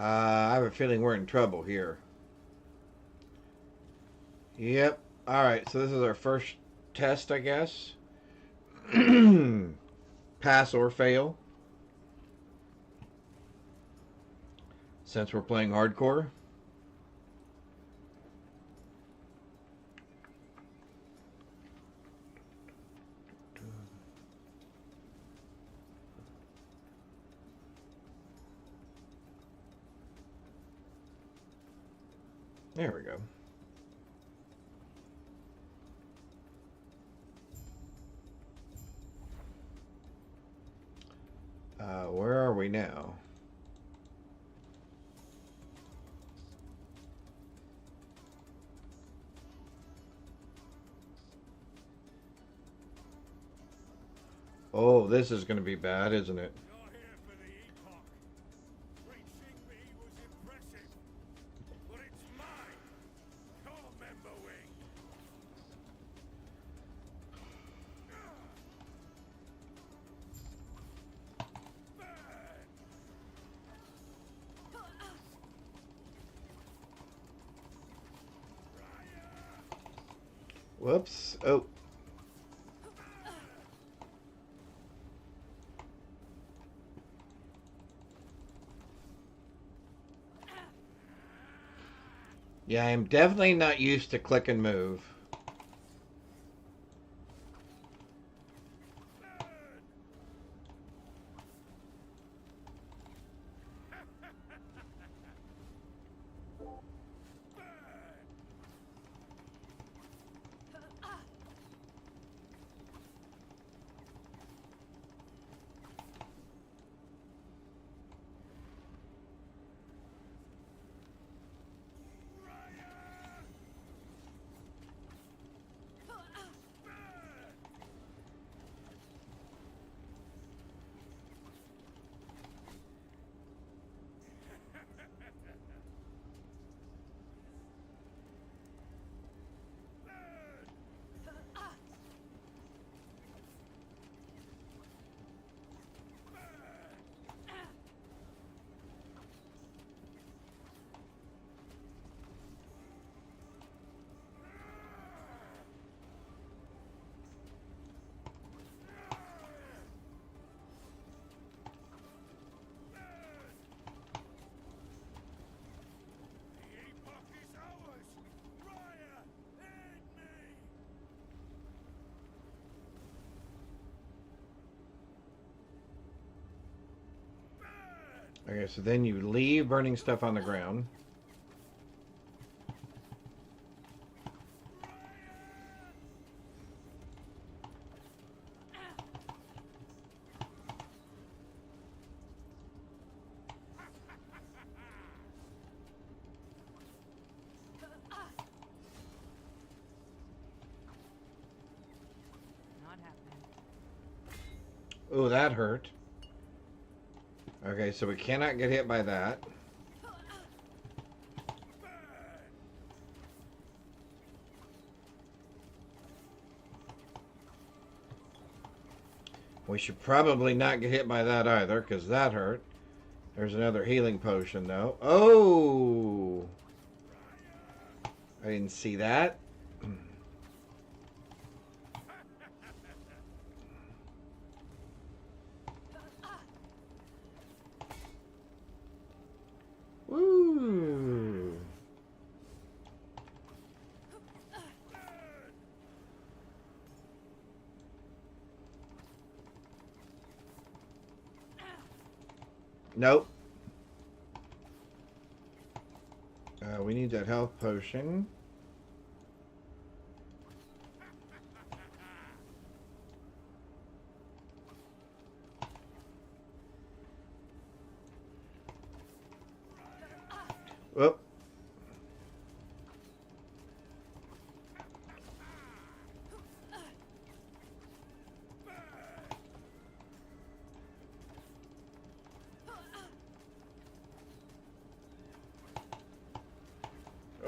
I have a feeling we're in trouble here. Yep. Alright, so this is our first test, I guess. Pass or fail. Since we're playing hardcore. There we go. Where are we now? Oh, this is going to be bad, isn't it? You're here for the Epoch. Reaching me was impressive, but it's mine. Your member wing. Whoops. Oh. Yeah, I'm definitely not used to click and move. Okay, so then you leave burning stuff on the ground. Oh, that hurt. Okay, so we cannot get hit by that. We should probably not get hit by that either, because that hurt. There's another healing potion, though. Oh! I didn't see that. Woo! Nope. We need that health potion. Whoop.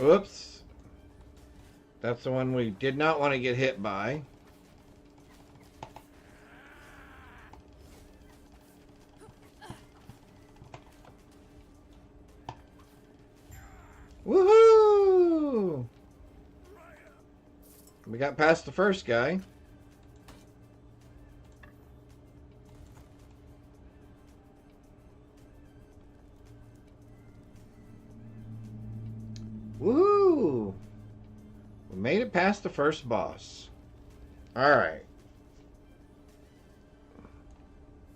Oops. That's the one we did not want to get hit by. Woohoo! We got past the first guy. Woohoo! We made it past the first boss. Alright.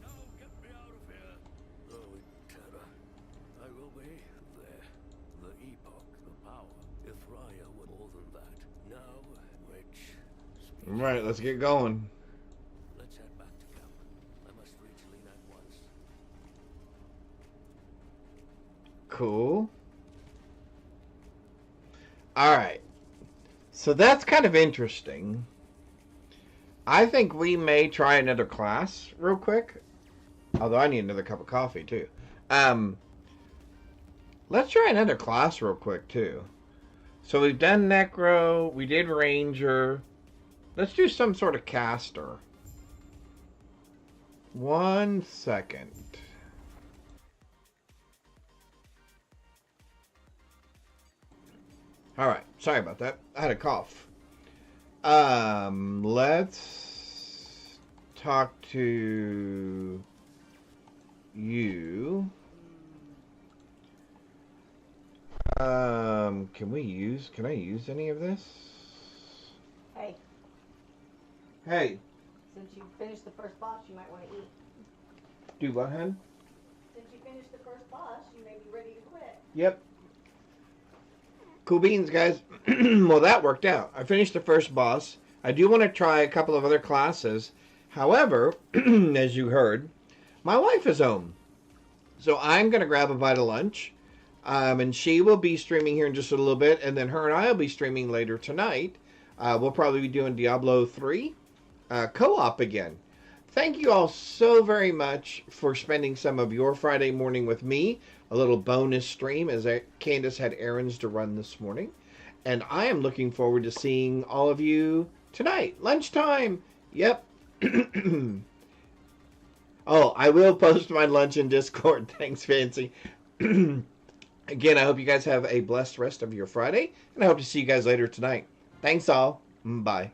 Now get me out of here. Oh, in terror. I will be there. The Epoch, the power. If Raya were more than that. Now, which... Alright, let's get going. Let's head back to camp. I must reach Lena at once. Cool. Alright. So that's kind of interesting. I think we may try another class real quick. Although I need another cup of coffee too. Let's try another class real quick too. So we've done Necro. We did Ranger. Let's do some sort of caster. 1 second. Alright, sorry about that. I had a cough. Let's talk to you. Can I use any of this? Hey, Hey, since you finished the first boss, you might want to eat. do what, hun? Since you finished the first boss, you may be ready to quit. Yep. Cool beans, guys. Well, that worked out. I finished the first boss. I do want to try a couple of other classes. However, as you heard, my wife is home. So I'm going to grab a bite of lunch. And she will be streaming here in just a little bit. And then her and I will be streaming later tonight. We'll probably be doing Diablo 3 co-op again. Thank you all so very much for spending some of your Friday morning with me. A little bonus stream as Candace had errands to run this morning. And I am looking forward to seeing all of you tonight. Lunchtime. Yep. Oh, I will post my lunch in Discord. Thanks, Fancy. Again, I hope you guys have a blessed rest of your Friday. And I hope to see you guys later tonight. Thanks all. Bye.